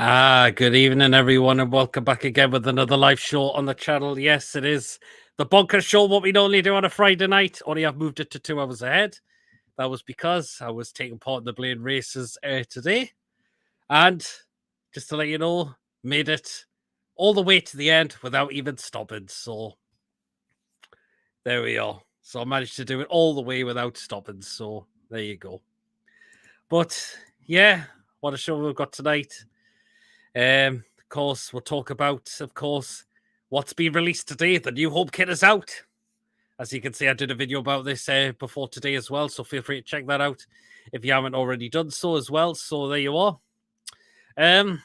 Good evening, everyone, and welcome back again with another live show on the channel. Yes, it is the Bunker Show, what we normally do on a Friday night. Only I've moved it to 2 hours ahead. That was because I was taking part in the Blade races today. And just to let you know, made it all the way to the end without even stopping. So there we are. So I managed to do it all the way without stopping. So there you go. But yeah, what a show we've got tonight. Of course, we'll talk about, what's been released today. The new home kit is out. As you can see, I did a video about this before today as well, so feel free to check that out if you haven't already done so as well. So there you are. Of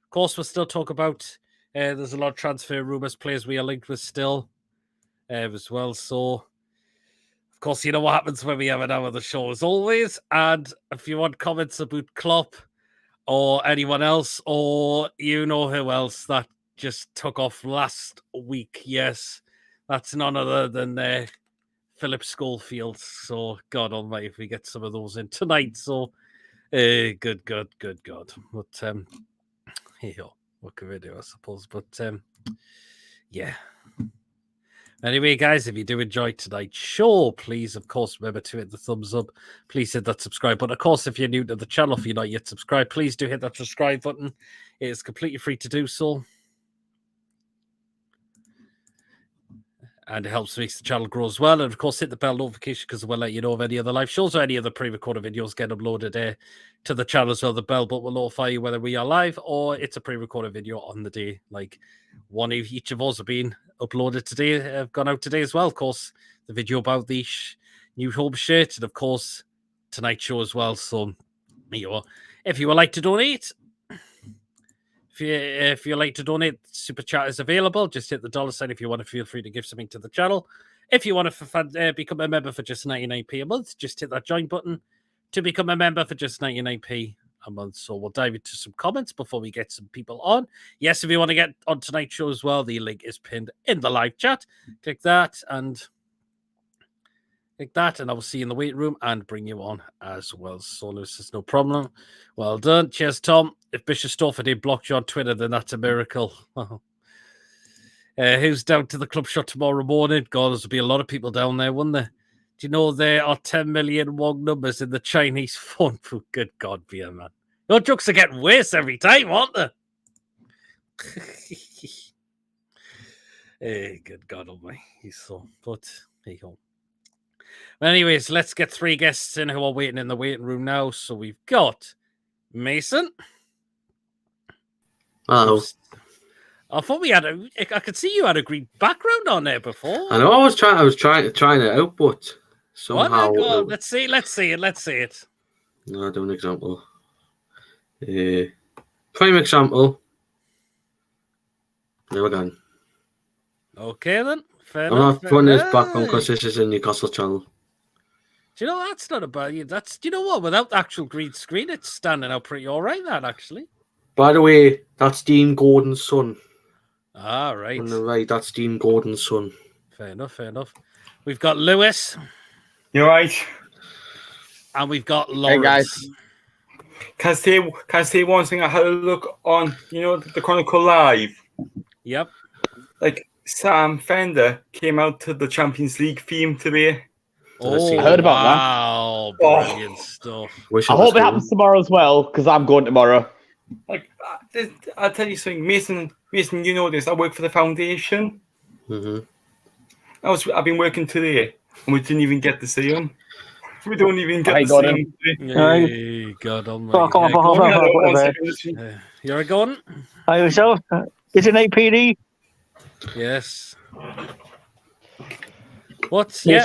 course, we'll still talk about, there's a lot of transfer rumours, players we are linked with still as well. So, of course, you know what happens when we have an hour of the show as always. And if you want comments about Klopp, or anyone else, or you know who else that just took off last week. Yes, that's none other than Philip Schofield. So, God almighty, if we get some of those in tonight. So, good God. But, yeah, what can we do, I suppose? But, yeah. Anyway, guys, if you do enjoy tonight's show, please, of course, remember to hit the thumbs up. Please hit that subscribe button. Of course, if you're new to the channel, if you're not yet subscribed, please do hit that subscribe button. It is completely free to do so. And it helps make the channel grow as well. And, of course, hit the bell notification because we'll let you know of any other live shows or any other pre-recorded videos get uploaded to the channel as well. The bell button will notify you whether we are live or it's a pre-recorded video on the day. Like one of each of us have been uploaded today, have gone out today as well. Of course, the video about the new home shirt and, of course, tonight's show as well. So, if you would like to donate, if you like to donate, Super Chat is available. Just hit the $ if you want to. Feel free to give something to the channel. If you want to become a member for just 99p a month, just hit that join button to become a member for just 99p a month. So we'll dive into some comments before we get some people on. Yes, if you want to get on tonight's show as well, the link is pinned in the live chat. Click that and I will see you in the waiting room and bring you on as well. So Lewis is no problem. Well done. Cheers, Tom. If Bishop Stafford did block you on Twitter, then that's a miracle. Who's down to the club shot tomorrow morning? God, there'll be a lot of people down there, wouldn't there? Do you know there are 10 million wrong numbers in the Chinese phone book? Good God, beer man. Your jokes are getting worse every time, aren't they? Good God almighty. So, but hey ho. Anyways, let's get 3 guests in who are waiting in the waiting room now. So we've got Mason. Hello. I thought we had I could see you had a green background on there before. I know. I was trying it out, but somehow. Let's see it. No, I'll do an example. Prime example. There we go. Okay then. Fair I'm enough. not putting this background because this is a Newcastle channel. Do you know that's not a bad? Do you know what? Without the actual green screen, it's standing out pretty all right. That actually. By the way, that's Dean Gordon's son. Ah, right. On the right, that's Dean Gordon's son. Fair enough. We've got Lewis. You're right. And we've got Lawrence. Hey guys. Can I say one thing? I had a look on, the Chronicle Live. Yep. Like Sam Fender came out to the Champions League theme today. Oh, I heard about that. Wow, brilliant stuff. I hope it happens tomorrow as well, because I'm going tomorrow. Like, I'll tell you something, Mason, you know this. I work for the foundation. Mm-hmm. I've been working today, and we didn't even get to see him. We don't even get to see him. Hey, God almighty. You're going? Hi, yourself. Is it APD? Yes. What? Yeah,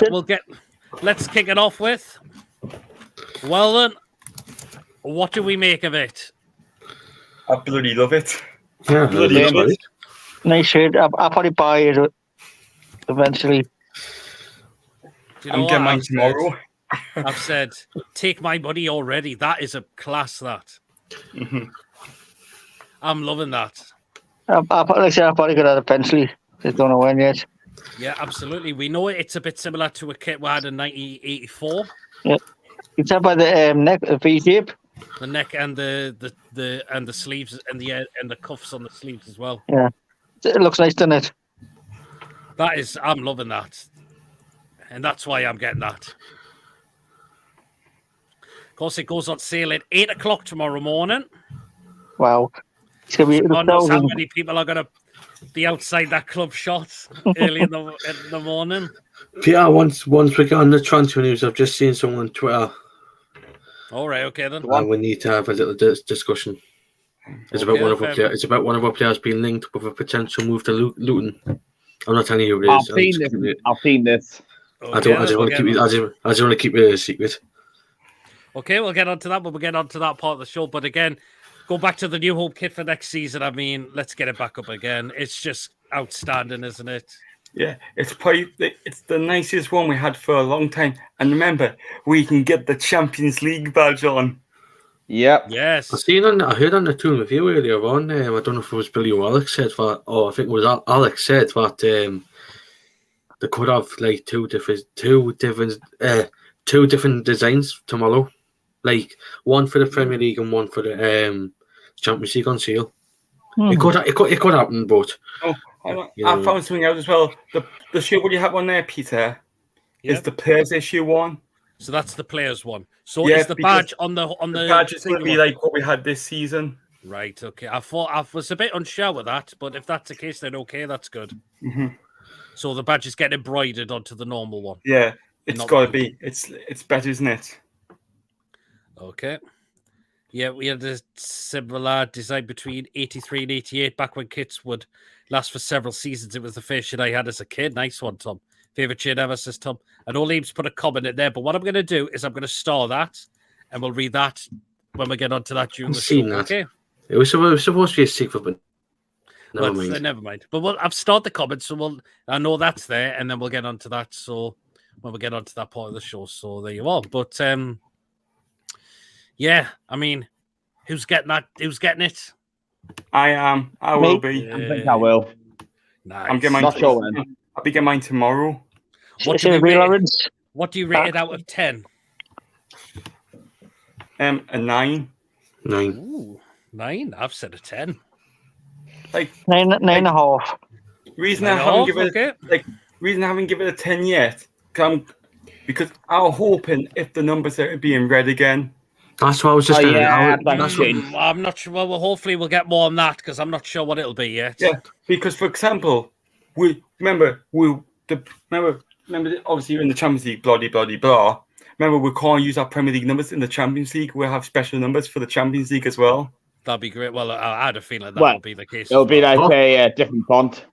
let's kick it off with. Well then, what do we make of it? I bloody love it. Yeah, bloody love it. Nice shirt. I'll probably buy it eventually. I'm getting mine tomorrow. I've said, take my money already. That is a class, that. Mm-hmm. I'm loving that. I'll probably get that eventually. Just don't know when yet. Yeah, absolutely. We know it's a bit similar to a kit we had in 1984. Yeah. It's up by the V-shape. The neck and the sleeves and the cuffs on the sleeves as well. Yeah, it looks nice, doesn't it? I'm loving that, and that's why I'm getting that. Of course, it goes on sale at 8:00 tomorrow morning. Wow, it's gonna be. So God knows how many people are going to be outside that club shot early in the morning. Peter, once we get on the transfer news, I've just seen someone on Twitter. All right, okay then. We need to have a little discussion. It's about one of our players. It's about one of our players being linked with a potential move to Luton. I'm not telling you who it is. I've seen this. I don't want to keep it a secret. Okay, we'll get on to that when we get on to that part of the show. But again, go back to the New Hope kit for next season. I mean, let's get it back up again. It's just outstanding, isn't it? Yeah, it's the nicest one we had for a long time. And remember, we can get the Champions League badge on. Yep. Yes. I heard on the tool review earlier on. I don't know if it was Billy or Alex said that, or I think it was Alex said that they could have like two different designs tomorrow, like one for the Premier League and one for the Champions League on sale. It could happen, but I found something out as well. The shirt what you have on there, Peter, is the players issue one. So that's the players one. So is the badge on the badge is going to be like what we had this season. Right. Okay. I was a bit unsure with that, but if that's the case, then okay, that's good. Mm-hmm. So the badge is getting embroidered onto the normal one. Yeah, it's got to be. It's better, isn't it? Okay. Yeah, we had a similar design between 83 and 88 back when kits would last for several seasons. It was the first shit I had as a kid. Nice one, Tom. Favorite shit ever, says Tom. And all Abe's put a comment in there, but what I'm going to do is I'm going to star that, and we'll read that when we get onto that during the show. Okay. It was supposed to be a secret, but never mind. But I've started the comments, so I know that's there, and then we'll get onto that. So when we get onto that part of the show, so there you are. But yeah, I mean, who's getting that? Who's getting it? I am. I will be. I think I will. Nice. I'm getting mine. Not sure when. I'll be getting mine tomorrow. What do you rate it out of 10? A 9. 9. Ooh, 9. I've said a 10. Like 9.5. Reason I haven't given it a 10 yet, because I'm hoping if the numbers are being read again. That's what I was just saying. I'm not sure. Well, hopefully we'll get more on that because I'm not sure what it'll be yet. Yeah, because for example, remember obviously in the Champions League, blah blah blah blah. Remember, we can't use our Premier League numbers in the Champions League. We'll have special numbers for the Champions League as well. That'd be great. Well, I had a feeling that would be the case. It'll be like a different font.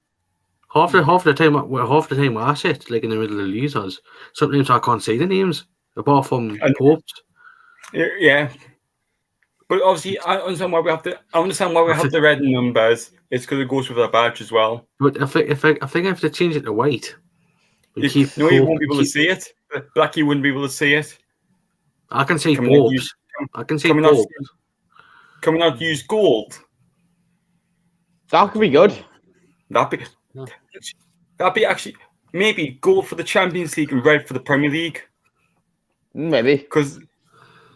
Half the time I sit like in the middle of the leaders. Sometimes I can't see the names apart from Popes. Yeah, but obviously I understand why we have the red numbers. It's because it goes with our badge as well. But I think I have to change it to white. You won't be able to see it. Blackie wouldn't be able to see it. I can see Popes. I can see Popes. Can we not use gold? That could be good. That'd be actually maybe gold for the Champions League and red for the Premier League. Maybe. Because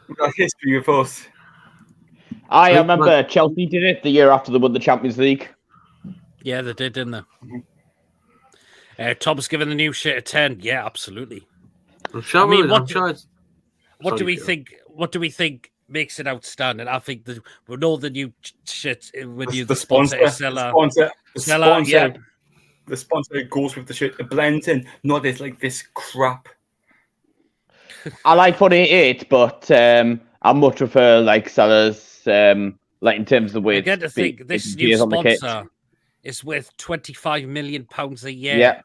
we've got history with us. I remember Chelsea did it the year after they won the Champions League. Yeah, they did, didn't they? Tom's giving the new shit a 10. Yeah, absolutely. What do we think makes it outstanding? I think we know the new shit with you. The sponsor is Seller. The sponsor goes with the shit. It blends in. Not this crap. I like 48, but I much prefer like Sellers. Like in terms of the way. I get to think this new sponsor is worth £25 million a year. Yeah,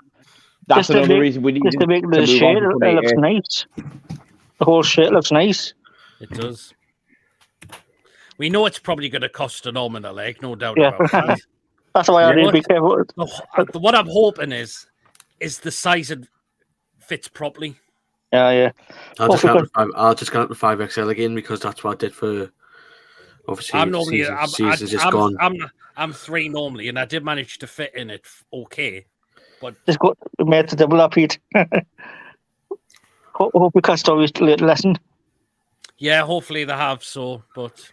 that's another reason we need to make the shirt. It looks nice. The whole shirt looks nice. It does. We know it's probably going to cost an arm and a leg, no doubt about that. That's why I need to be careful. What I'm hoping is the size and fits properly. Yeah. I'll just go up to 5XL again because that's what I did for. Obviously, season's just gone. I'm 3 normally, and I did manage to fit in it okay. But just go made to double up, Pete. Hope we catch always late lesson. Yeah, hopefully they have so, but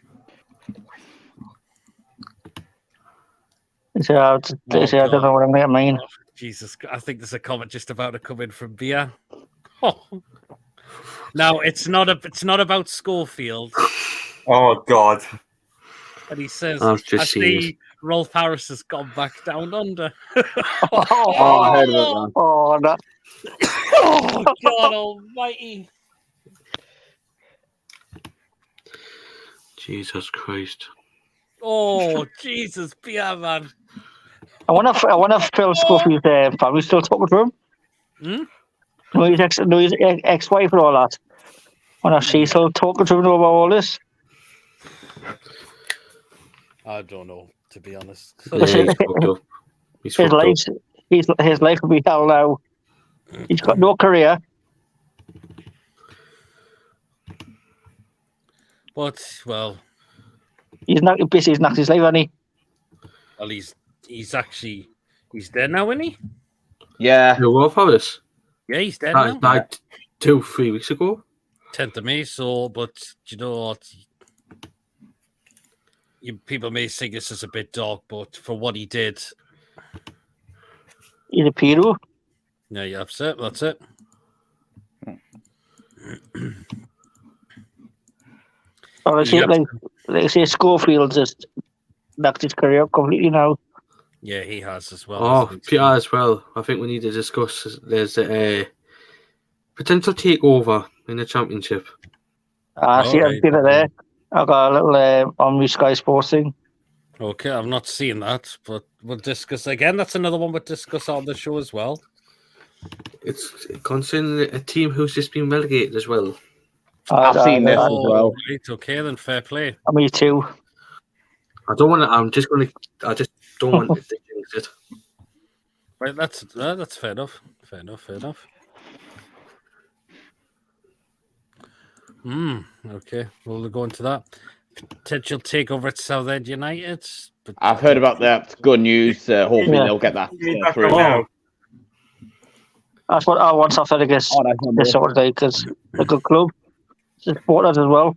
So, I don't know what I'm going to mean. Oh, Jesus, I think there's a comment just about to come in from Bia. Oh. Now it's not about Schofield, Oh God. and he says, I've just "I seen see Rolf Harris has gone back down under." Oh, I heard about that. Oh, no. Oh God Almighty! Jesus Christ. Oh Jesus, Bia man. I wonder if Phil Scofield's family still talking to him. Hmm? No, his ex-wife and all that. I wonder if she's still talking to him about all this. I don't know, to be honest. Yeah, he's fucked up. He's His fucked up. his life will be hell now. He's got no career. But well, He's knocked his life, hasn't he? well, he's dead now, isn't he? Yeah. The Wolf Harris. Yeah, he's dead That now. died 2-3 weeks ago. 10th of May. So, but you know what? People may think this is a bit dark, but for what he did, He's a pedo. yeah, that's it. That's it. Like I say, Schofield just knocked his career up completely now. Yeah, he has as well. Oh, Peter as well. I think we need to discuss. There's a potential takeover in the championship. I see right. it there. I got a little on my Sky Sports thing. Okay, I've not seen that, but we'll discuss again. That's another one we'll discuss on the show as well. It's concerning a team who's just been relegated as well. I've seen this as well. Right, okay, then fair play. Me too. I don't want to. I just don't want to jinx it. Right, that's fair enough. Fair enough. Okay, we'll go into that. Potential takeover at Southend United. But I've heard about that. Good news. Hopefully they'll get that through. Now. That's what I want Southend against this sort of day because a good club. Supporters as well.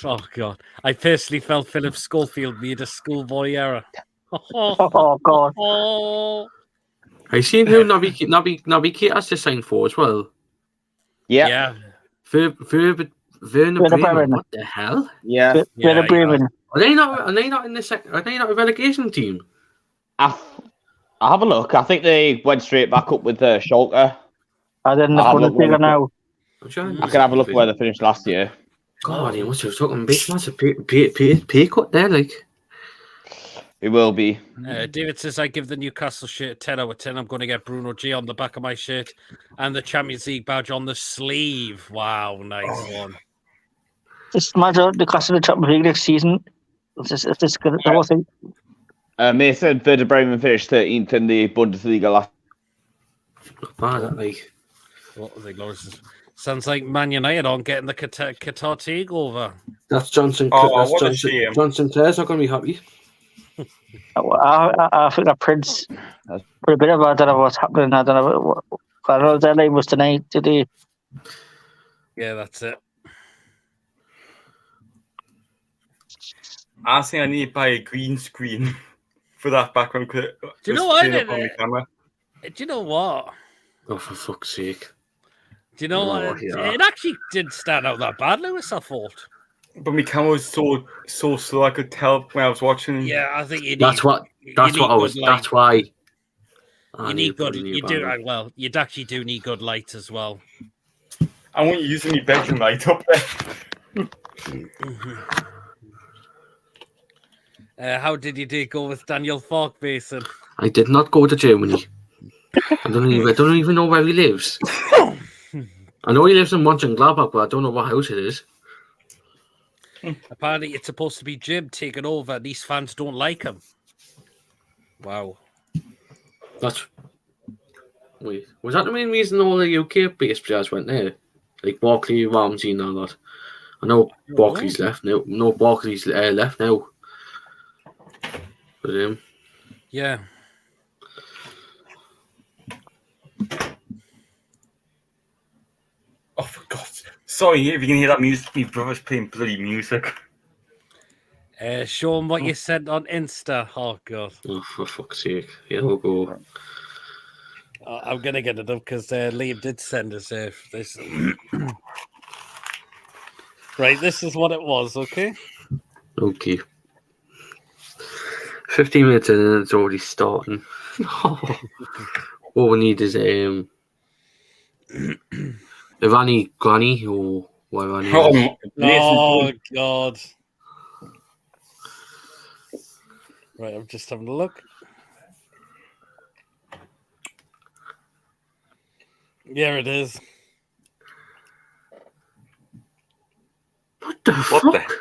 Oh God! I personally felt Philip Schofield made a schoolboy error. Oh God! Oh. I seen who Naby Keita's just signed for as well. Yeah. Werner Bremen. What the hell? Yeah. Werner Bremen. Are they not in the second? Are they not a relegation team? I'll have a look. I think they went straight back up with Schalke. I didn't know Bundesliga now. I can have a look where they finished last year. God, he must have taken big massive pay cut there, like. It will be. David says, I give the Newcastle shirt 10 out of 10. I'm going to get Bruno G on the back of my shirt and the Champions League badge on the sleeve. Wow, nice one. Just imagine the cost of the Champions League next season. It's just good. The whole thing. May said Werder Bremen finished 13th in the Bundesliga last. Not bad, like. What are they, Lawrence? Sounds like Man United on getting the Qatar takeover. That's Johnson. What a shame. Johnson Clare's not going to be happy. I think that Prince put a bit of I don't know what's happening. I don't know. I don't know their name was tonight today. Yeah, that's it. I think I need to buy a green screen for that background. Do you know what? Do you know what? Oh, for fuck's sake. Do you know what? Yeah. It actually didn't stand out that bad, Lewis, I thought. But my camera was so slow I could tell when I was watching. Yeah, I think you need. That's why. You need good. You do well. You actually do need good light as well. I won't use any bedroom light up there. How did you go with Daniel Falk, Mason? I did not go to Germany. I don't even know where he lives. I know he lives in Mönchengladbach, but I don't know what house it is. Apparently, it's supposed to be Jim taking over. These fans don't like him. Wow. Wait, was that the main reason all the UK-based players went there? Like Barkley, Ramsey, and all that. I know Barkley's left now. No, Barkley's left now. But yeah. Oh, for God's Sorry if you can hear that music. My brother's playing bloody music. Show them what you sent on Insta. Oh, God. Oh, for fuck's sake. Here we go. I'm going to get it up because Liam did send us this. Right, this is what it was, okay? Okay. 15 minutes in and it's already starting. All we need is Ivani Granny or whatever her name is. Oh, God. Right, I'm just having a look. Here it is. What the fuck?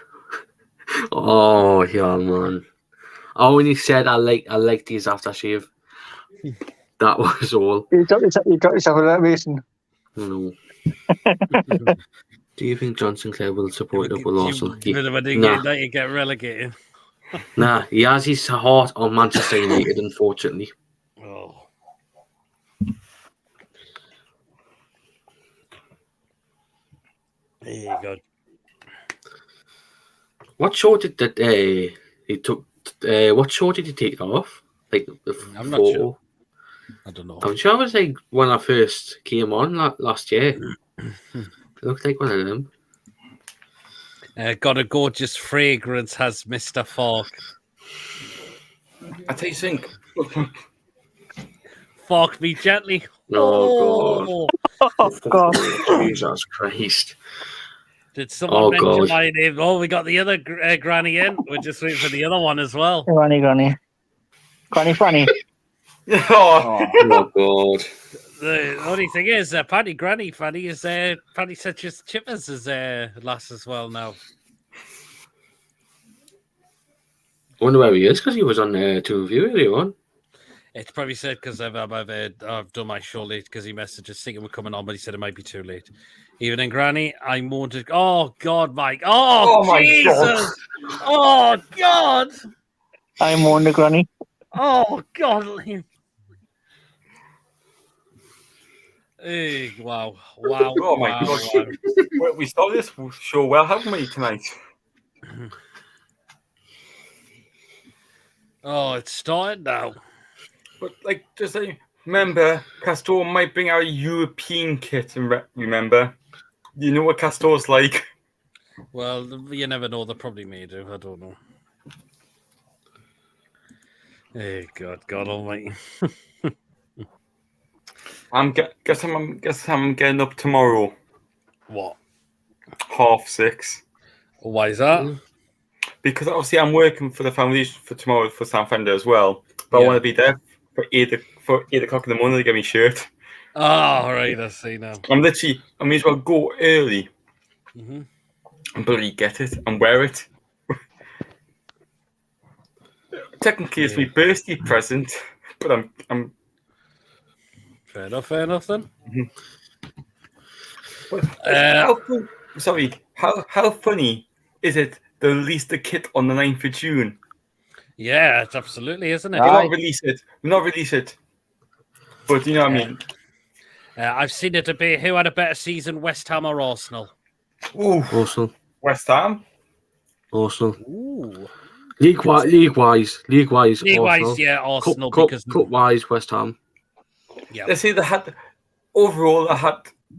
Oh, yeah, man. Oh, when he said I like these aftershave. That was all. You got yourself a that Mason. No. Do you think John Sinclair will support Liverpool Arsenal? When you get relegated. Nah, he has his heart on Manchester United, unfortunately. Oh. There you go. What show did that he took? What show did he take off? Like the I'm not sure. I don't know. I'm sure it was like when I first came on last year. It looked like one of them. Got a gorgeous fragrance, has Mr. Falk. I tell you something. Falk me gently. Oh, God. Jesus Christ. Did someone mention my name? Oh, we got the other granny in. We're just waiting for the other one as well. Granny. Granny Franny. Oh, God. The only thing is, Granny Fanny is Paddy such as Chippers is last as well now. I wonder where he is because he was on to review earlier on. It's probably said because I've done my show late because he messaged us thinking we're coming on, but he said it might be too late. Evening, Granny. I mourned it. Oh God, Mike. Oh Jesus. Oh God. I mourned the Granny. Oh God, Liam. Hey, wow. Oh my God. Wow. We started this show well, haven't we, tonight? Oh, it's starting now. But, like, just like, remember, Castor might bring out a European kit, and remember? You know what Castor's like? Well, you never know. They probably may do. I don't know. Hey, God almighty. Guess I'm getting up tomorrow. What? 6:30. Why is that? Because obviously I'm working for the foundation for tomorrow for Sam Fender as well. But I want to be there for 8 o'clock in the morning to get my shirt. Oh, all right, I see now. I may as well go early and bloody get it and wear it. Technically, it's my birthday present, but I'm. Fair enough then. But how funny is it? They released the kit on the 9th of June. Yeah, it's absolutely, isn't it? We'll not release it. But you know what I mean. I've seen it debate who had a better season, West Ham or Arsenal. Ooh, Arsenal. West Ham. Arsenal. Ooh. League-wise, Arsenal. Yeah, Arsenal. Cup-wise, West Ham. Yeah. They say they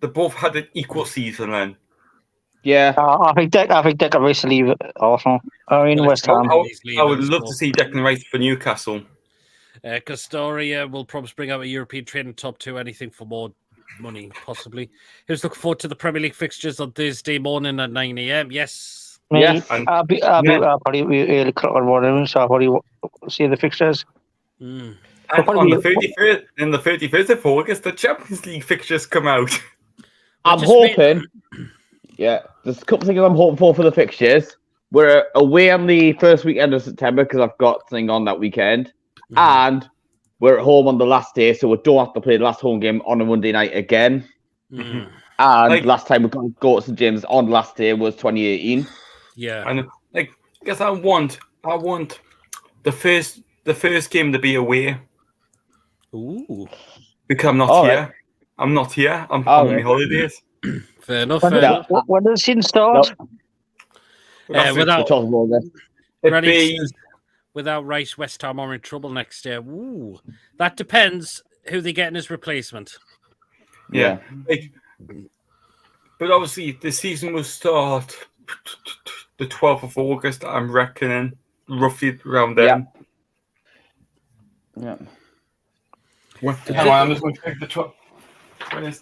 both had an equal season then. Yeah. I think Declan Rice will leave Arsenal. I mean, West Ham. I would love to see Declan Rice for Newcastle. Castoria will probably bring out a European training top 2, anything for more money, possibly. Who's looking forward to the Premier League fixtures on Thursday morning at 9 a.m.? Yes. Yeah. I'll probably be early o'clock in the morning, so I'll probably see the fixtures. And on the 31st of August, the Champions League fixtures come out. I'm hoping. Yeah, there's a couple of things I'm hoping for the fixtures. We're away on the first weekend of September because I've got something on that weekend. And we're at home on the last day, so we don't have to play the last home game on a Monday night again. And last time we got to go to St James on the last day was 2018. Yeah. And I guess I want the first game to be away. Ooh. Because I'm not here. I'm not here. I'm on my holidays. Fair enough. When does the season start? Without It'd be says, without Rice, West Ham are in trouble next year. Ooh, that depends who they get in as replacement. yeah. But obviously, the season will start the 12th of August. I'm reckoning roughly around then. Yeah. Hang on, I'm just going to check the 12th.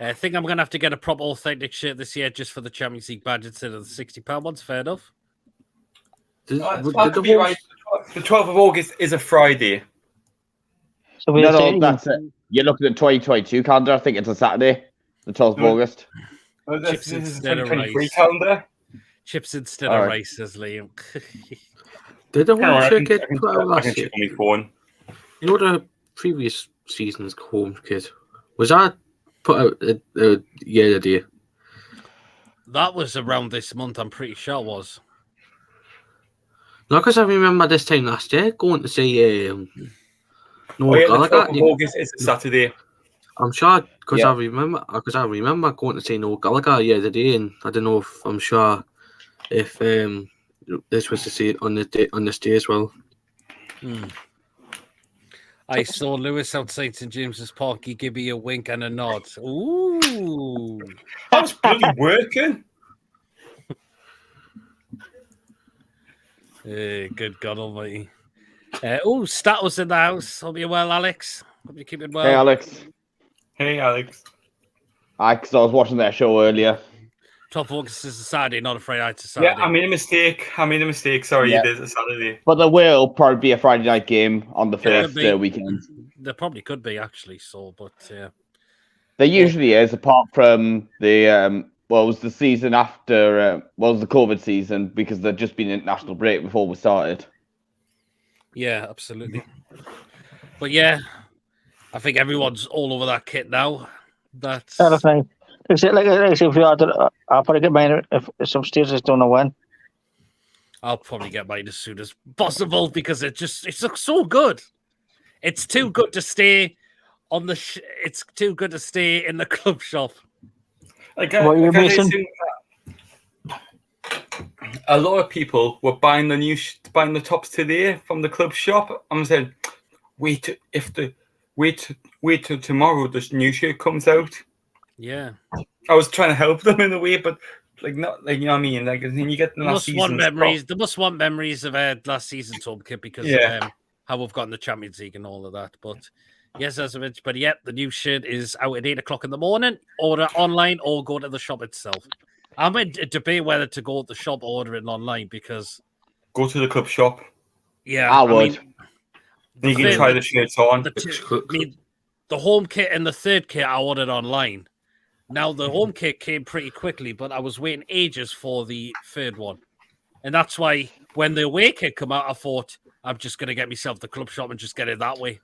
I think I'm going to have to get a proper authentic shirt this year just for the Champions League badge instead of the £60 ones. Fair enough. That could be right. The 12th of August is a Friday. So No, that's it. You're looking at 2022 calendar. I think it's a Saturday, the 12th of August. This is the 2023 calendar. Chips instead of rice, says Liam. Did the one shirt get put put out last year? On my phone. You know the previous season's home kit? Was that put out a year a day? That was around this month, I'm pretty sure it was. No, because I remember this time last year going to see the 12th of August is a Saturday. I'm sure because I remember going to see No Gallagher the other day, and I don't know if I'm sure if this was to see it on this day as well. I saw Lewis outside St James's Park. He gave me a wink and a nod. Ooh, I was bloody working. Good God Almighty! Status in the house. Hope you're well, Alex. Hope you're keeping well. Hey, Alex. Hey, Alex. Because I was watching that show earlier. 12th of August is a Saturday, not a Friday night. It's a Saturday. Yeah, I made a mistake. Sorry, it is a Saturday. But there will probably be a Friday night game on the first weekend. There probably could be, actually. So, but yeah. There usually is, apart from the, it was the season after, it was the COVID season, because there'd just been an international break before we started. Yeah, absolutely. But yeah, I think everyone's all over that kit now. That's like if you had, I'll probably get mine if some stages don't know when. I'll probably get mine as soon as possible because it looks so good. It's too good to stay on the. It's too good to stay in the club shop. What are you missing? A lot of people were buying the tops today from the club shop. I'm saying, wait till tomorrow the new shirt comes out. Yeah, I was trying to help them in a way, but not you know what I mean. Like you get the last season. They must want memories of last season's home kit because of how we've gotten the Champions League and all of that. But yes, as I mentioned, but yeah, the new shirt is out at 8:00 in the morning. Order online or go to the shop itself. I'm in a debate whether to go to the shop or order it online because go to the club shop. Yeah, I would. You can try the shirts on. The home kit and the third kit I ordered online. Now, the home kit came pretty quickly, but I was waiting ages for the third one. And that's why when the away kit came out, I thought, I'm just going to get myself the club shop and just get it that way.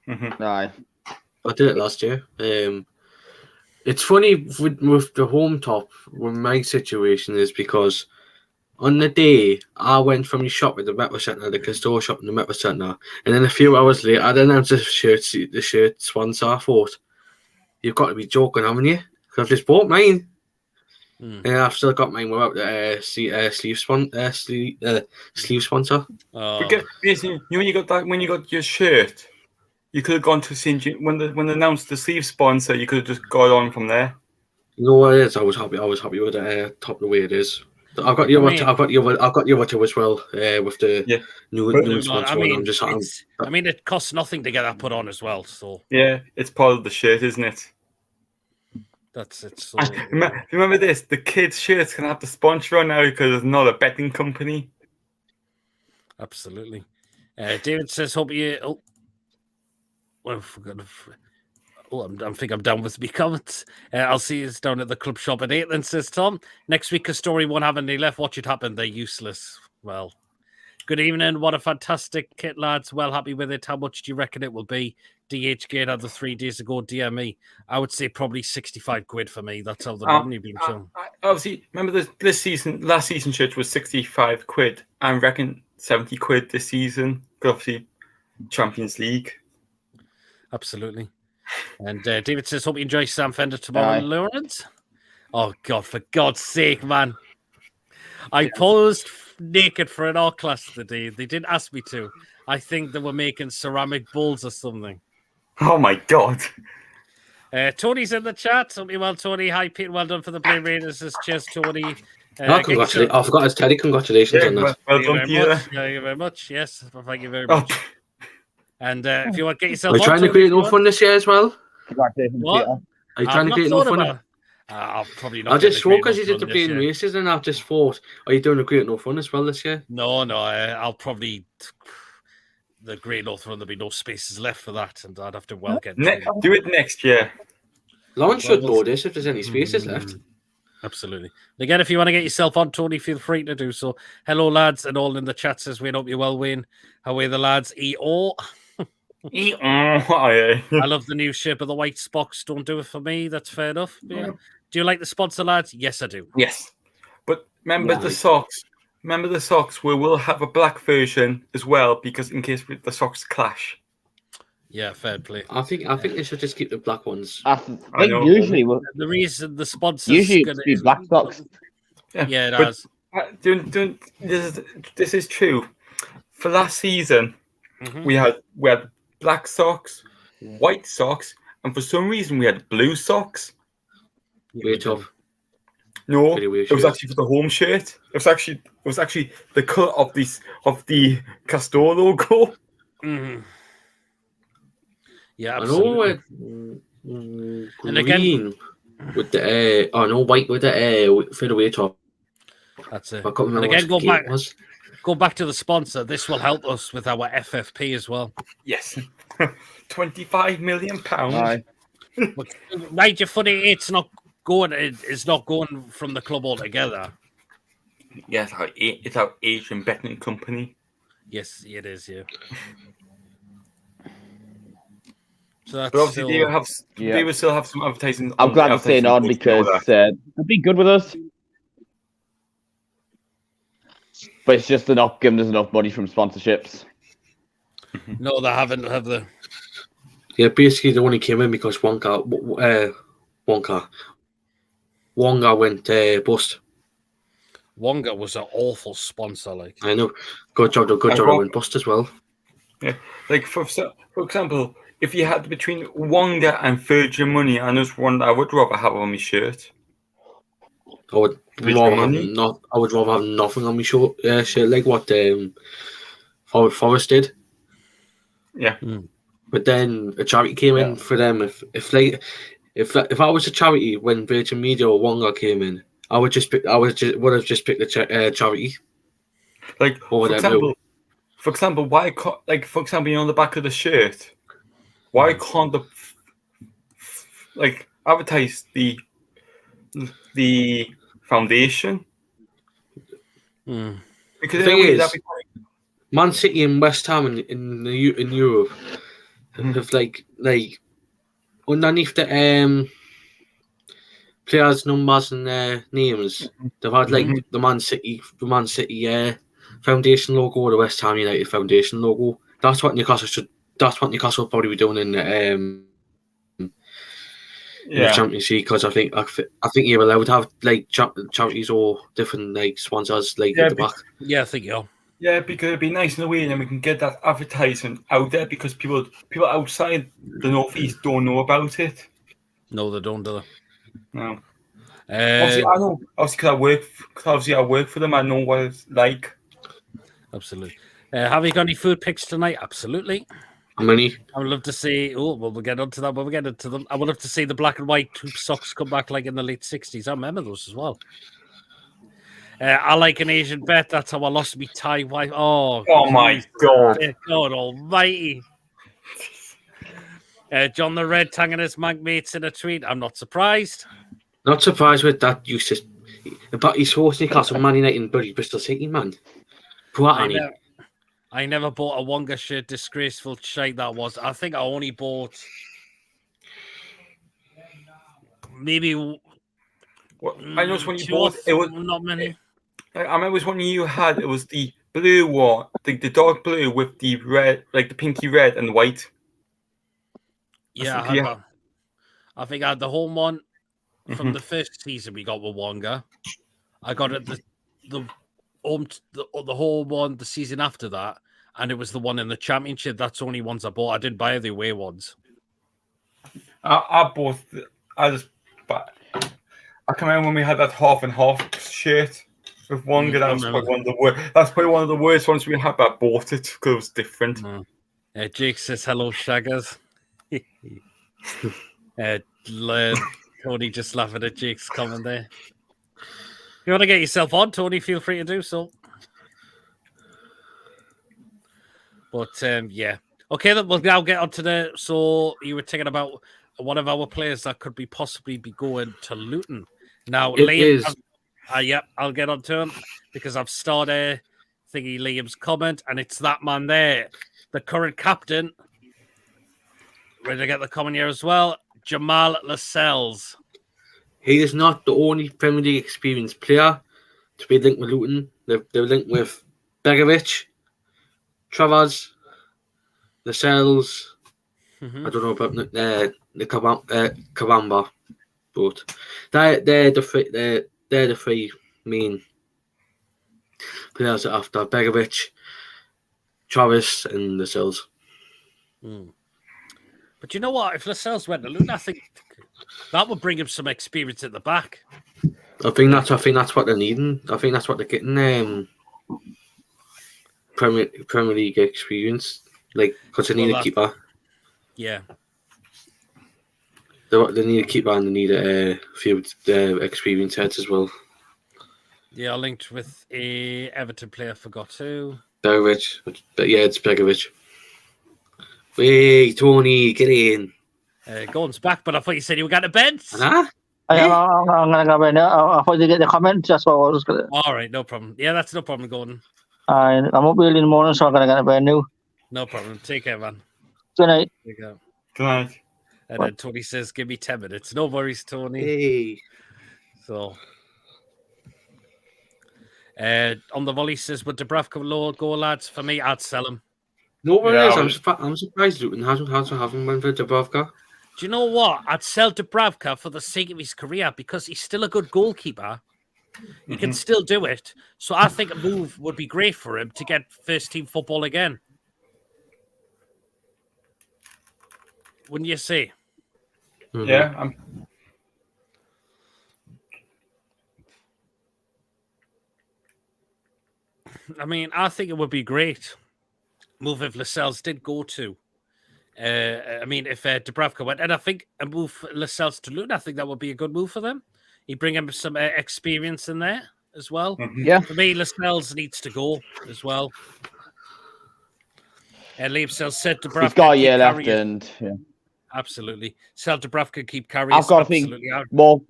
Mm-hmm. Aye. I did it last year. It's funny with the home top, with my situation is because on the day, I went from the shop at the Metro Centre, the Castore shop in the Metro Centre, and then a few hours later, I announced the shirt sponsor. I thought, you've got to be joking, haven't you? I've just bought mine, and I've still got mine without the sleeve sponsor. When you got your shirt, you could have gone to St. James when they announced the sleeve sponsor. You could have just got on from there. You know what it is? I was happy with the top the way it is. I've got the other two as well with the new sponsor. It costs nothing to get that put on as well. So yeah, it's part of the shirt, isn't it? That's it. So, remember this: the kids' shirts can have the sponsor on now because it's not a betting company. Absolutely. David says, "Hope you." I think I'm done with my comments. I'll see you down at the club shop at 8. Then says Tom. Next week, a story won't have any left. Watch it happen. They're useless. Well, good evening. What a fantastic kit, lads. Well, happy with it. How much do you reckon it will be? DH Gate had the 3 days ago. DME. I would say probably 65 quid for me. That's how the money been shown. Obviously, remember last season shirt was 65 quid. I reckon 70 quid this season. Obviously, Champions League. Absolutely. And David says, hope you enjoy Sam Fender tomorrow, Aye. Lawrence. Oh, God, for God's sake, man. I posed naked for an art class today. They didn't ask me to. I think they were making ceramic bowls or something. Oh my God. Tony's in the chat. Hope you well, Tony. Hi, Pete. Well done for the Blade Raiders. Cheers, Tony. Congratulations. I forgot it's Teddy. Congratulations on that. Well Thank done, you Peter. very much. Thank you very much. Yes, thank you very Oh, much. And if you want to get yourself Are you trying to create enough fun this year as well? Congratulations, What? Peter. Are you I've trying to not create thought enough fun? about. I'll probably not. I just get thought because you enough did the fun this playing year. races, and I've just thought, are you doing a great enough fun as well this year? No, I'll probably. The Great North Run, there'll be no spaces left for that, and I'd have to well get. do it next year. Lawrence should know this if there's any spaces left. Absolutely. Again, if you want to get yourself on, Tony, feel free to do so. Hello, lads, and all in the chat says, Wayne, hope you're well, Wayne. How are the lads? EO. I love the new shape of the white Spox. Don't do it for me. That's fair enough. Yeah. Do you like the sponsor, lads? Yes, I do. Yes. But remember the socks. Remember the socks. We will have a black version as well, because in case the socks clash. Yeah, fair play. I think they should just keep the black ones. I think usually the reason the sponsors usually be black socks. Yeah, it has. This is true. For last season, we had black socks, white socks, and for some reason we had blue socks. Way tough. No, it was actually for the home shirt. It was actually the colour of the Castor logo. Mm-hmm. Yeah, absolutely. I know and again with the white with the fadeaway top. That's it. I can't remember and again, go back to the sponsor. This will help us with our FFP as well. Yes, £25 million. Right, you're funny. It's not going from the club altogether. Yes, it's our Asian betting company. Yes, it is. Yeah. So that's but obviously, they will still have some advertising. I'm glad they're staying on because they've been good with us. But it's just they're not giving us enough money from sponsorships. No, they haven't, have they? Yeah, basically they only came in because Wonka went bust. Wonga was an awful sponsor. Like I know, good job to went bust as well. Yeah, like for example, if you had between Wonga and Virgin Money, I would rather have on my shirt. I would rather have nothing on my shirt, like what Forest did. Yeah. But then a charity came in for them. If I was a charity when Virgin Media or Wonga came in, I would have just picked the charity. Like for example, why can't on the back of the shirt, why can't the advertise the foundation? Because the thing is, Man City and West Ham in Europe have like underneath the players' numbers and their names, they've had like the Man City foundation logo or the West Ham United foundation logo. That's what Newcastle will probably be doing in the Champions League, because I think you're allowed to have like charities or different like sponsors like at the back. Yeah, I think you. Yeah, because it'd be nice in a way, and then we can get that advertisement out there, because people outside the Northeast don't know about it. No, they don't, do they? No. Obviously, I know. Obviously, I work for them. I know what it's like. Absolutely. Have you got any food picks tonight? Absolutely. How many? I would love to see. Oh, well, we'll get onto that when we get into them. I would love to see the black and white hoop socks come back like in the late 60s. I remember those as well. I like an Asian bet. That's how I lost me Thai wife. Oh my God. God almighty. John the Red tagging his mates in a tweet. I'm not surprised. Not surprised with that. But he's hosting Newcastle, Man United and Bristol City, man. I never bought a Wonga shirt. Disgraceful shite that was. I think I only bought maybe. I noticed when you bought it was not many. I remember it was one you had. It was the blue one, the dark blue with the red, like the pinky red and the white. Yeah, I think I had the home one from the first season we got with Wonga. I got it the home one the season after that, and it was the one in the championship. That's the only ones I bought. I didn't buy the away ones. I can remember when we had that half and half shirt with Wonga. That's probably one of the worst ones we had. But I bought it because it was different. Jake says hello, Shaggers. Tony just laughing at Jake's comment there. If you want to get yourself on, Tony, feel free to do so. But yeah. Okay, then we'll now get on to so you were thinking about one of our players that could possibly be going to Luton. Now, Liam, I'll get on to him because I've started thinking Liam's comment, and it's that man there, the current captain. Ready to get the comment here as well, Jamal Lascelles. He is not the only Premier League experienced player to be linked with Luton. They're linked with Begovic, Travers, Lascelles. I don't know about the Kavamba, but they're the three main players after Begovic, Travis, and Lascelles. But you know what? If Lascelles went to Luton, I think that would bring him some experience at the back. I think that's what they're needing. I think that's what they're getting. Premier League experience, because they need a keeper. Yeah. They need a keeper and they need a few experienced heads as well. Yeah, I linked with a Everton player. I forgot who. Begovic, but yeah, it's Begovic. Wait, Tony, get in. Gordon's back, but I thought you said you were going to bed. I'm going to go right now. I thought you get the comment. That's what I was going to. All right, no problem. Yeah, that's no problem, Gordon. I'm up early in the morning, so I'm going to get a bed now. No problem. Take care, man. Good night. There you go. Good night. And then Tony says, give me 10 minutes. No worries, Tony. Hey. So, on the volley says, would Dubravka go, lads? For me, I'd sell him. No worries. I'm surprised Luton hasn't one for Dubravka. Do you know what? I'd sell Dubravka for the sake of his career because he's still a good goalkeeper. He can still do it. So I think a move would be great for him to get first-team football again. Wouldn't you say? Yeah. I mean, I think it would be great. Move if Lascelles did go to. I mean, if Dubravka went, and I think a move for Lascelles to Luton, I think that would be a good move for them. You bring him some experience in there as well. Yeah. For me, Lascelles needs to go as well. And Liam said Dubravka. He's got a year left, and yeah. Absolutely. Sell Dubravka, keep carrying. I've got to think more.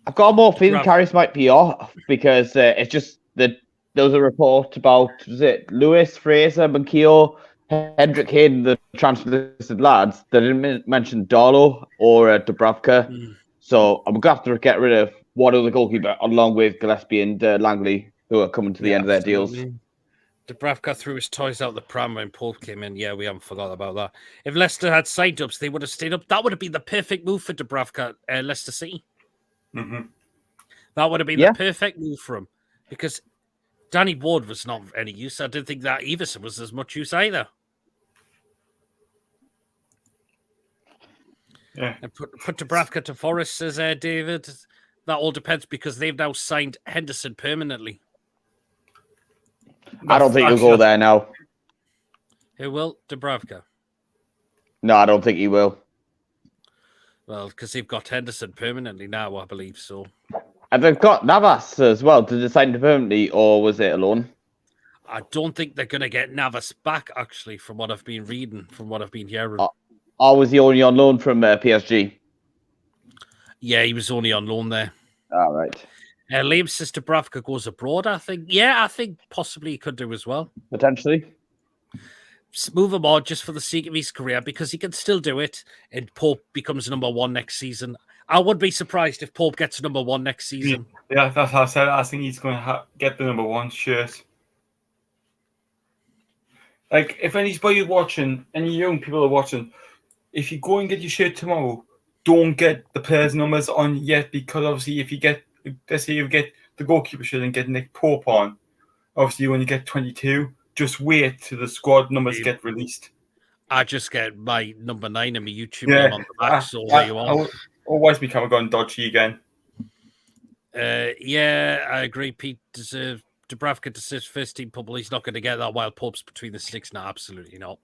I've got more feeling Carries might be off because it's just that there was a report about Lewis, Fraser, Mankio, Hendrick Hayden, the transfer listed lads. They didn't mention Darlow or Dubravka. So I'm gonna have to get rid of one other goalkeeper along with Gillespie and Langley, who are coming to the end of their deals. Dubravka threw his toys out the pram when Pope came in. Yeah, we haven't forgot about that. If Leicester had signed ups, they would have stayed up. That would have been the perfect move for Dubravka, Leicester City. That would have been the perfect move for him because Danny Ward was not any use. I didn't think that Everson was as much use either. Yeah. And put Dubravka to Forest, says David. That all depends because they've now signed Henderson permanently. I don't think he'll go there now. Who will? Dubravka. No, I don't think he will. Well, because they've got Henderson permanently now, I believe so. And they've got Navas as well. Did they sign him permanently, or was it a loan? I don't think they're going to get Navas back, actually, from what I've been reading, from what I've been hearing. Or was he only on loan from PSG? Yeah, he was only on loan there. All right. Liam says Dubravka goes abroad, I think. Yeah, I think possibly he could do as well. Potentially. Move him on just for the sake of his career because he can still do it and Pope becomes number one next season. I would be surprised if Pope gets number one next season. Yeah, that's how I said it. I think he's going to get the number one shirt. Like, if anybody watching, any young people are watching, if you go and get your shirt tomorrow, don't get the players' numbers on yet, because obviously if you get, let's say you get the goalkeeper shirt and get Nick Pope on, obviously you only get 22. Just wait till the squad numbers get released. I just get my number 9 and my YouTube name on the back, so there you are. Otherwise, we can't go and dodgy again. Yeah, I agree. Pete deserves Dubravka deserves first team purple. He's not going to get that while Pope's between the sticks. No, absolutely not.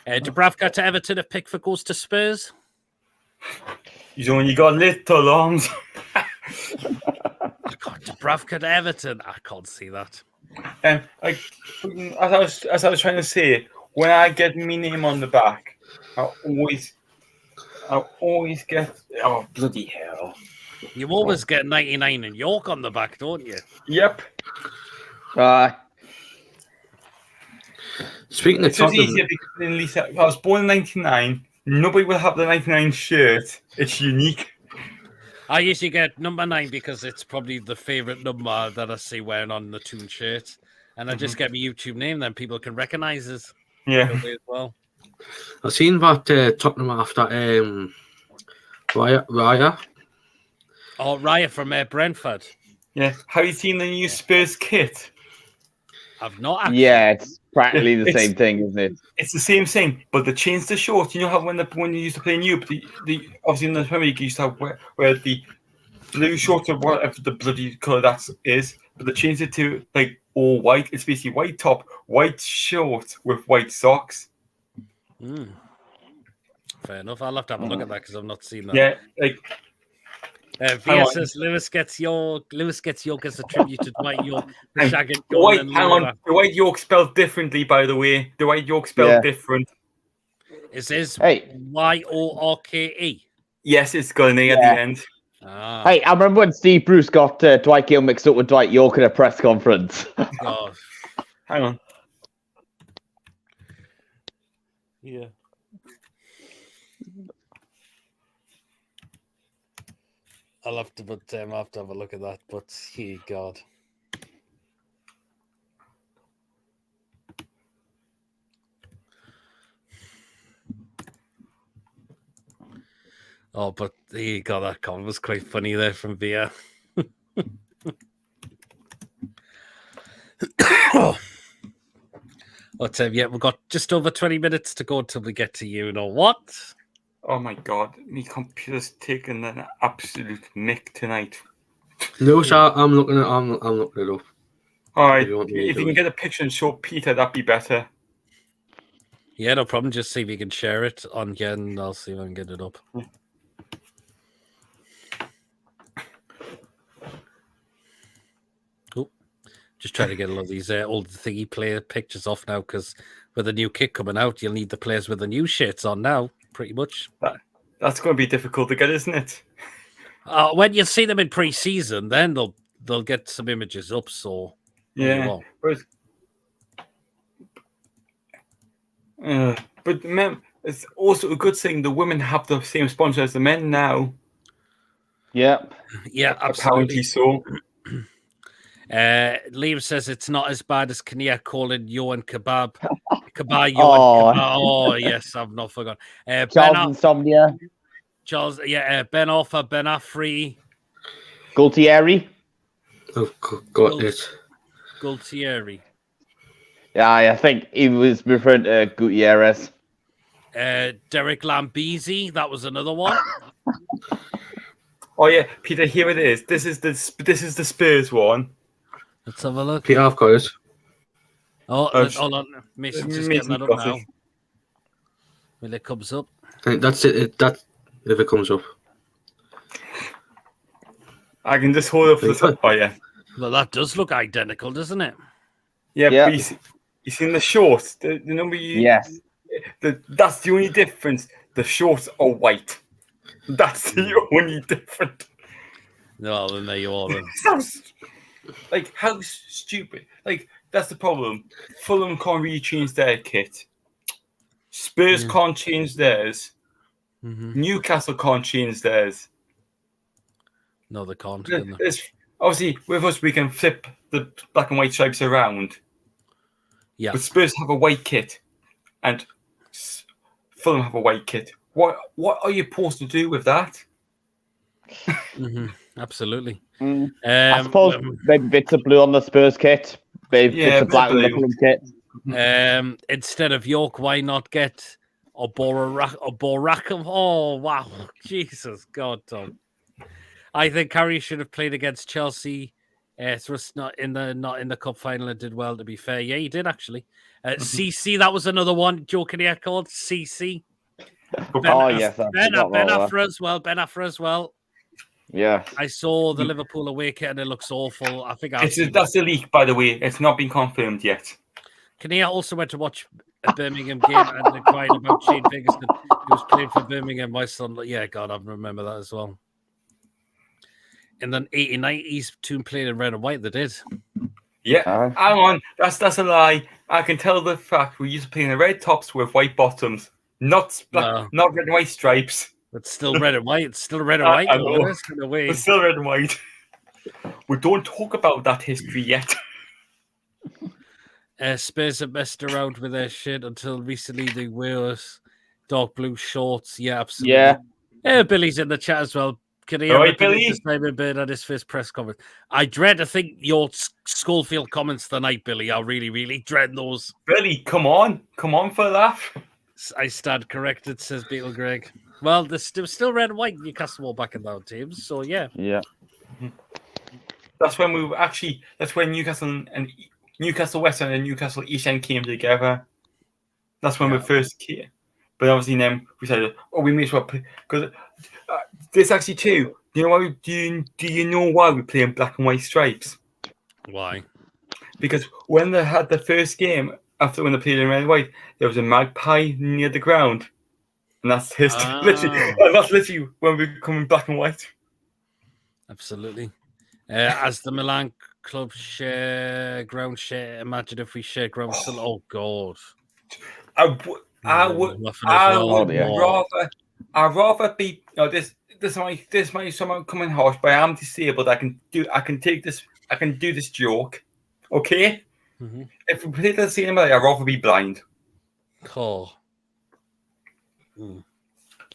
Dubravka to Everton, a Pickford goes to Spurs. He's only got little arms. God, Dubravka to Everton. I can't see that. Like, as I was trying to say, when I get my name on the back, I always get, oh bloody hell! You always get 99 and York on the back, don't you? Yep. Speaking of It's just Tottenham, easier because at least I was born in '99. Nobody will have the '99 shirt. It's unique. I usually get number 9 because it's probably the favourite number that I see wearing on the Toon shirt. And I just get my YouTube name, then people can recognise us. Yeah. As well. I've seen that Tottenham after Raya. Oh, Raya from Brentford. Yeah. Have you seen the new Spurs kit? I've not actually. Yeah, it's practically the same thing, isn't it? It's the same thing, but they changed the shorts. You know how when you used to play new, the obviously in the Premier League you used to have where the blue shorts or whatever the bloody colour that is, but they changed it to like all white. It's basically white top, white short with white socks. Fair enough. I'll have to have a look at that because I've not seen that. Yeah, like VS says Lewis gets York as a tribute to Dwight York. the Dwight York spelled differently, by the way. Dwight York spelled different. Is this Yorke? Yes, it's got an A at the end. Hey, I remember when Steve Bruce got Dwight Gill mixed up with Dwight York at a press conference. God. Hang on. Yeah. I'll have to have a look at that, but God. Oh, but God, that comment was quite funny there from Via. Yeah, we've got just over 20 minutes to go until we get to you know what? Oh my God, my computer's taking an absolute mick tonight. No, sir, I'm looking it up. All right, if you can get a picture and show Peter, that'd be better. Yeah, no problem. Just see if you can share it on again, and I'll see if I can get it up. Oh, just trying to get a lot of these old thingy player pictures off now, because with the new kit coming out, you'll need the players with the new shirts on now, pretty much. That's going to be difficult to get, isn't it? When you see them in pre-season, then they'll get some images up. So yeah, but it's also a good thing the women have the same sponsor as the men now. Yep. Yeah, absolutely. Apparently so. Liam says it's not as bad as Kinnear calling Johan Kebab. Oh, yes, I've not forgotten. Charles Insomnia. Charles, Ben Offer, Ben Affrey. Gualtieri. Oh, got it. Gualtieri. Yeah, I think he was referring to Gutierrez. Derek Lambisi, that was another one. Oh yeah, Peter, here it is. This is the Spurs one. Let's have a look. Peter, I've got it. Oh, hold on. Mason's just getting that up now. When it comes up. That's it. That's if it comes up. I can just hold up the top by you. Well, that does look identical, doesn't it? Yeah, but you seen the shorts? The number you... Yes. That's the only difference. The shorts are white. That's the only difference. No, then there you are. Then. Like, how stupid. Like, that's the problem. Fulham can't really change their kit. Spurs can't change theirs. Mm-hmm. Newcastle can't change theirs. No, they can't. Obviously, with us, we can flip the black and white stripes around. Yeah. But Spurs have a white kit, and Fulham have a white kit. what are you supposed to do with that? Absolutely. I suppose maybe bits of blue on the Spurs kit, maybe bits of black on the Fulham kit. Instead of York, why not get Borakum? Oh wow, Jesus God, Tom. I think Harry should have played against Chelsea. Thrust not in the cup final and did well. To be fair, yeah, he did actually. CC, that was another one. Jokingly called CC. Yes, Ben Afra as well. Ben Afra as well. Yeah, I saw the Liverpool away kit and it looks awful. I think that's a leak, by the way. It's not been confirmed yet. Kinnear also went to watch a Birmingham game and inquired about Shane Ferguson, who was playing for Birmingham. My son, yeah, God, I remember that as well. And then 89, East Toon played in red and white. They did. Yeah, hang on. That's a lie. I can tell the fact we used to play in the red tops with white bottoms, not red and white stripes. It's still red and white. It's still red and white. I know. It's still red and white. We don't talk about that history yet. Spurs have messed around with their shit until recently. They wear dark blue shorts. Yeah, absolutely. Yeah. Billy's in the chat as well. Can he have Billy? Simon Bird at his first press conference? I dread to think your Schofield comments tonight, Billy. I really, really dread those. Billy, come on for a laugh. I stand corrected, says Beetle Greg. Well, there's still red and white Newcastle were back in those teams, so yeah. Yeah. That's when that's when Newcastle and Newcastle West End and Newcastle East End came together. That's when we first came. But obviously then we said, we may as well play, because there's actually two. Do you know why? Do you know why we play in black and white stripes? Why? Because when they had the first game after when they played in red and white, there was a magpie near the ground, and that's history. Literally when we come in black and white. Absolutely. As the Milan club ground share, imagine if we share ground. Oh God. I'd rather be. This might someone come in harsh, but I am disabled. I can take this. I can do this joke. Okay. Mm-hmm. If we play the same way, I'd rather be blind. Cool.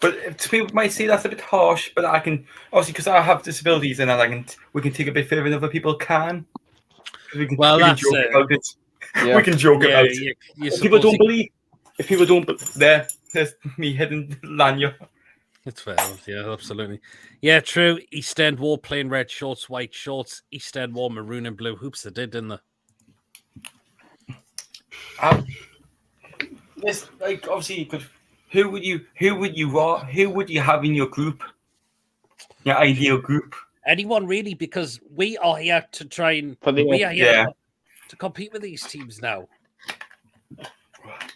But people might say that's a bit harsh, but I can obviously, because I have disabilities and we can take a bit further than other people can. We can joke about it. Yeah. We can joke about it. If people don't believe. If people don't, there's me hitting Lanya. It's fair, yeah, absolutely. Yeah, true. East End wore plain red shorts, white shorts. East End wore maroon and blue hoops. They did, didn't they? Obviously, because who would you have in your group? Your ideal group? Anyone really? Because we are here to try and to compete with these teams now.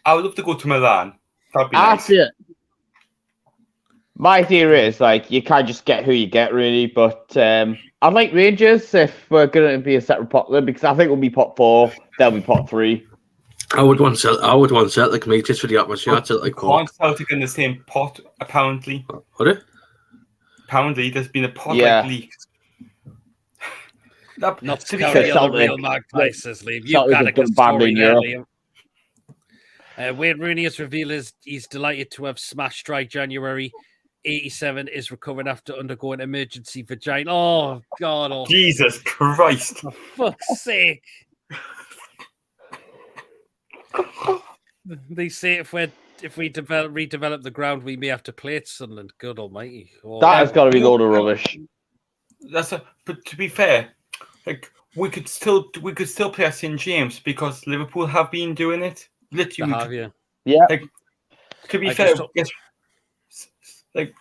I would love to go to Milan. That'd be nice. My theory is you can't just get who you get really, but I'd like Rangers if we're going to be a separate pot then, because I think we'll be pot 4, they'll be pot 3. I would want Celtic, mate, just for the atmosphere. Can't Celtic in the same pot apparently. What? Apparently, there's been a pot leaked. Not to carry on the real Magpies, says Liam. You've got a good story there, Liam. Wayne Rooney has revealed he's delighted to have smashed dry January. 87 is recovering after undergoing emergency vagina. Oh, God. Oh. Jesus Christ. For fuck's sake. They say if we redevelop the ground, we may have to play at Sunderland. Good almighty. Oh, that has got to be a load of rubbish. But to be fair, we could still play at St James because Liverpool have been doing it. Literally, yeah. To be fair, they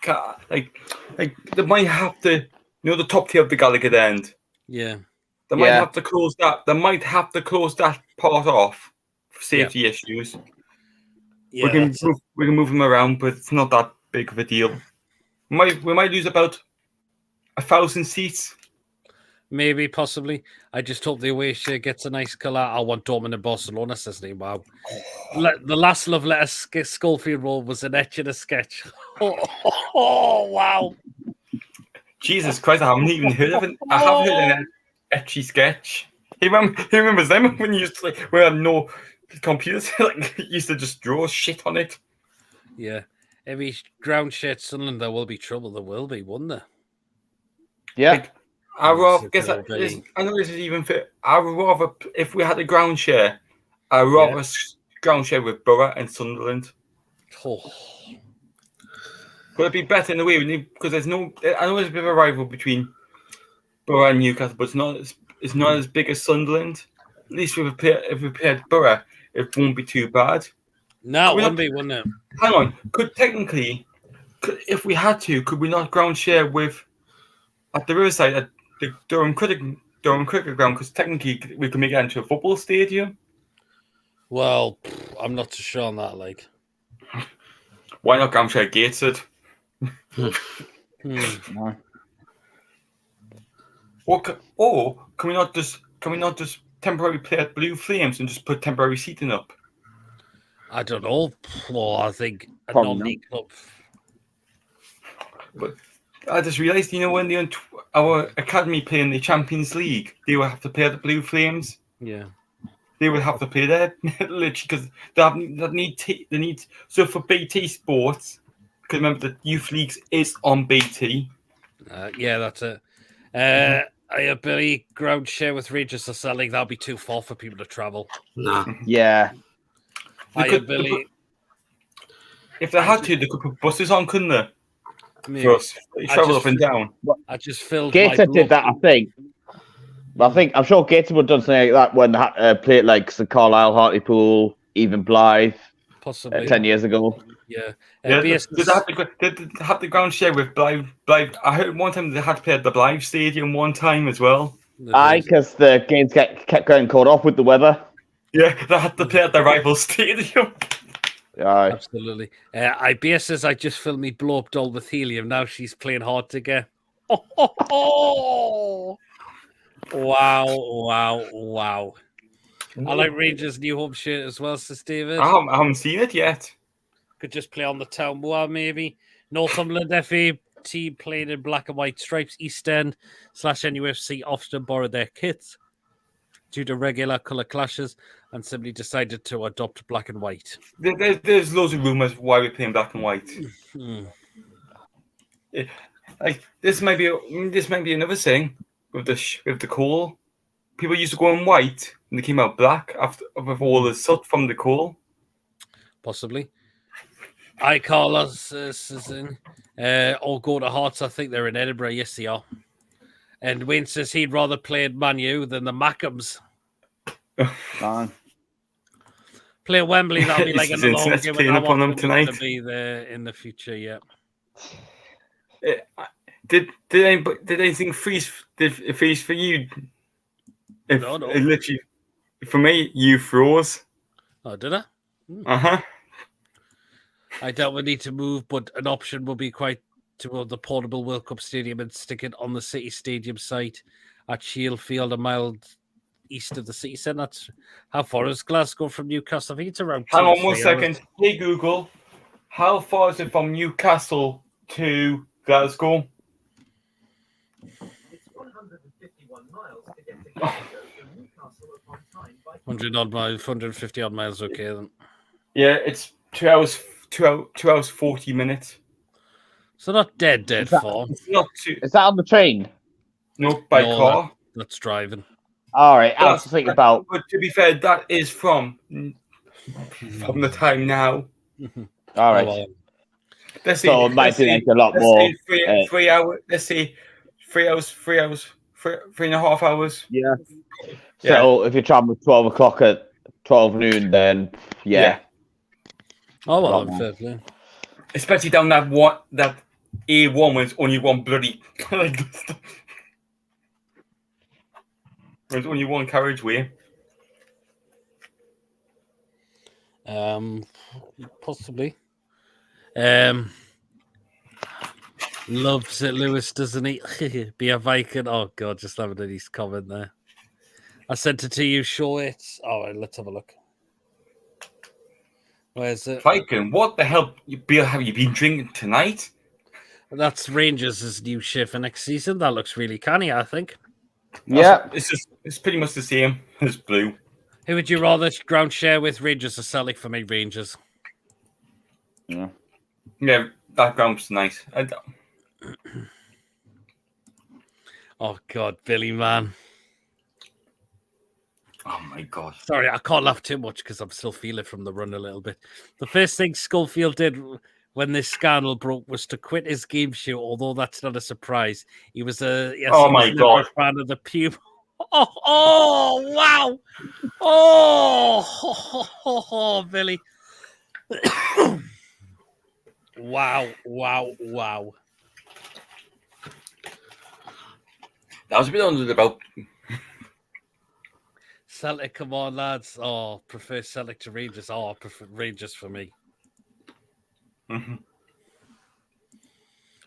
might have to, the top tier of the Gallagher end. Yeah, they might have to close that. They might have to close that part off for safety issues. Yeah, we can move them around, but it's not that big of a deal. We might lose about 1,000 seats. Maybe, possibly. I just hope the away shirt gets a nice colour. I want Dortmund and Barcelona, says Liam. Wow. The last love letter Schofield role was an etch and a sketch. Oh, wow. Jesus Christ, I haven't even heard of it. I have heard an etchy sketch. He remembers them when you used to, we had no computers. You used to just draw shit on it. Yeah. If we ground share Sunderland, there will be trouble. There will be, wouldn't there? Yeah. Like, I rather guess It'll that be- I know this is even fit. I would rather if we had a ground share, I would rather ground share with Borough and Sunderland. Oh, Could it be better in a way because there's no? I know there's a bit of a rival between Borough and Newcastle, but it's not as big as Sunderland. At least if we played Borough, it won't be too bad. no, Could we it wouldn't not- be, wouldn't it? Hang on, if we had to, could we not ground share with at the Riverside at the Durham Cricket Ground? Because technically we could make it into a football stadium. Well, I'm not too sure on that. Like, Why not ground share Gateshead? No. Or can we not just temporarily play at Blue Flames and just put temporary seating up? I don't know. Well, I think a Probably non-league club. But I just realised, when our academy play in the Champions League, they will have to play at the Blue Flames. Yeah. They will have to play there, literally, because they need. So for BT Sports, because remember the Youth Leagues is on BT. Yeah, that's it. I Billy ground share with Rangers or selling. That'll be too far for people to travel. Nah. Yeah. Billy. If they had to, they could put buses on, couldn't they? Maybe. For us, travel up and down. I just filled. Gateshead did that, I think. But I'm sure Gateshead would have done something like that when they had played like St. Carlisle, Hartlepool, even Blythe Possibly 10 years ago. Yeah. Yeah, BS did they have the ground share with Blythe? I heard one time they had to play at the Blythe Stadium one time as well. Aye, because the games kept getting caught off with the weather. Yeah, they had to play at the rival stadium. Aye. Absolutely. IBS says I just filled me blow up doll with helium. Now she's playing hard to get. Oh. Wow. I like Rangers' new home shirt as well, says David. I haven't seen it yet. Could just play on the town moor, maybe. Northumberland FA team playing in black and white stripes. East End / NUFC often borrowed their kits due to regular colour clashes and simply decided to adopt black and white. There's loads of rumours why we're playing black and white. Like this might be another thing with the coal. People used to go in white and they came out black with all the soot from the coal. Possibly. I Carlos is in. All go to Hearts. I think they're in Edinburgh. Yes, they are. And Wayne says he'd rather play at Man U than the Mackhams. Fine. Play at Wembley. That'll be like It's another home internet's game. playing I up want on them Wembley tonight. to be there in the future. Yeah. Did anything freeze? Did it freeze for you? No. It literally, for me, you froze. Oh, did I? Uh-huh. I doubt we need to move, but an option will be quite to the portable World Cup stadium and stick it on the City Stadium site at Shield Field, a mile east of the city centre. That's how far is Glasgow from Newcastle? I think it's around. Hang on 1 second. Hey Google, how far is it from Newcastle to Glasgow? It's 151 miles to get to Glasgow from Newcastle upon time by 150 odd miles. Okay, then. Yeah, it's 2 hours. 2 hours 40 minutes. So not dead far. It's not too. Is that on the train? No, by No, car. That's driving. All right. I was thinking about. But to be fair, that is from the time now. All right. Oh, well. Let's see. So it might be like a lot let's more. say 3 hours. Let's say 3 hours. 3.5 hours. Yeah. Yeah. So if you're traveling 12 o'clock at 12 noon, then yeah. Oh well, Wrong. fair play. Especially down that A1 when it's only one bloody. There's only one carriageway. Possibly. Loves it, Lewis, doesn't he? Be a Viking. Oh God, just having a nice comment there. I sent it to you. Show it. All right, let's have a look. Where's it? Viking, what the hell beer have you been drinking tonight? That's Rangers' new shirt for next season. That looks really canny, I think. Yeah. It's pretty much the same as blue. Who would you rather ground share with, Rangers or Celtic? For me, Rangers. Yeah. Yeah, that ground's nice. Oh God, Billy, man. Oh my God. Sorry, I can't laugh too much because I'm still feeling from the run a little bit. The first thing Schofield did when this scandal broke was to quit his game show, although that's not a surprise. He was Oh he my was never God. a fan of the Puma. Oh, wow. Oh, Billy. Wow. That was a bit under the belt. Celtic, come on, lads. Oh, prefer Celtic to Rangers. Oh, I prefer Rangers for me. Mm-hmm.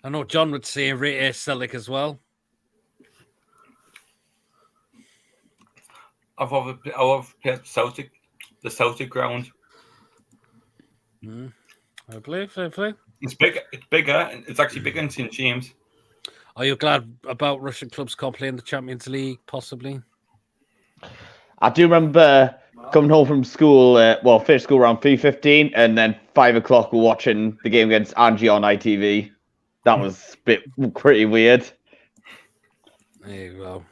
I know John would say Celtic as well. I've played Celtic, the Celtic ground. Fair play. It's bigger. It's bigger. It's actually bigger than St James. Are you glad about Russian clubs can't play in the Champions League, possibly? I do remember coming home from school, finished school around 3:15, and then 5 o'clock we're watching the game against Angie on ITV. That was pretty weird. There you go.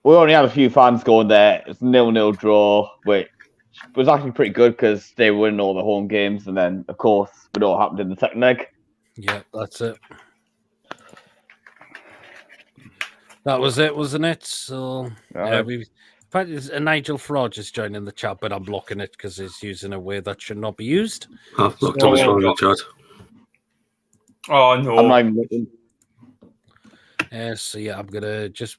We only had a few fans going there. It's 0-0 draw, which was actually pretty good because they were winning all the home games, and then, of course, it all happened in the second leg. Yeah, that's it. That was it, wasn't it? So, in fact, Nigel Farage is joining the chat, but I'm blocking it because he's using a word that should not be used. I've looked on the chat. Oh no! I'm not even looking. So yeah, I'm gonna just.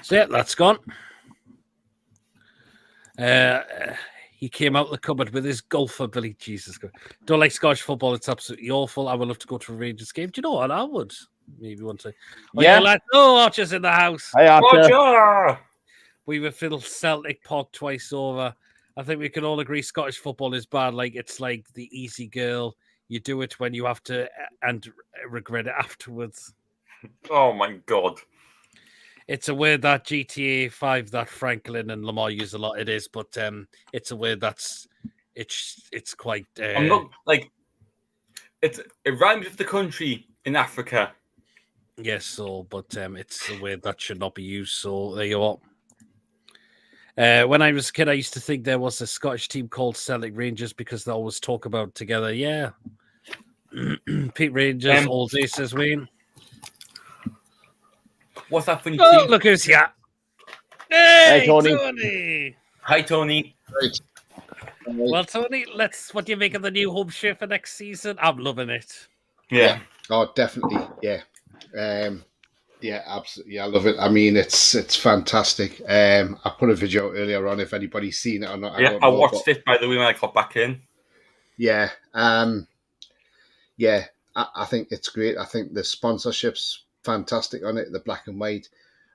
So yeah, that's gone. He came out the cupboard with his golfer, Billy. Jesus, don't like Scottish football. It's absolutely awful. I would love to go to a Rangers game. Do you know what? I would maybe one day. Yeah. Archer's in the house. Hey, Archer. Archer! We were filled Celtic Park twice over. I think we can all agree Scottish football is bad. Like it's like the easy girl. You do it when you have to and regret it afterwards. Oh my God! It's a word that GTA 5 that Franklin and Lamar use a lot. It is, but it's a word that's it's quite. I'm not like it rhymes with the country in Africa. Yes, but it's a word that should not be used. So there you are. When I was a kid, I used to think there was a Scottish team called Celtic Rangers because they always talk about together. Yeah, Pete Rangers all day, says Wayne. What's that funny Oh, team? look who's here. Hey, Tony. Tony. Hi, Tony. Right. Well, Tony, what do you make of the new home shirt for next season? I'm loving it. Yeah. Oh, definitely. Yeah. Yeah, absolutely. I love it. I mean, it's fantastic. I put a video earlier on if anybody's seen it or not. I watched it, by the way, when I got back in. Yeah. Yeah, I think it's great. I think the sponsorship's fantastic on it, the black and white,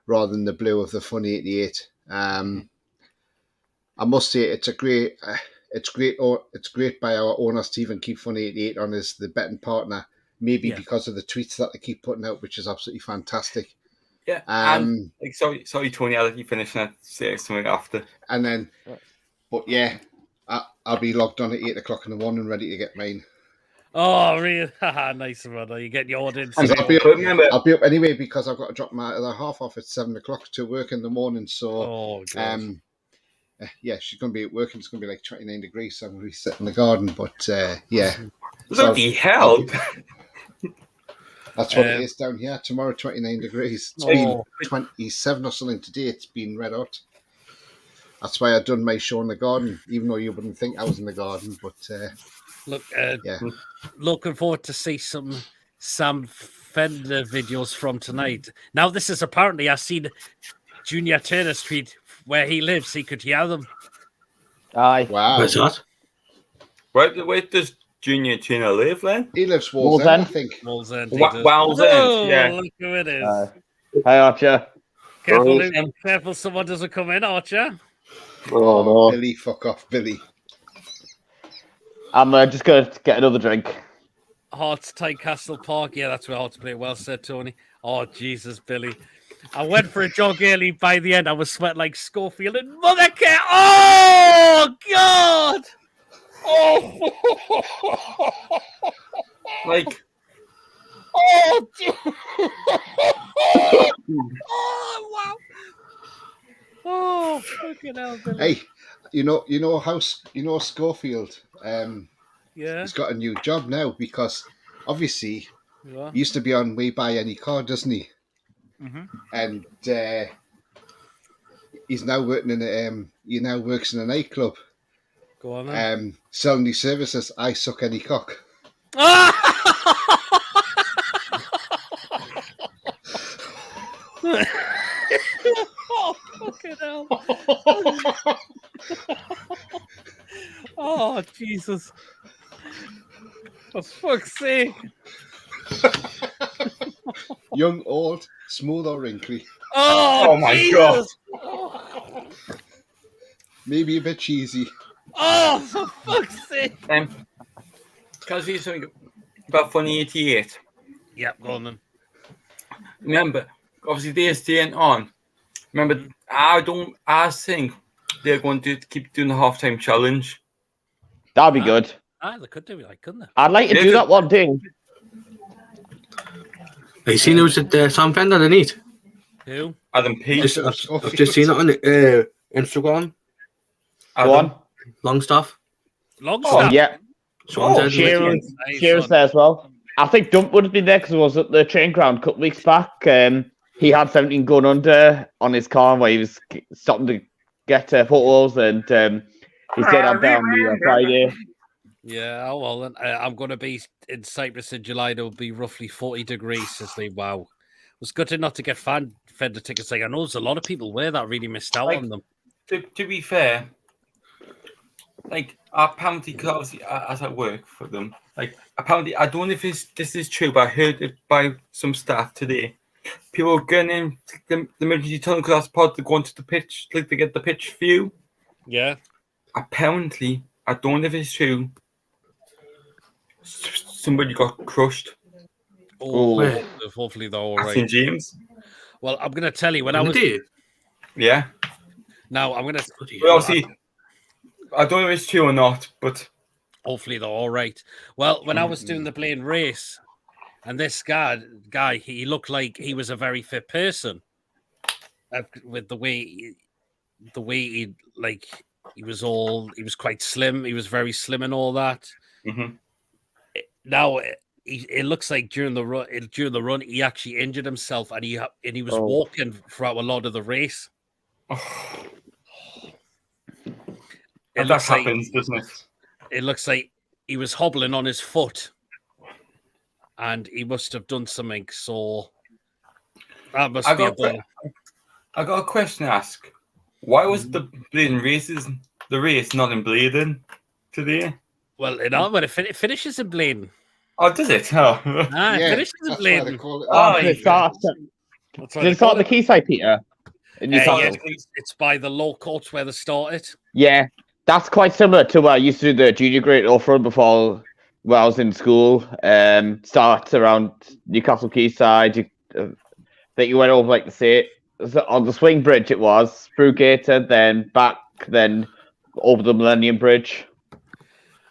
rather than the blue of the Fun 88. I must say it's great by our owner Stephen keep Fun 88 on as the betting partner. Maybe because of the tweets that they keep putting out, which is absolutely fantastic. Yeah. Sorry, Tony. I'll let you finish and say something after. And then, but yeah, I'll be logged on at 8 o'clock in the morning, ready to get mine. Oh, really? Nice, brother. You get your audience. I'll be up anyway because I've got to drop my other half off at 7 o'clock to work in the morning. So, yeah, she's going to be at work and it's going to be like 29 degrees. So I'm going to be sitting in the garden. But yeah, Bloody hell! That's what it is down here. Tomorrow, 29 degrees. It's been 27 or something today. It's been red hot. That's why I've done my show in the garden, even though you wouldn't think I was in the garden. But looking forward to see some Sam Fender videos from tonight. Now, this is apparently, I've seen Junior Turner Street where he lives. He could hear them. Aye. Wow. Where's that? Where does Junior Turner live then? He lives Wallsend, I think. Wallsend. Yeah. Look who it is. Hi, Archer. Careful, Luke. Careful, someone doesn't come in, Archer. Oh, no. Billy, fuck off, Billy. I'm just going to get another drink. Hearts Castle Park. Yeah, that's where Hearts play. Well said, Tony. Oh, Jesus, Billy. I went for a jog early. By the end, I was sweating like Schofield and Mother Care. Oh, God! Oh, like, Oh, wow. Oh, fucking hell, Billy. Hey, Schofield. Yeah. He's got a new job now because obviously Yeah. he used to be on We Buy Any Car, doesn't he? Mhm. And he's now working in he now works in a nightclub, Go on then. selling these services. I suck any cock. Oh, fucking hell. Oh, Jesus. For fuck's sake. Young, old, smooth or wrinkly, Oh, my Jesus. maybe a bit cheesy. Oh, for fuck's sake. can I say something about Funny 88? Yep, go on then. Remember, obviously they're staying on. Remember, I think they're going to keep doing the halftime challenge. That'd be good. They could do it, like, couldn't they? I'd like to do that one thing. Have you seen who's at Sam Fender underneath? Who? Adam P. I've just seen it on Instagram. Go on. Longstaff. Longstaff. Yeah. Someone said Cheers there as well. I think Dump would have been there because it was at the train ground a couple weeks back. He had 17 going under on his car where he was stopping to get photos, and he stayed up there on the Friday. Yeah, oh well, then I'm going to be in Cyprus in July. It'll be roughly 40 degrees. Wow. It was good not to get Fender tickets. Like, I know there's a lot of people that really missed out on them. To be fair, like, apparently, because obviously as I work for them, like, apparently, I don't know if this is true, but I heard it by some staff today. People are getting in the emergency tunnel because that's part of going to the pitch, like, to get the pitch view. Yeah. Apparently, I don't know if it's true, somebody got crushed. Oh, hopefully they're all right. St. James. Well, I'm going to tell you, when On I the was... day? Yeah. Now, I'm going to... Well, obviously, I don't know if it's true or not, but... Hopefully they're all right. Well, when I was doing the Blaine race, and this guy, he looked like he was a very fit person. With the way he, like, he was quite slim. He was very slim and all that. Mm-hmm. Now, it looks like during the run, he actually injured himself, and he was walking throughout a lot of the race. That happens, doesn't it? It looks like he was hobbling on his foot, and he must have done something. So that must be a bummer. I got a question to ask. Why was the Bladen race not in Bladen today? Well, it finishes in Bladen. Oh, does it? Oh. It finishes in Bladen. Did it start the Quayside, Peter? It's by the low courts where they started. Yeah, that's quite similar to where I used to do the junior grade off-road before when I was in school. Starts around Newcastle Quayside. That you went over, like to say, on the swing bridge it was, through Gator, then back, then over the Millennium Bridge.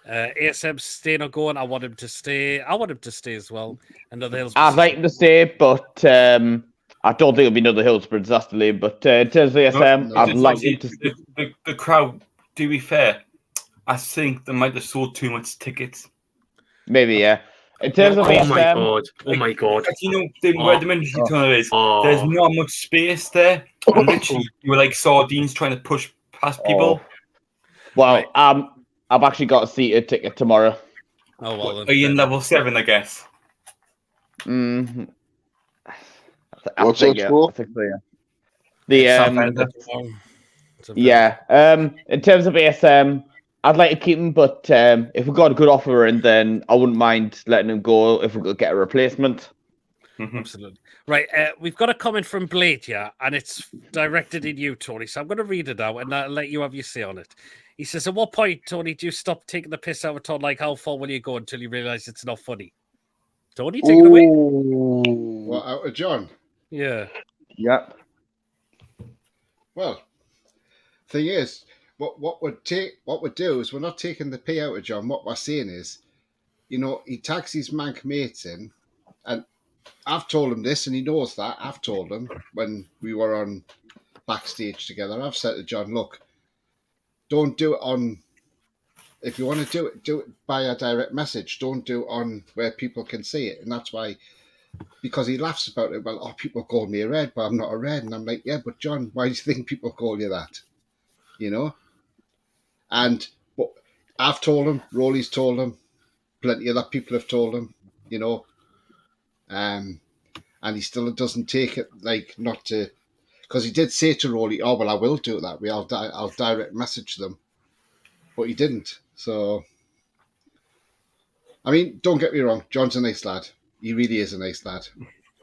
ASM's staying or going. I want him to stay. I want him to stay as well. I'd like him to stay, but I don't think it'll be another Hillsbridge, that's the lane. But in terms of ASM, I'd like him to stay. The crowd, to be fair, I think they might have sold too much tickets. Maybe, yeah. In terms of ASM... Oh my God. You know, where the emergency tunnel is, there's not much space there. And literally, you were like sardines trying to push past people. Well, I've actually got a seated ticket tomorrow. Oh, well, then. Are you in level 7, I guess? Mm-hmm. What's that for? In terms of ASM, I'd like to keep him, but if we got a good offer in, then I wouldn't mind letting him go if we could get a replacement. Absolutely. Right, we've got a comment from Blade here, and it's directed at you, Tony. So I'm going to read it out and let you have your say on it. He says, at what point, Tony, do you stop taking the piss out of Todd? Like, how far will you go until you realise it's not funny? Tony, take it away. What, out of John? Yeah. Yep. Well, thing is, what we'd do is we're not taking the pay out of John. What we're saying is, he tags his mank mates in, and I've told him this, and he knows that. I've told him when we were on backstage together. I've said to John, look, don't do it on. If you want to do it by a direct message. Don't do it on where people can see it, and that's why. Because he laughs about it. Well, people call me a red, but I'm not a red, and I'm like, yeah, but John, why do you think people call you that? But I've told him, Rolly's told him, plenty of other people have told him, and he still doesn't take it, like, not to, because he did say to Rolly, oh, well, I will do it that way, I'll direct message them, but he didn't. So, I mean, don't get me wrong, John's a nice lad. He really is a nice lad,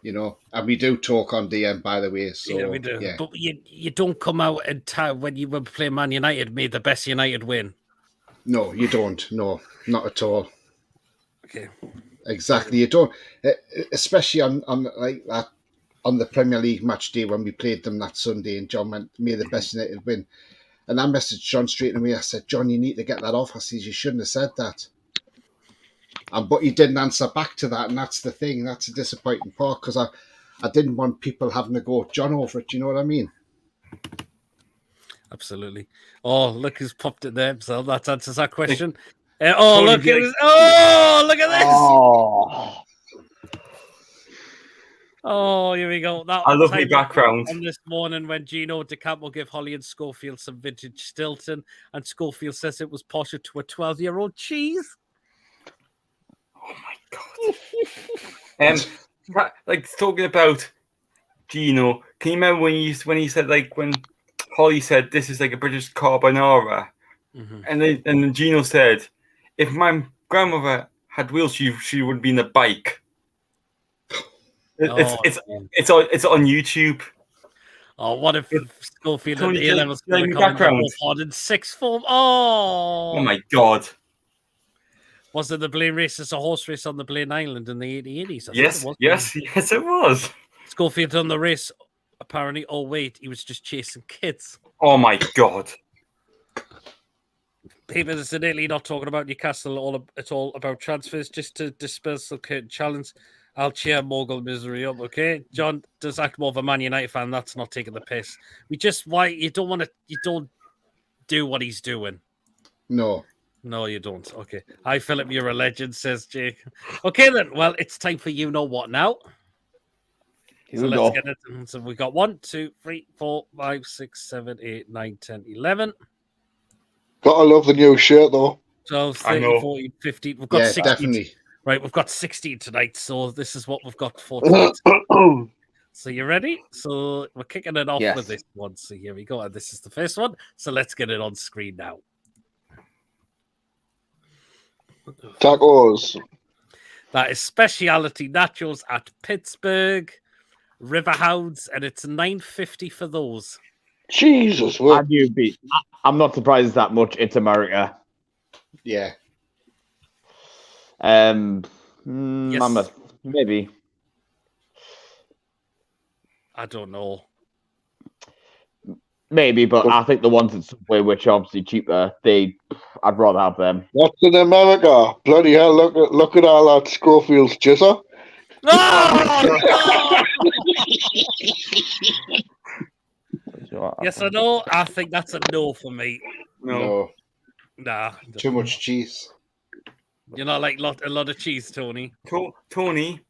and we do talk on DM, by the way. So, yeah, we do. Yeah. But you don't come out and when you were playing Man United, made the best United win. No, you don't. No, not at all. Okay. Exactly, you don't. Especially on like that on the Premier League match day when we played them that Sunday, and John went, "May the best United win." And I messaged John straight away. I said, "John, you need to get that off." I said, "You shouldn't have said that." But he didn't answer back to that, and that's the thing. That's a disappointing part, because I didn't want people having to go John over it. You know what I mean? Absolutely. Oh, look who's popped it there. So that answers that question. Tony Look at Blake. this. Oh, look at this. Oh, here we go. That I love time the background. on this morning when Gino DeCampo gave Holly and Schofield some vintage Stilton, and Schofield says it was partial to a 12-year-old cheese. Oh my god! Like talking about Gino, can you remember when he said, like, when Holly said this is like a British carbonara, and then Gino said, if my grandmother had wheels, she would be in a bike. It's on YouTube. Oh, what if Schofield and Tony, A-levels like, background in sixth form? Oh my god! Was it the Blaine race? It's a horse race on the Blaine Island in the 80s. Yes, it was. Schofield done the race. Apparently, oh wait, he was just chasing kids. Oh my god! People is in Italy not talking about Newcastle at all about transfers. Just to disperse the curtain challenge, I'll cheer Mogul misery up. Okay, John does act more of a Man United fan. That's not taking the piss. You don't do what he's doing. No, you don't. Okay. Hi, Philip. You're a legend, says Jake. Okay, then. Well, it's time for you know what now. Let's get it. So we got 1, 2, 3, 4, 5, 6, 7, 8, 9, 10, 11. Gotta love the new shirt, though. 12, 13, 14, 15. We've got 16. Definitely. Right, we've got 16 tonight. So this is what we've got for tonight. So you ready? So we're kicking it off with this one. So here we go. And this is the first one. So let's get it on screen now. Tacos. That is specialty nachos at Pittsburgh Riverhounds, and it's $9.50 for those. Jesus, I'm not surprised that much. It's America. Yeah. Yes. Maybe. I don't know. Maybe, but I think the ones at Subway, which are obviously cheaper, I'd rather have them. What's in America? Bloody hell! Look at all that Schofield's jizzer. Oh, yes, I know. I think that's a no for me. No. Nah. Too much cheese. You're not like a lot of cheese, Tony. Tony.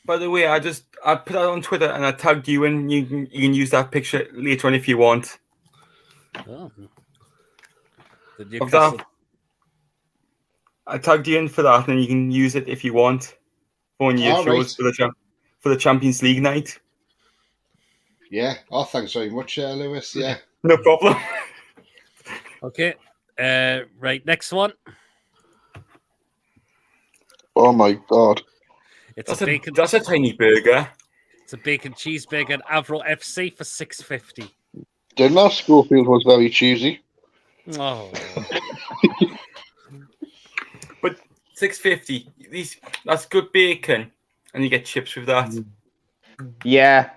By the way, I put that on Twitter and I tagged you in. You can use that picture later on if you want. Oh. I tagged you in for that, and you can use it if you want for your shows for the Champions League night. Yeah. Oh, thanks very much, Lewis. Yeah. No problem. Okay. Right. Next one. Oh my god. That's a tiny burger. It's a bacon cheeseburger at Avro FC for $6.50. Didn't that Schofield was very cheesy. Oh. But $6.50. That's good bacon, and you get chips with that. Yeah.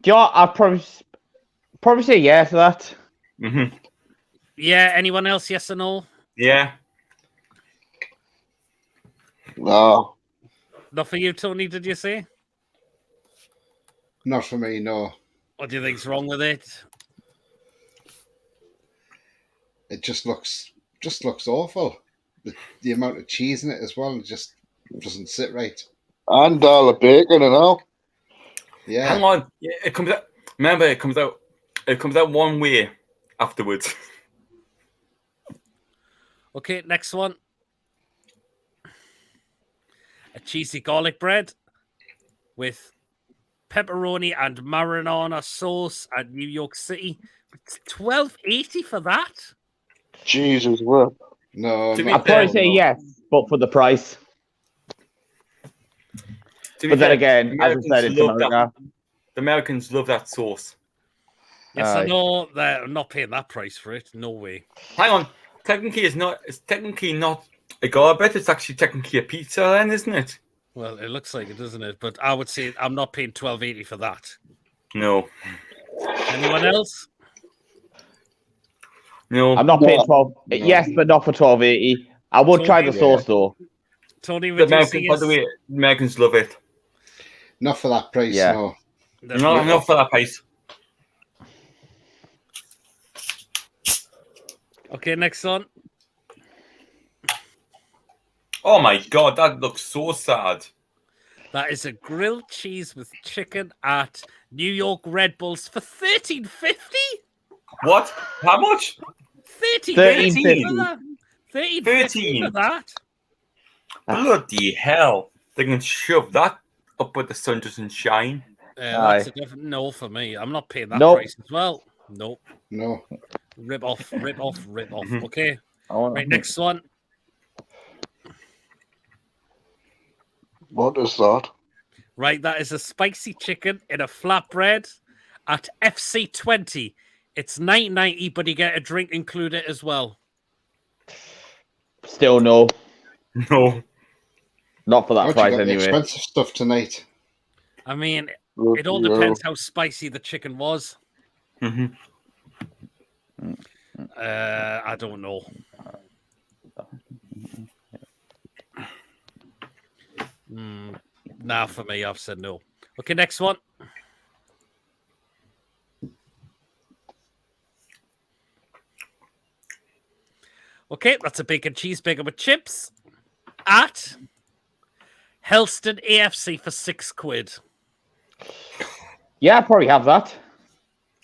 Do you know what? I'd probably say yeah to that. Mm-hmm. Yeah. Anyone else? Yes or no? Yeah. No. Not for you, Tony. Did you say? Not for me, no. What do you think's wrong with it? It just looks awful. The amount of cheese in it as well just doesn't sit right. And all the bacon and all. Yeah. Hang on. Yeah, it comes out. Remember, it comes out. It comes out one way afterwards. Okay, next one. A cheesy garlic bread with pepperoni and marinara sauce at New York City. It's $12.80 for that. Jesus, what? No, To be not I'd probably at all, say no. yes, but for the price. To be But then fair, again, the as I Americans said, it's love America. The Americans love that sauce. Yes, Aye. I know that I'm not paying that price for it. No way. Hang on. It's technically not a garlic bread. It's actually technically a pizza, then, isn't it? Well, it looks like it, doesn't it? But I would say I'm not paying $12.80 for that. No. Anyone else? No. I'm not paying No. 12. No. Yes, but not for $12.80. I would try the Totally, sauce though. Tony, The would you say Americans, by the yes? way, the Americans love it. Not for that price, Yeah. no. No, not for that price. Okay, next one. Oh my god, that looks so sad. That is a grilled cheese with chicken at New York Red Bulls for $13.50. What? How much? $13.50 for that. $13.50 for 13. that. Bloody hell. They can shove that up where the sun doesn't shine. That's a definite no for me. I'm not paying that Nope. price as well. Nope. No. Rip off, rip off, rip off. Okay. Oh, Right, next one. What is that? Right, that is a spicy chicken in a flatbread at FC20. It's $9.90, but you get a drink included as well. Still no. No. Not for that How'd you price get the anyway. expensive stuff tonight? I mean, Bloody it all hell. depends how spicy the chicken was. Mm-hmm. I don't know. Nah, for me, I've said no. Okay, next one. Okay, that's a bacon cheeseburger with chips at Helston AFC for £6. Yeah, I'd probably have that.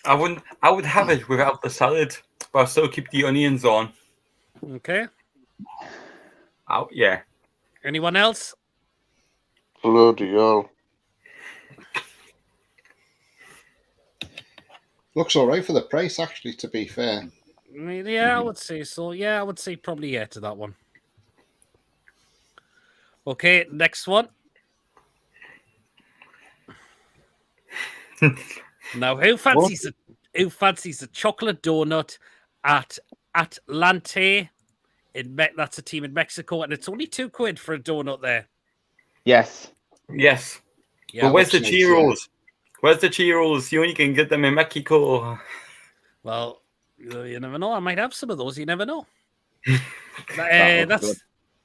I would have it without the salad, but I'll still keep the onions on. Okay. Oh, yeah. Anyone else? Bloody hell. Looks all right for the price, actually, to be fair. Yeah, I would say so. Yeah, I would say probably yeah to that one. Okay, next one. Now, who fancies a chocolate donut at Atlante? That's a team in Mexico, and it's only £2 for a donut there. Yes. Yes. Yeah, But where's the looks nice, Cheeros? Where's the Cheeros? You only can get them in Mexico. well, you never know. I might have some of those. You never know. That looks good.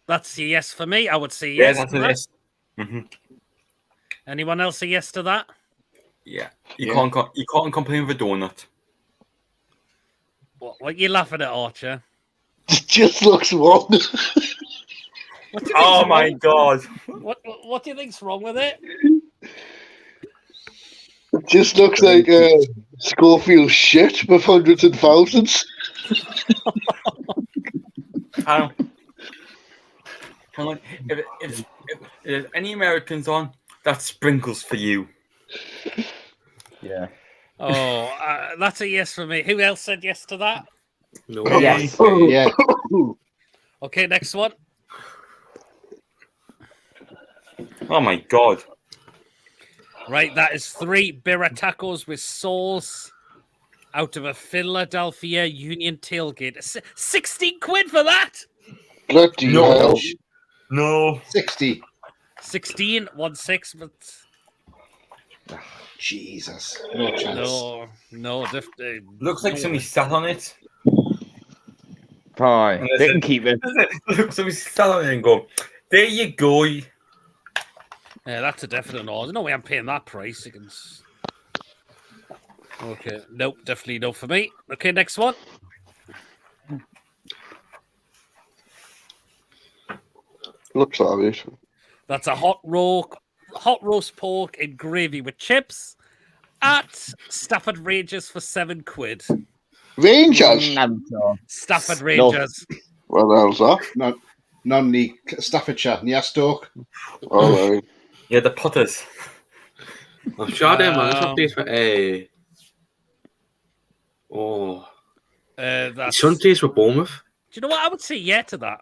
That's a yes for me. I would say Yeah, yes. that's to a that. yes. Mm-hmm. Anyone else say yes to that? Yeah. You Yeah. can't complain with a donut. What are you laughing at, Archer? It just looks wrong. What do you think's Oh wrong? my god. What do you think's wrong with it? It just looks like Schofield shit with hundreds and thousands. Hang on. If there's any Americans on, that's sprinkles for you. Yeah. Oh, that's a yes for me. Who else said yes to that? No. Yes. Yeah. Okay, next one. Oh my god. Right, that is 3 birra tacos with sauce out of a Philadelphia Union tailgate. £16 for that. Bloody No. hell. No. 60. 16, 1-6, but Jesus, no chance. No. Looks like somebody sat on it. Fine. And They can keep it. Look, somebody sat on it and go, there you go. Yeah, that's a definite no. There's no way I'm paying that price. Okay, nope, definitely no for me. Okay, next one. Looks like it. That's a hot roast pork in gravy with chips at Stafford Rangers for £7. Rangers. Stafford Rangers. What the hell's that? Non-league Staffordshire, near Stoke. All right. Yeah, the Potters. I'm sure them man. It's updates for That's... Sundays for Bournemouth. Do you know what? I would say yeah to that.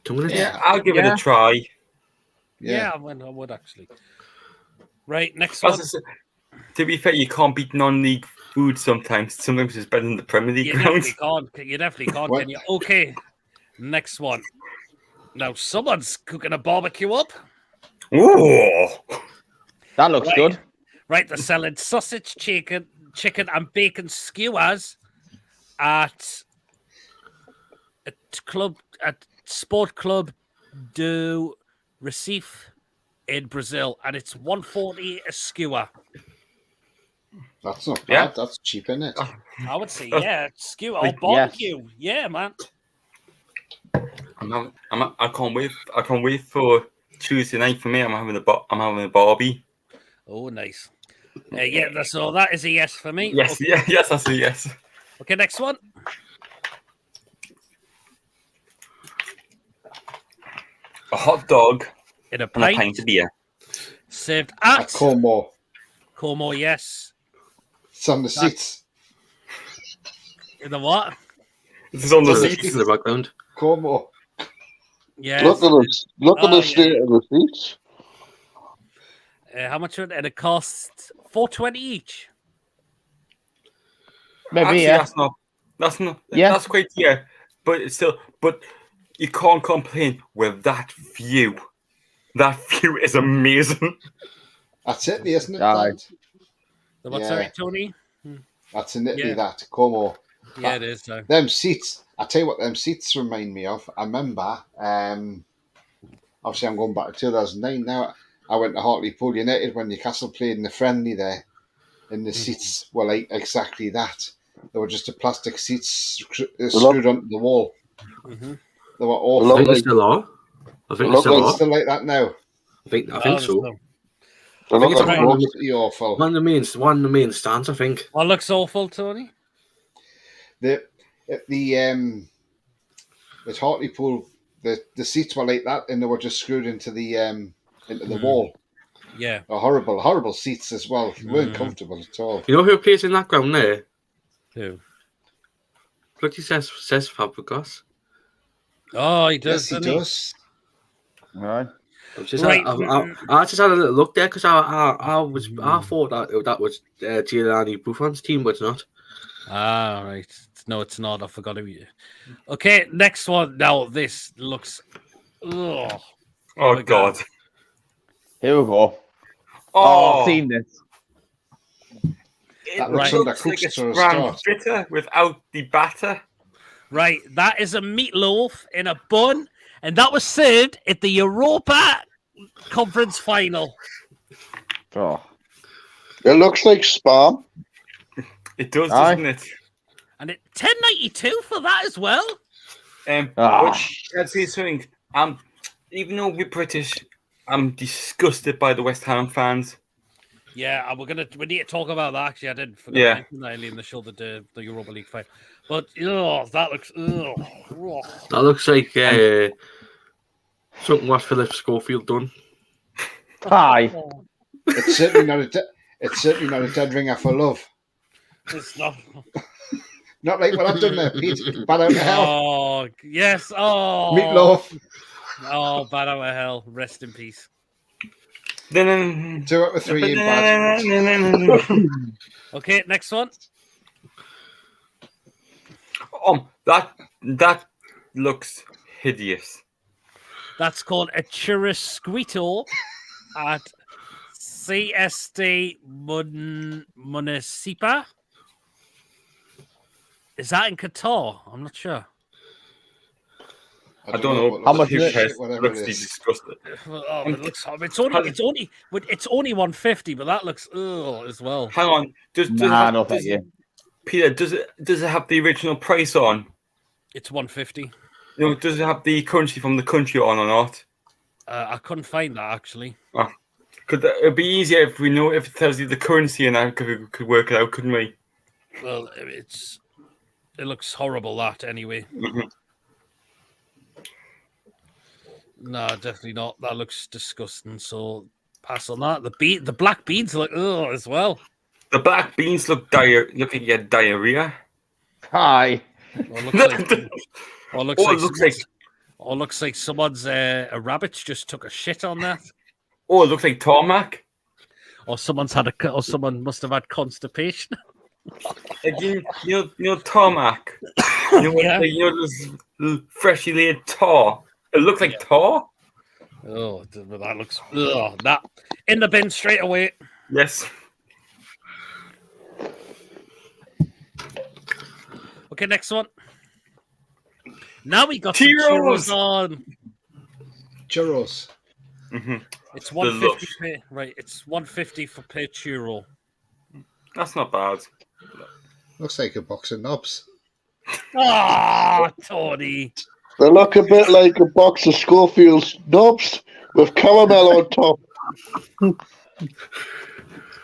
2 minutes. Yeah, I'll give it a try. Yeah, I would actually. Right, next one. To be fair, you can't beat non-league food sometimes. Sometimes it's better than the Premier League grounds. You definitely can't, can you? Okay, next one. Now, someone's cooking a barbecue up. Ooh. That looks good. Right, they're selling sausage, chicken, and bacon skewers at Sport Club do Recife in Brazil, and it's $140 a skewer. That's not bad. Yeah. That's cheap, isn't it? I would say skewer or barbecue. Yeah, man. I can't wait. I can't wait for Tuesday night for me. I'm having a Barbie. Oh, nice. So that is a yes for me. Yes, Okay. yes, that's a yes. Okay, next one. A hot dog In a and a pint of beer. Served At at Como. Como, yes. It's on the seats. In the what? This is on the Seats seats. in the background. Como. Yes. Look at the state of the seats. How much would it? And it costs $4.20 each. Maybe, Actually, yeah. That's quite, but it's still, but you can't complain with that view. That view is amazing. That's Italy, isn't it? Aye. Dad? What's Yeah. that, Tony? That's in Italy, Yeah. that. Como. Yeah, it is. So. Them seats, I tell you what them seats remind me of. I remember, obviously I'm going back to 2009 now. I went to Hartlepool United when Newcastle played in the friendly there, and the seats were like exactly that. They were just a plastic seats screwed onto the wall. Mm-hmm. They were I awful. think they still are. I think they It's still are. still like that now. I think so. They I think look it's like one of mugs. Absolutely awful. one of the main stands, I think. What looks awful, Tony? At Hartlepool, the seats were like that, and they were just screwed into the wall. Yeah. Horrible seats as well. Weren't comfortable at all. You know who plays in that ground there? Who? Bloody says Fabregas. Oh, he does. Yes, he doesn't does. Right. I just Right. had a little look there because I thought that was Giuliani Buffon's team, but it's not. Ah, right. No, it's not. I forgot about you. Okay, next one. Now, this looks... Ugh. Oh, my God. Here we go. Oh, I've seen this. That Right. looks undercooked like a to a scram start. fritter without the batter. Right, that is a meatloaf in a bun, and that was served at the Europa Conference Final. Oh. It looks like spam. It does, Aye. doesn't it? And it $10.92 for that as well. Ah. But I'd say something. Even though we're British, I'm disgusted by the West Ham fans. Yeah, we need to talk about that. Actually, I did forget Yeah. to mention that earlier in the show, the Europa League final. But that looks. That looks like something what Philip Schofield done. Aye. It's certainly not a dead ringer for love. It's not. Not like what I've done there, Pete. Bad out of hell. Oh yes. Oh, Meatloaf. Oh, bad out of hell. Rest in peace. 2 out of 3 in bad. Okay, next one. That looks hideous. That's called a churrasquito at CSD Municipal. Is that in Qatar? I'm not sure. I don't know. How much is it? Test Whatever looks it to is. disgust it. Oh, it looks. It's only 150, but that looks as well. Hang on. Nah, no thank you. Peter, does it have the original price on? It's 150. You know, does it have the currency from the country on or not? I couldn't find that actually. It'd be easier if we know if it tells you the currency and I could work it out, couldn't we? Well, it looks horrible. That anyway. Mhm. No, definitely not. That looks disgusting. So pass on that. The black beans look as well. The black beans look like you had diarrhea. Hi. Looks like someone's a rabbit's just took a shit on that. Oh, it looks like tarmac. Or someone must have had constipation. You know tarmac. Yeah. This freshly laid tar. It looks like tar. Oh, that looks that in the bin straight away. Yes. Okay, next one. Now we got some churros on. Churros. Mm-hmm. It's 150 per, right. It's 150 for per churro. That's not bad. Looks like a box of knobs. Ah, Tony. They look a bit like a box of Schofield's nubs with caramel on top.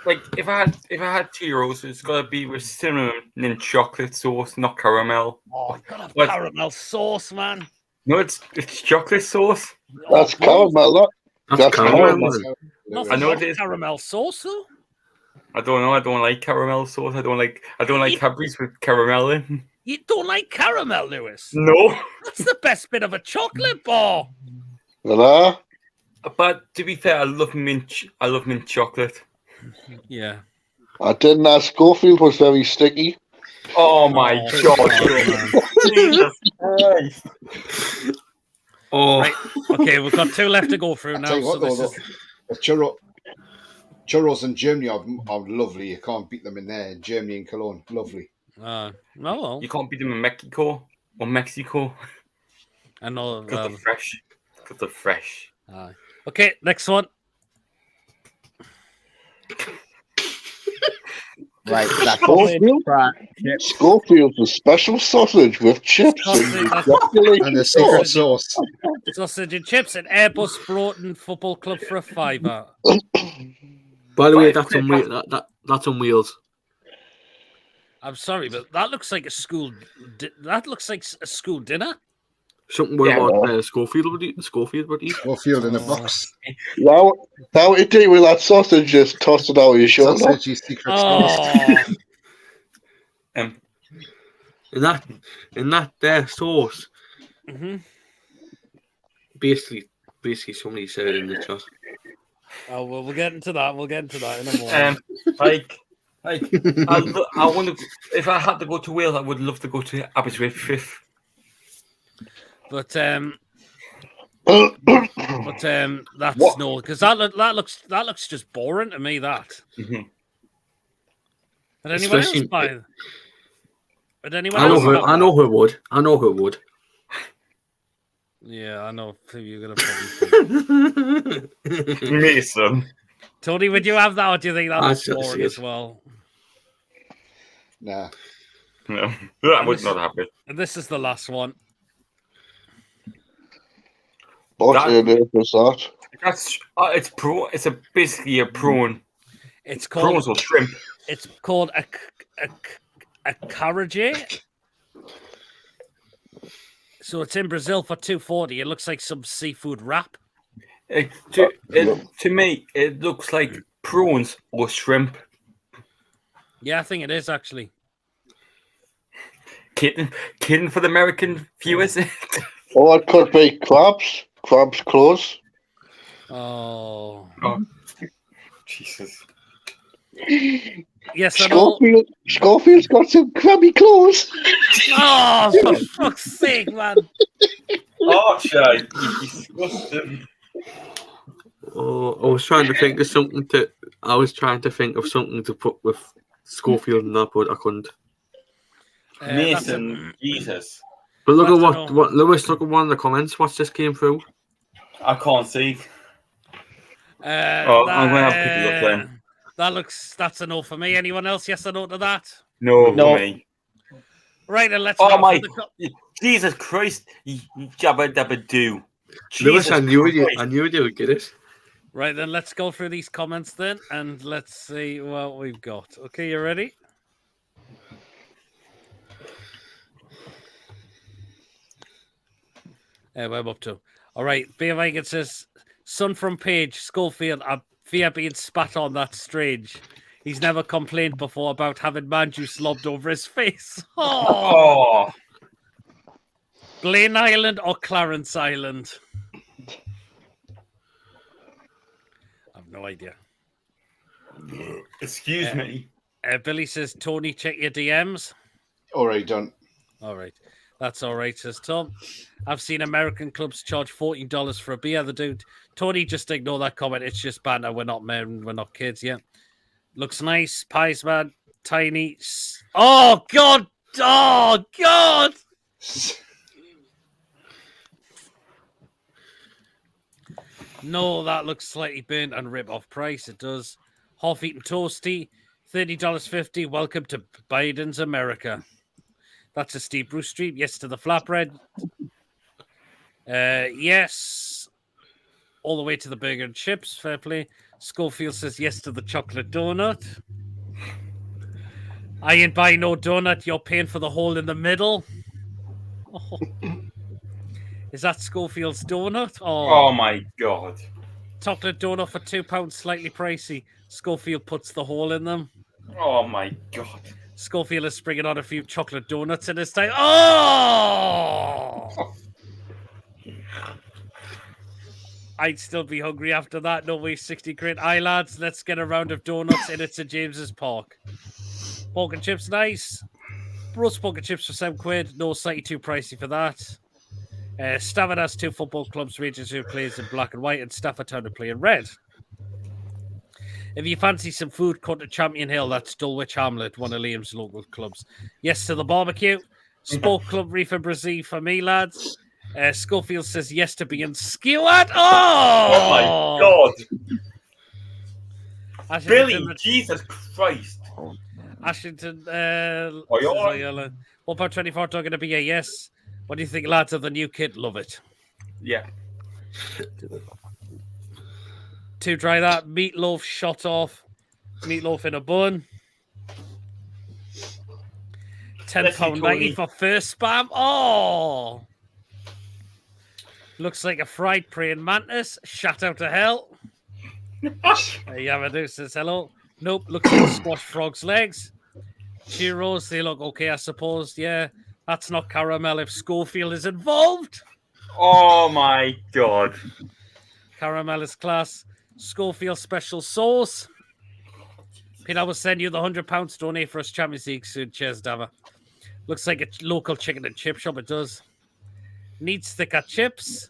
Like if I had churros, it's gotta be with cinnamon and chocolate sauce, not caramel. Oh, you gotta have caramel sauce, man. No, it's chocolate sauce. That's caramel. That's caramel. I know it is. Caramel sauce, though. I don't know. I don't like caramel sauce. I don't like Cadbury's with caramel in. You don't like caramel, Lewis? No. That's the best bit of a chocolate bar. Hello? But to be fair, I love mint chocolate. Yeah. I didn't ask. Schofield was very sticky. Oh my god! Jesus Christ! Oh, Right. Okay, we've got two left to go through now. Tell you So what, this though, churros in Germany are lovely. You can't beat them in there. In Germany and Cologne, lovely. no, well, You can't beat them in Mexico. I know. Because they're fresh. Because they're fresh. Okay, next one. Right, that's Schofield's a special sausage with chips and And the secret sauce. Sausage and chips and Airbus Broughton Football Club for a £5. by the way, that's on wheels. That's on wheels. I'm sorry, but that looks like a school. That looks like a school dinner. Something about Schofield would eat. Schofield in a box. Now what you do with that sausage, just toss it out of your shoulder. Sausage is secret sauce. In that sauce. Mm-hmm. Basically, somebody said in the chat. Oh well, we'll get into that. We'll get into that in a moment. I want to. If I had to go to Wales, I would love to go to Aberystwyth. But that's no, because that looks just boring to me. That. Mm-hmm. Did anyone else buy? Did anyone I know else? I know who would. Yeah, I know who you're gonna probably. Mason. Tony, would you have that, or do you think that looks boring as well? Nah. No, I would not have it. And this is the last one. That's it's basically a prawn. It's called prawns or shrimp. It's called a carajé. So it's in Brazil for $2.40. It looks like some seafood wrap. To me, it looks like prawns or shrimp. Yeah, I think it is actually. Kidding for the American viewers. Or it could be crabs. Crab's claws. Oh, Jesus. Yes, I know. Schofield's got some crabby claws. Oh, for fuck's sake, man. Archie, you disgusting. Oh, I was trying to think of something to I was trying to think of something to put with Schofield and that, but I couldn't. Mason, Jesus. But look That's at what Lewis. Look at one of the comments. What's just came through? I can't see. I'm going to have a quick look then. That's a no for me. Anyone else? Yes or no to that? No, No. for me. Right, and let's. Oh my! for the Jesus Christ! Jabba dabba do. Lewis, I knew you would get it. Right, then let's go through these comments then, and let's see what we've got. Okay, you ready? What I'm up to. All right, Beer Viking says, son from Page, Schofield, I fear being spat on, that's strange. He's never complained before about having man juice lobbed over his face. Oh! Blaine Island or Clarence Island? I've no idea. Excuse me. Billy says, Tony, check your DMs. Already done. All right. That's all right, says Tom. I've seen American clubs charge $14 for a beer. The dude, Tony, just ignore that comment. It's just banter. We're not men. We're not kids. Yeah. Looks nice. Pies, man. Tiny. Oh, God. Oh, God. No, that looks slightly burnt and rip off price. It does. Half-eaten toasty. $30.50. Welcome to Biden's America. That's a Steve Bruce Street. Yes to the flatbread. Yes. All the way to the burger and chips. Fair play. Schofield says yes to the chocolate donut. I ain't buying no donut. You're paying for the hole in the middle. Oh. Is that Schofield's donut? Oh my God. Chocolate donut for £2, slightly pricey. Schofield puts the hole in them. Oh my God. Schofield is springing on a few chocolate donuts in his time. Oh! I'd still be hungry after that. No way, 60 quid. Aye, lads, let's get a round of donuts in at St. James's Park. Pork and chips, nice. Roast pork and chips for £7. No, slightly too pricey for that. Stafford has 2 football clubs, Rangers who plays in black and white, and Stafford Town to play in red. If you fancy some food, come to Champion Hill. That's Dulwich Hamlet, one of Liam's local clubs. Yes to the barbecue. Sport Club Reefer Brazil for me, lads. Schofield says yes to being skewered. Oh my God. Billy, Jesus Christ. Ashington. What about 24 talking to be a yes? What do you think, lads, of the new kit? Love it. Yeah. To try that meatloaf shot off, meatloaf in a bun. £10.90 for first spam. Oh, looks like a fried praying mantis. Shut out to hell. There you have it. Who says hello? Nope. Looks like squash frog's legs. Churros. They look okay, I suppose. Yeah, that's not caramel if Schofield is involved. Oh my God. Caramel is class. Schofield special sauce. Pete, I will send you the £100 to donate for us Champions League soon. Cheers, Dava. Looks like a local chicken and chip shop. It does. Needs thicker chips.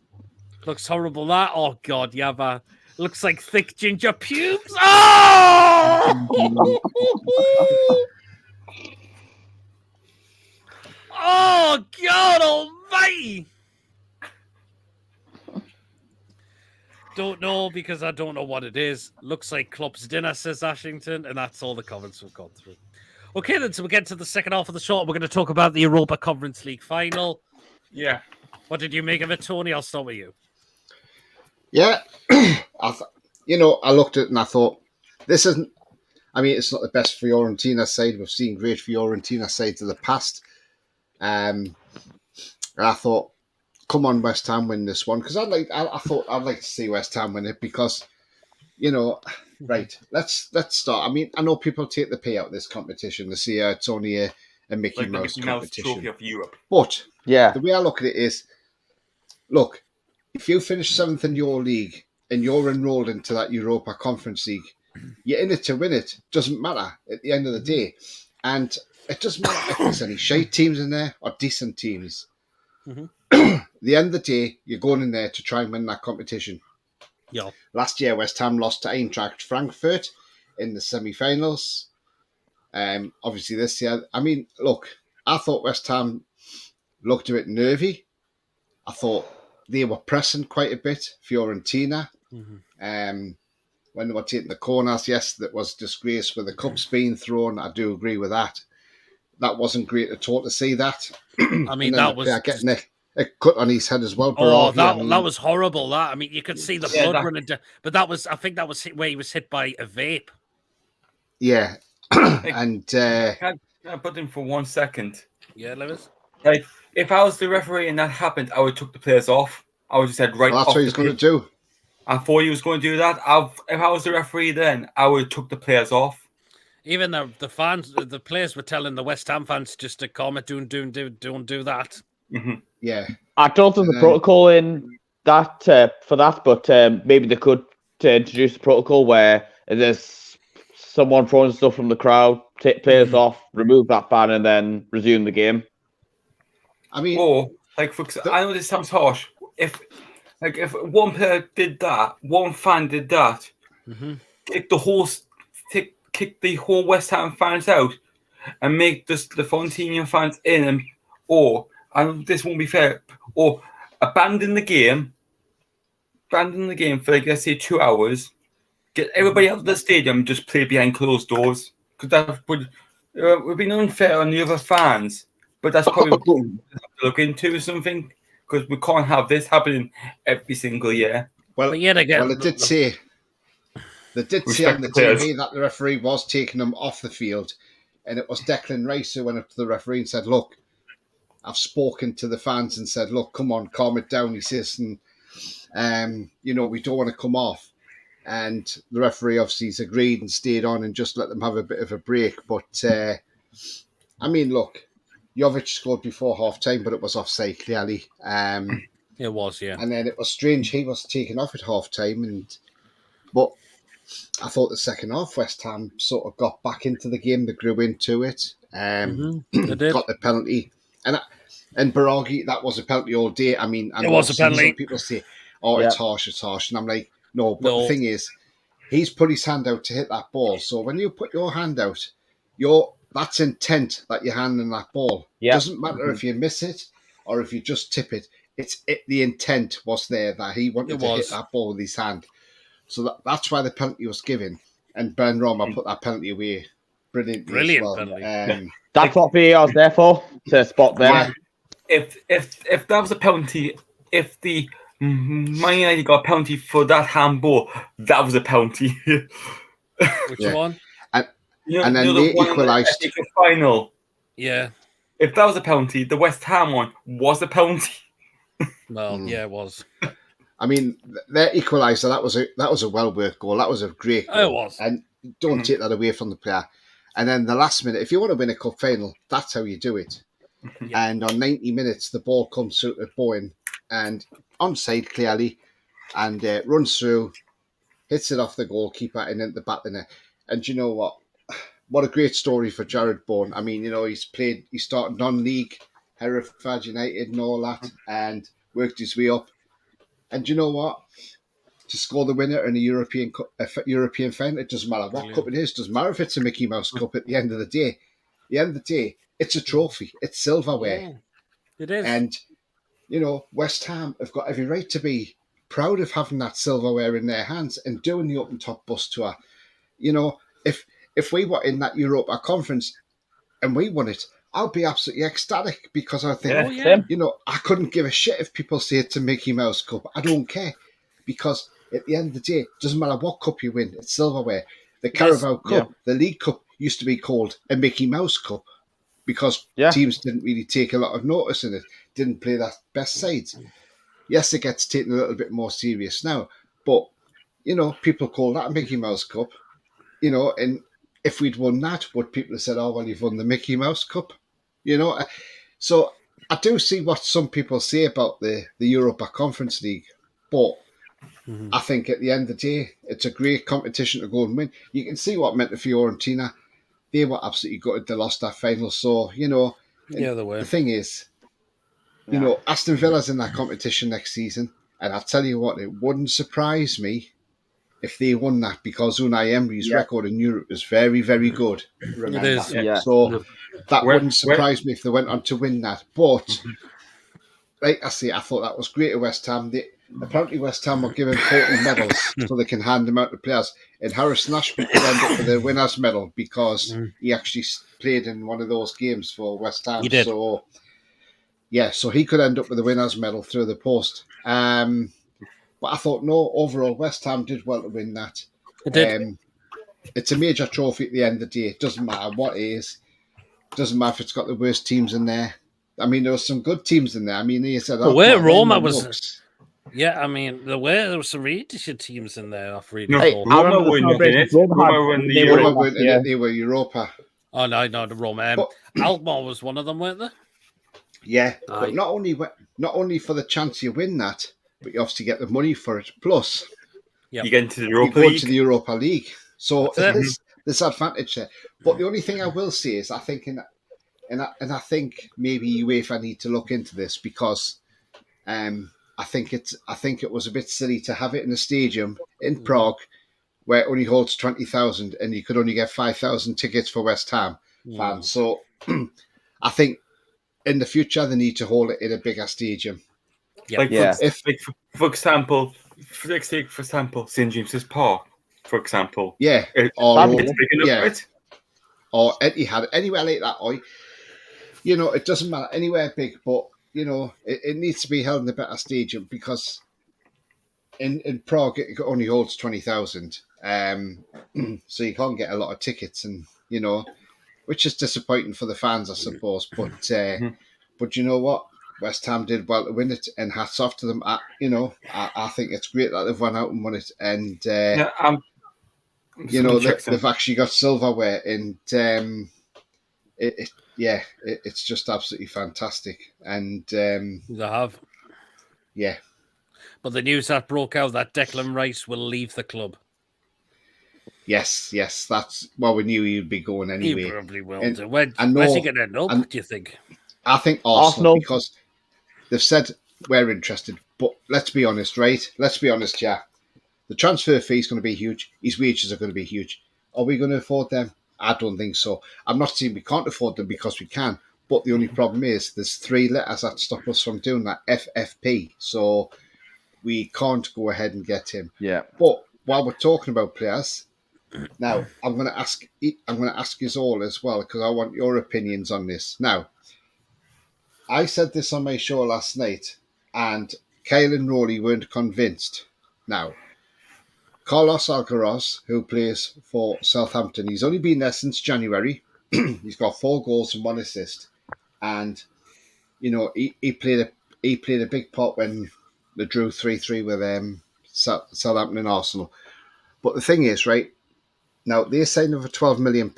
Looks horrible, that. Oh, God, Yava. Looks like thick ginger pubes. Oh! Oh, God almighty. Don't know because I don't know what it is. Looks like Klopp's dinner, says Ashington, and that's all the comments we've gone through. Okay, then, so we get to the second half of the show. We're going to talk about the Europa Conference League final. Yeah. What did you make of it, Tony? I'll start with you. Yeah, I looked at it and I thought, this isn't. I mean, it's not the best Fiorentina side. We've seen great Fiorentina sides of the past. And I thought, come on, West Ham win this one, because I thought I'd like to see West Ham win it because, right. Let's start. I mean, I know people take the pay out of this competition. They see it's only a Mickey Mouse competition. Trophy of Europe. But yeah, the way I look at it is, look, if you finish 7th in your league and you're enrolled into that Europa Conference League, you're in it to win it. Doesn't matter at the end of the day, and it doesn't matter if there's any shite teams in there or decent teams. Mm-hmm. At the end of the day, you're going in there to try and win that competition. Yeah. Last year, West Ham lost to Eintracht Frankfurt in the semi-finals. Obviously this year, I mean, look, I thought West Ham looked a bit nervy. I thought they were pressing quite a bit. Fiorentina, when they were taking the corners, yes, that was disgrace with the cups being thrown. I do agree with that. That wasn't great at all to see that. I mean, that was getting a cut on his head as well. Oh, Baragi, that was horrible. That, I mean, you could see the Yeah, blood running down, but I think that was where he was hit by a vape. Yeah, and Can I put in for 1 second? Yeah, Lewis. Like, if I was the referee and that happened, I would took the players off. I would just said right. well, that's off what he's the going to pitch. do. I thought he was going to do that. If I was the referee, then I would have took the players off. Even the fans, the players were telling the West Ham fans just to calm it, don't do that. Mm-hmm. Yeah, I don't think the protocol in that for that, but maybe they could introduce a protocol where there's someone throwing stuff from the crowd, take players off, remove that ban, and then resume the game. I mean, Or like, I know this sounds harsh. If one player did that, one fan did that, kick the whole West Ham fans out, and make the Fontinian fans in, and this won't be fair, or abandon the game for like, let's say 2 hours, get everybody out of the stadium, just play behind closed doors, because that would be unfair on the other fans. But that's probably what we have to look into something, because we can't have this happening every single year. Well, But yet again, they did say on the TV that the referee was taking them off the field, and it was Declan Rice who went up to the referee and said, "Look, I've spoken to the fans and said, look, come on, calm it down." He says, and we don't want to come off. And the referee obviously has agreed and stayed on and just let them have a bit of a break. But I mean, look, Jovic scored before half time, but it was offside clearly. it was, yeah. And then it was strange he was taken off at half time, but I thought the second half West Ham sort of got back into the game. They grew into it. They did. Got the penalty, and Baragi, that was a penalty all day. I mean, it was a penalty. Some people say, "Oh, it's harsh," and I'm like, no. But the thing is, he's put his hand out to hit that ball. So when you put your hand out, that's intent that you're handing that ball. Yeah. Doesn't matter if you miss it or if you just tip it. The intent was there that he wanted to hit that ball with his hand. So that's why the penalty was given. And Ben Roma put that penalty away brilliantly as well. Penalty. That's what VAR's there for, to spot them. If that was a penalty, if the Man United got a penalty for that handball, that was a penalty. Which one? And then they equalised. The final. Yeah. If that was a penalty, the West Ham one was a penalty. Well, yeah, it was. I mean, their equaliser, that was a well-worked goal. That was a great goal. It was. And don't take that away from the player. And then the last minute, if you want to win a cup final, that's how you do it. Yeah. And on 90 minutes, the ball comes through to Bowen and onside clearly, and runs through, hits it off the goalkeeper and into the back of the net. And you know what? What a great story for Jared Bowen. I mean, he started non-league, Hereford United and all that, and worked his way up. And you know what? To score the winner in a European final, it doesn't matter what cup it is. It doesn't matter if it's a Mickey Mouse Cup at the end of the day. At the end of the day, it's a trophy. It's silverware. Yeah, it is. And, West Ham have got every right to be proud of having that silverware in their hands and doing the Open Top Bus Tour. If we were in that Europa Conference and we won it, I'll be absolutely ecstatic because I think, I couldn't give a shit if people say it's a Mickey Mouse Cup. I don't care because at the end of the day, it doesn't matter what cup you win, it's silverware. The Carabao Cup, the League Cup used to be called a Mickey Mouse Cup because teams didn't really take a lot of notice in it, didn't play that best sides. Yes, it gets taken a little bit more serious now, but, people call that a Mickey Mouse Cup, and if we'd won that, would people have said, "Oh, well, you've won the Mickey Mouse Cup"? So I do see what some people say about the Europa Conference League, but I think at the end of the day, it's a great competition to go and win. You can see what meant to Fiorentina. They were absolutely gutted. They lost that final. So, they were. The thing is, Aston Villa's in that competition next season, and I'll tell you what, it wouldn't surprise me if they won that, because Unai Emery's record in Europe is very, very good. Remember. is. Yeah. So that Where- wouldn't surprise me if they went on to win that. But like I say, I thought that was great at West Ham. Apparently West Ham were given 40 medals so they can hand them out to players. And Harrison Ashby could end up with a winner's medal because he actually played in one of those games for West Ham. He did. So yeah, so he could end up with a winner's medal through the post. But I thought, no, overall, West Ham did well to win that. It did. It's a major trophy at the end of the day. It doesn't matter what it is. It doesn't matter if it's got the worst teams in there. I mean, there were some good teams in there. I mean, he said, The way Roma was... looks. Yeah, I mean, there was some really decent teams in there. I've really No, Hey, thought. I Roma remember the weren't in it. celebrations Roma had Roma were in when the they Euro. were Roma weren't in yeah. it, they were Europa. Oh, no, the Roma. But- Alkmaar was one of them, weren't they? Yeah, Aye. but not only for the chance you win that, but you obviously get the money for it. Plus, Yep. You get into the you Europa go League. into the Europa League. So That's it. there's advantage there. But the only thing I will say is I think and I think maybe UEFA need to look into this because I think it was a bit silly to have it in a stadium in Prague where it only holds 20,000 and you could only get 5,000 tickets for West Ham fans. So I think in the future they need to hold it in a bigger stadium. Like, Yeah. for example, St. James's Park, for example. Yeah, That'd be It's big enough, yeah. right? Or Etihad, anywhere like that. Or, it doesn't matter, anywhere big, but, it needs to be held in a better stadium because in Prague it only holds 20,000. So you can't get a lot of tickets and, which is disappointing for the fans, I suppose. But you know what? West Ham did well to win it, and hats off to them. I think it's great that they've won out and won it, and they've actually got silverware, and it's just absolutely fantastic. And They have. yeah, But the news that broke out that Declan Rice will leave the club. yes, that's we knew he'd be going anyway. He probably will And do. Where's I know- he going to end up, and- do you think? I think Arsenal because they've said we're interested, but let's be honest, right? Let's be honest, yeah. The transfer fee is going to be huge. His wages are going to be huge. Are we going to afford them? I don't think so. I'm not saying we can't afford them because we can, but the only problem is there's 3 letters that stop us from doing that, FFP. So we can't go ahead and get him. Yeah. But while we're talking about players, now I'm going to ask you all as well because I want your opinions on this. Now, I said this on my show last night, and Kyle and Rory weren't convinced. Now, Carlos Alcaraz, who plays for Southampton, he's only been there since January. He's got 4 goals and 1 assist, and he played a big part when they drew 3-3 with Southampton and Arsenal. But the thing is, right now they signed him for £12 million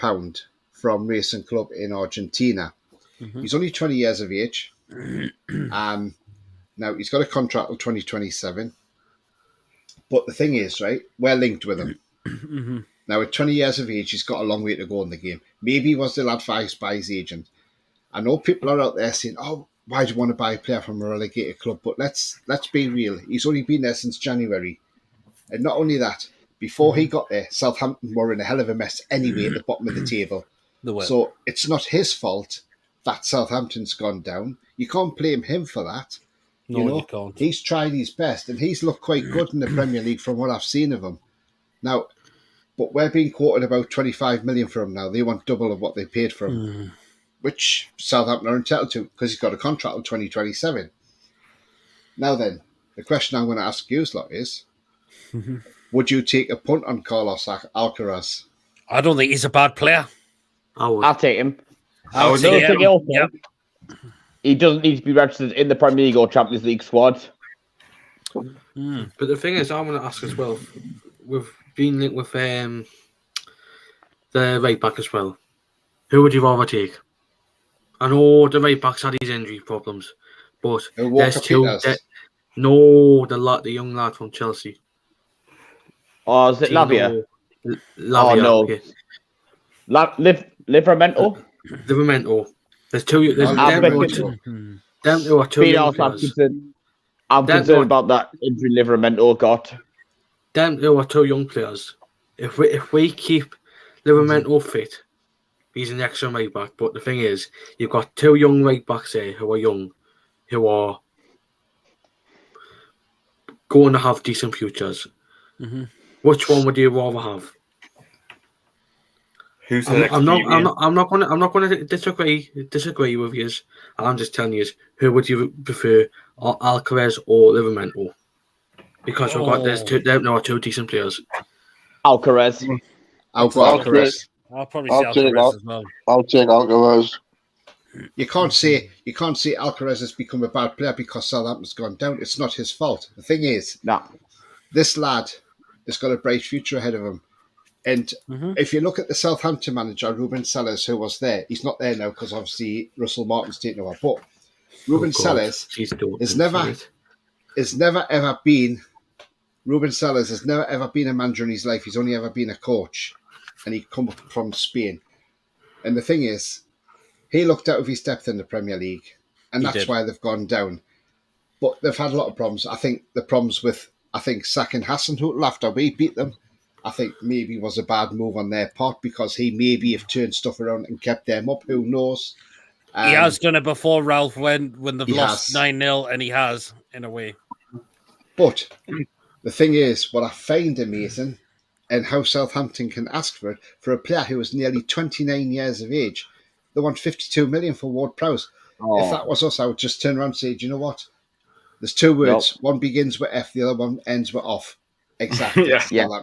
from Racing Club in Argentina. He's only 20 years of age. Now, he's got a contract until 2027. But the thing is, right, we're linked with him. Now, at 20 years of age, he's got a long way to go in the game. Maybe he was still advised by his agent. I know people are out there saying, oh, why do you want to buy a player from a relegated club? But let's be real. He's only been there since January. And not only that, before he got there, Southampton were in a hell of a mess anyway at the bottom of the table. So it's not his fault that Southampton's gone down. You can't blame him for that. No, you can't. He's tried his best and he's looked quite good in the Premier League from what I've seen of him. Now, but we're being quoted about 25 million for him now. They want double of what they paid for him, which Southampton are entitled to because he's got a contract until 2027. Now then, the question I'm going to ask you lot is, would you take a punt on Carlos Alcaraz? I don't think he's a bad player. I would. I'll take him. I would Another take thing him. also, Yep. he doesn't need to be registered in the Premier League or Champions League squad. But the thing is, I want to ask as well. We've been linked with the right back as well. Who would you rather take? I know the right back's had his injury problems, but there's 2. The young lad from Chelsea. Or is it Lavia? Lavia. Oh, no. Okay. Livramento? Livramento. There's 2. There's I'm them 2 are 2 young players. I'm concerned about that injury Livramento got. them two are two young players. If we keep Livramento fit, he's an extra right back. But the thing is, you've got two young right backs here who are young, who are going to have decent futures. Mm-hmm. Which one would you rather have? Who's the I'm next not going to disagree with you. I'm just telling you, who would you prefer, Alcaraz or Livramento? Because we've got there are two decent players. Alcaraz. I'll go Alcaraz. I'll probably say I'll take Alcaraz as well. I'll take Alcaraz. You can't say Alcaraz has become a bad player because Southampton's gone down. It's not his fault. The thing is, this lad has got a bright future ahead of him. And if you look at the Southampton manager, Ruben Sellers, who was there, he's not there now because obviously Russell Martin's taken over. But Ruben Sellers has never ever been a manager in his life. He's only ever been a coach, and he come up from Spain. And the thing is, he looked out of his depth in the Premier League, and that's why they've gone down. But they've had a lot of problems. I think the problems with sacking Hasenhüttl after we beat them, I think maybe was a bad move on their part because he maybe have turned stuff around and kept them up. Who knows? He has done it before, Ralph, when they've lost 9-0, and he has, in a way. But the thing is, what I find amazing and how Southampton can ask for it, for a player who is nearly 29 years of age, they want 52 million for Ward-Prowse. Oh. If that was us, I would just turn around and say, do you know what? There's two words. Nope. One begins with F, the other one ends with off. Exactly.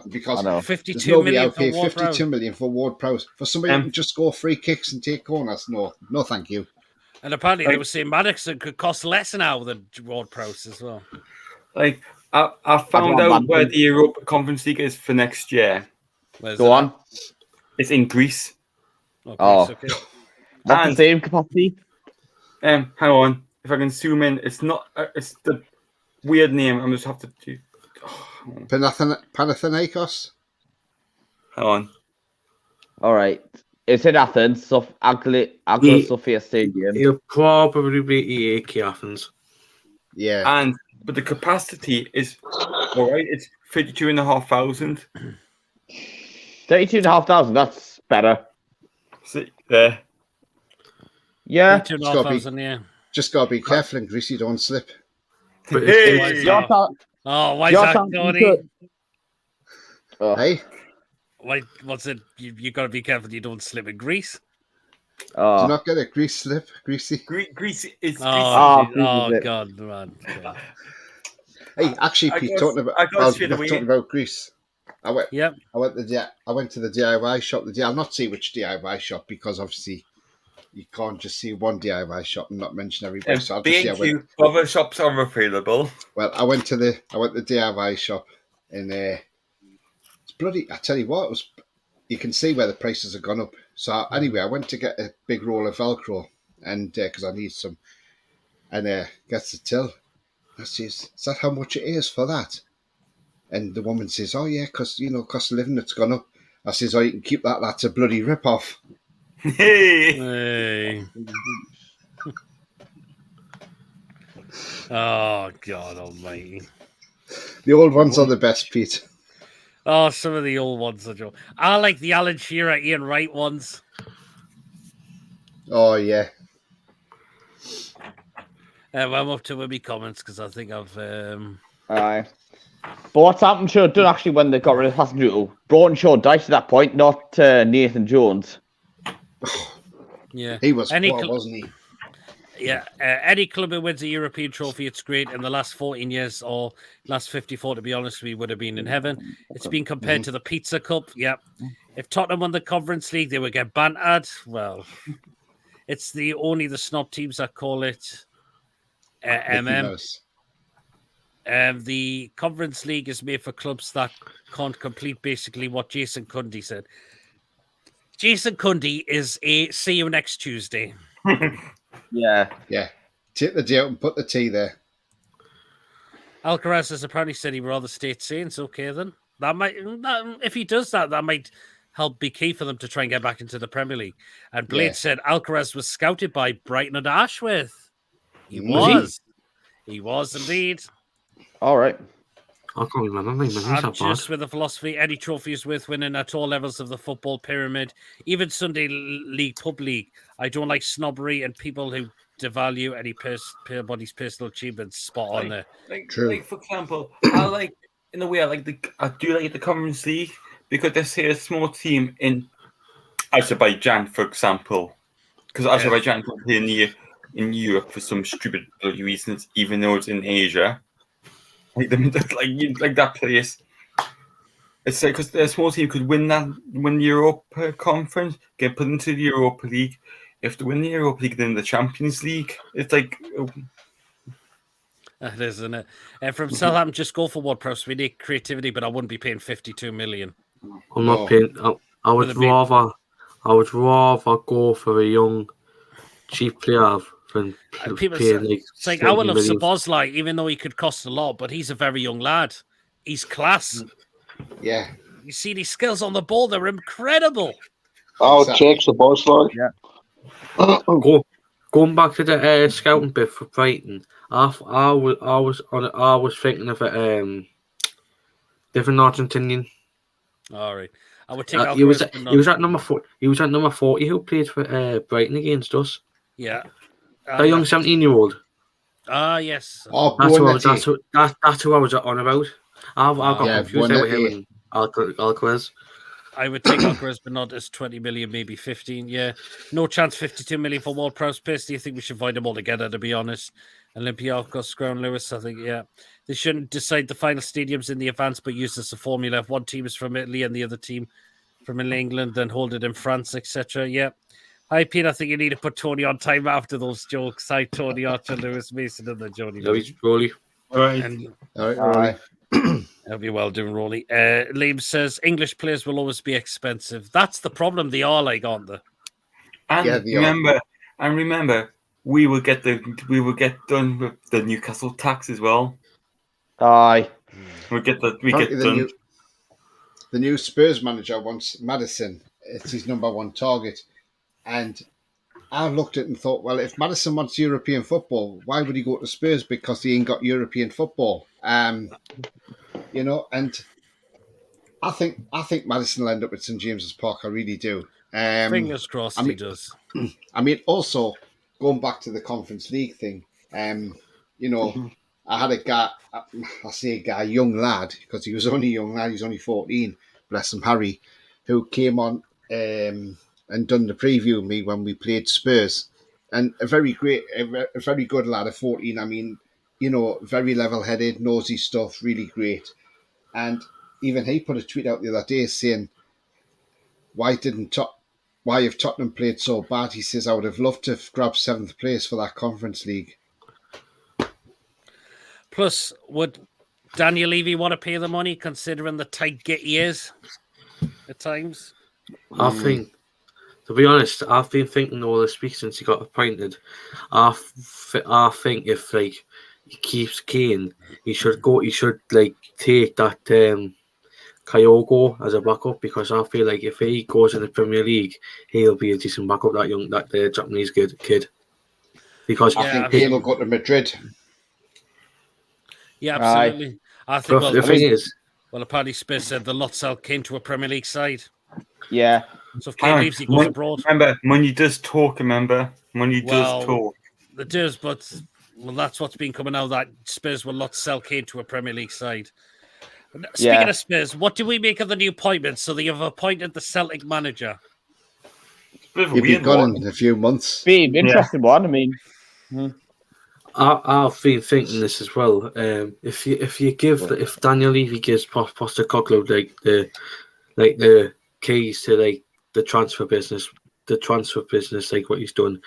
Because there's 52 nobody million out paying 52 million for Ward-Prowse. For somebody who can just score free kicks and take corners, no, thank you. And apparently they were saying Maddoxon could cost less now than Ward-Prowse as well. Like, I found out where the Europa Conference League is for next year. Go on. It's in Greece. Okay. What's the same capacity? Hang on. If I can zoom in, it's not. It's the weird name. I'm just have to do. Panathinaikos. Hang on. All right. It's in Athens, Agla Sophia Stadium. He'll probably be EAK Athens. Yeah. But the capacity is all right. It's 32,500. 32,500. That's better. See there. Yeah. 32,500. Yeah. Just gotta be careful in Greece, you don't slip. Hey, why is that, Tony? Hey? Why? What's it? You got to be careful you don't slip in Greece. Do you not get a Greece slip, Greasy? Greece is. God, man. Hey, actually, Pete, talking about Greece. I went to the DIY shop. I'll not say which DIY shop because obviously you can't just see one DIY shop and not mention everybody. So I'll just say other shops are available. Well, I went to the DIY shop and it's bloody. I tell you what, you can see where the prices have gone up. So anyway, I went to get a big roll of Velcro and because I need some, and gets the till. I says, "Is that how much it is for that?" And the woman says, "Oh yeah, because cost of living it's gone up." I says, "Oh, you can keep that. That's a bloody rip off." Hey. Oh God Almighty! The old ones are the best, Pete. Oh, some of the old ones are Joe. I like the Alan Shearer, Ian Wright ones. Oh yeah. I'm up to my comments because I think I've. Aye. But what's happened to done actually when they got rid of Hasenhüttl? Broughton Shaw died at that point, not Nathan Jones. Yeah, he was poor, wasn't he? Yeah, any club who wins a European trophy, it's great. In the last 14 years or last 54, to be honest, we would have been in heaven. It's been compared to the Pizza Cup. Yeah, if Tottenham won the Conference League, they would get bantered. Well, it's only the snob teams that call it the Conference League is made for clubs that can't complete basically what Jason Cundy said. Jason Cundy is a see you next Tuesday. Yeah. Take the D out and put the T there. Alcaraz has apparently said he would rather stay at Saints. Okay, then if he does that might help be key for them to try and get back into the Premier League. And Blade said Alcaraz was scouted by Brighton and Ashworth. He was indeed. All right. I can't remember. My memory's I'm not just bad. with the philosophy any trophy is worth winning at all levels of the football pyramid, even Sunday League, Pub League. I don't like snobbery and people who devalue anybody's personal achievements. Spot on there. True. Like for example, in a way I do like the Conference League because they say a small team in Azerbaijan, for example, because Azerbaijan can play in Europe for some stupid bloody reasons, even though it's in Asia. Like that place. It's like because a small team could win the Europa Conference, get put into the Europa League. If they win the Europa League, then the Champions League. It's like That is, isn't it? From Southampton, just go for WordPress. We need creativity, but I wouldn't be paying 52 million. I'm not paying. I would rather go for a young, cheap player than People paying say, like it's like 20 I love million. Szoboszlai, even though he could cost a lot, but he's a very young lad. He's class. Yeah. You see these skills on the ball; they're incredible. Oh, it takes the boss like. Going back to the scouting bit for Brighton, I was thinking of a different Argentinian. All right, I would take. He was at number 4. He was at number 40. Who played for Brighton against us? Yeah, The young 17-year-old. Yes. Oh, that's who I was on about. I got confused there with him and Alcaraz. I would take Alcaraz, but not as 20 million, maybe 15. Yeah, no chance. 52 million for Ward Prowse. Personally, I think we should find them all together. To be honest, Olympiacos, Ground Lewis. I think they shouldn't decide the final stadiums in the advance, but use this as a formula. If one team is from Italy and the other team from England, then hold it in France, etc. Yeah. Hi, Pete. I think you need to put Tony on time after those jokes. Hi, Tony Archer, Lewis Mason, and the Johnny. Louis Rolly. All right. All right. That'll be well done, Rolly. Liam says English players will always be expensive. That's the problem. They are like, aren't they? And remember, we will get done with the Newcastle tax as well. Aye. We get done. The new Spurs manager wants Maddison. It's his number one target. And I looked at it and thought, well, if Maddison wants European football, why would he go to Spurs? Because he ain't got European football. You know, and I think Maddison will end up at St James's Park. I really do. Fingers crossed he does. I mean, also going back to the Conference League thing, you know, I had a guy, a young lad, because he was only a young lad. He's only 14. Bless him, Harry, who came on and done the preview with me when we played Spurs, and a very good lad at 14. I mean, you know, very level-headed, knows his stuff, really great. And even he put a tweet out the other day saying, why have Tottenham played so bad? He says, I would have loved to have grabbed 7th place for that Conference League. Plus, would Daniel Levy want to pay the money, considering the tight git he is at times? I think, to be honest, I've been thinking all this week since he got appointed. I think if he keeps Kane, he should take that Kyogo as a backup, because I feel like if he goes in the Premier League, he'll be a decent backup. That Japanese kid. Because I think Kane will go to Madrid. Yeah, absolutely. I think. Well, the thing is, apparently Spurs said they'll not sell Kane to a Premier League side. Yeah. So if Kane leaves, he goes abroad. Remember, money does talk. Does talk. It does, but that's what's been coming out, that Spurs will not sell Kane to a Premier League side. Speaking of Spurs, what do we make of the new appointments? So they have appointed the Celtic manager. He'll be gone in a few months. Be an interesting one. I mean, I've been thinking this as well. If Daniel Levy gives Postecoglou the keys to the transfer business, like what he's done,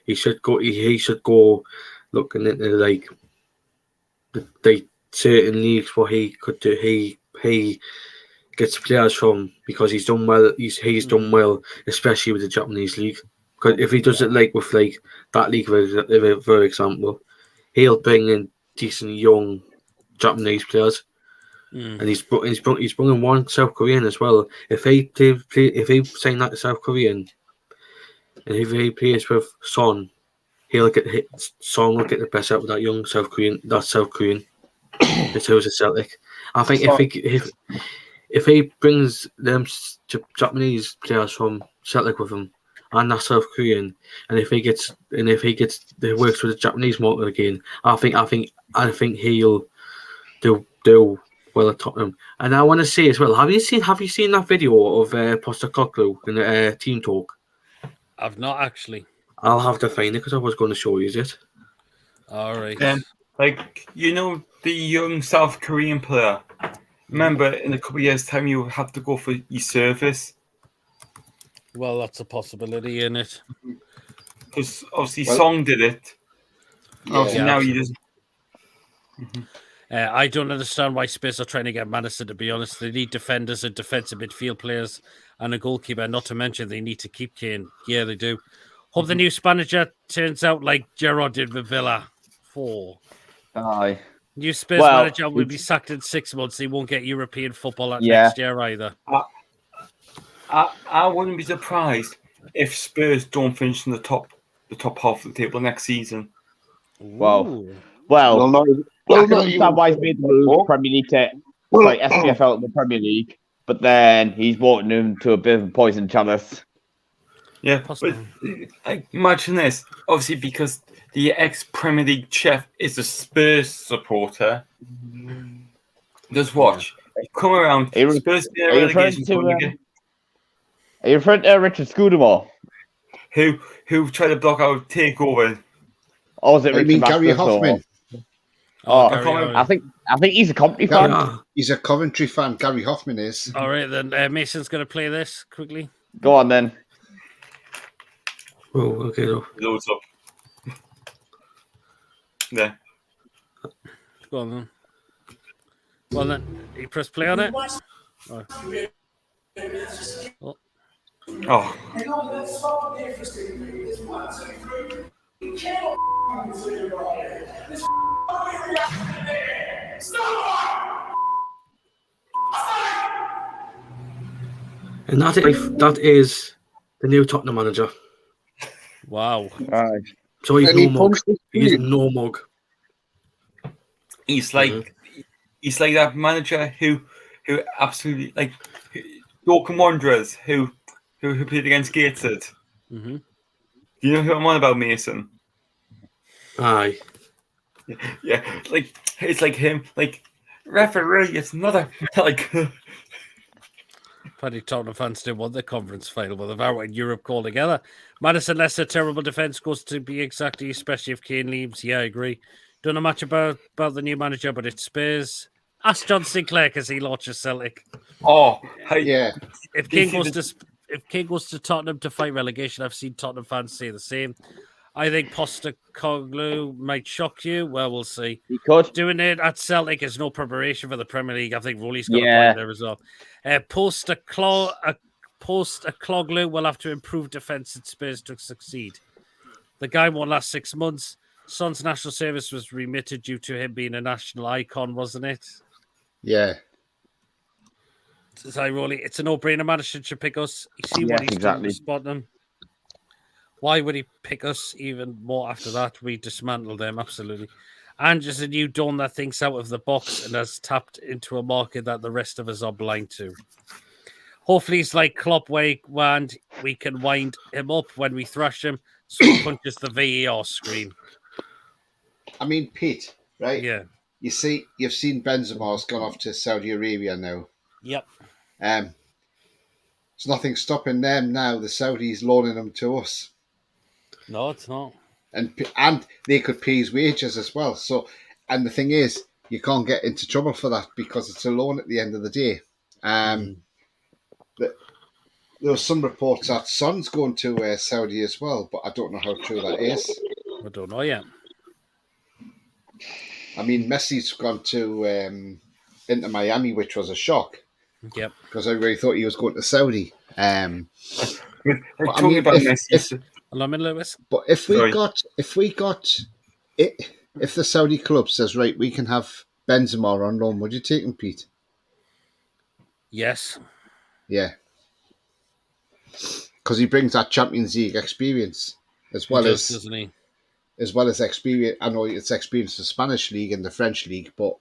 he should go looking into the certain leagues where he could do. He gets players from, because he's done well. He's done well, especially with the Japanese league. Because if he does it with that league, for example, he'll bring in decent young Japanese players, and he's bringing one South Korean as well. If he sign that South Korean, and if he plays with Son, Son will get the best out of that young South Korean. That South Korean. It's who's a Celtic. I think if he brings them Japanese players from Celtic with him and that South Korean, and if he works with the Japanese market again, I think he'll do well at Tottenham. And I want to say as well, have you seen that video of Postecoglou in the team talk? I've not actually. I'll have to find it because I was going to show you it. All right. Like, you know, the young South Korean player. Remember, in a couple of years' time, you have to go for your service. Well, that's a possibility, isn't it? Because obviously, Song did it. Obviously, now he doesn't. I don't understand why Spurs are trying to get Madison, to be honest. They need defenders and defensive midfield players and a goalkeeper, not to mention they need to keep Kane. Yeah, they do. Hope the new manager turns out like Gerrard did with Villa. 4. Aye. New Spurs manager will be sacked in 6 months. He won't get European football next year either. I wouldn't be surprised if Spurs don't finish in the top half of the table next season. Well, Well, I can understand why he's made the move Premier League to SPFL in the Premier League, but then he's walking them to a bit of a poison chalice. Yeah, but imagine this. Obviously, because the ex-Premier League chef is a Spurs supporter. Just watch. Come around. Spurs in a relegation tournament. Are you referring to Richard Scudamore? Who tried to block out takeover? Or was it Richard mean Gary Masters Hoffman? I think he's a Coventry fan. He's a Coventry fan. Gary Hoffman is. All right, then Mason's going to play this quickly. Go on then. Oh, okay. Loads up. There. Go on then. Well then, you press play on it. Oh. And that is the new Tottenham manager. Wow. So he's no mug. He's no mug. He's like that manager who absolutely like Dorking Wanderers who played against Gateshead. Mm-hmm. Do you know who I'm on about, Mason? Aye. Yeah, like it's like him, like referee. It's another like. Plenty of Tottenham fans still want the conference final, but they've outwent Europe altogether. Madison Leicester, terrible defence goes to be exactly, especially if Kane leaves. Yeah, I agree. Don't know much about the new manager, but it's Spurs. Ask John Sinclair because he launches Celtic. Oh, yeah. If Kane goes to Tottenham to fight relegation, I've seen Tottenham fans say the same. I think Postecoglou might shock you. Well, we'll see. He could. Doing it at Celtic is no preparation for the Premier League. I think Rowley's got a point there as well. Postecoglou will have to improve defence at Spurs to succeed. The guy won't last 6 months. Son's national service was remitted due to him being a national icon, wasn't it? Yeah. Sorry, Rowley. It's a no-brainer. Madison should pick us. You see what he's doing with Spotnam. Why would he pick us even more after that? We dismantled them, absolutely. And just a new Dawn that thinks out of the box and has tapped into a market that the rest of us are blind to. Hopefully he's like Klopp and we can wind him up when we thrash him so he punches the VAR screen. I mean, Pete, right? Yeah. You've seen Benzema's gone off to Saudi Arabia now. Yep. There's nothing stopping them now. The Saudis loaning them to us. No, it's not. And they could pay his wages as well. So, and the thing is, you can't get into trouble for that because it's a loan at the end of the day. There was some reports that Son's going to Saudi as well, but I don't know how true that is. I don't know yet. I mean, Messi's gone to into Miami, which was a shock. Yep. Because everybody thought he was going to Saudi. Talking about Messi. But if the Saudi club says, right, we can have Benzema on loan, would you take him, Pete? Yes. Yeah. Because he brings that Champions League experience as well doesn't he? As well as experience. I know it's experience the Spanish league and the French league, but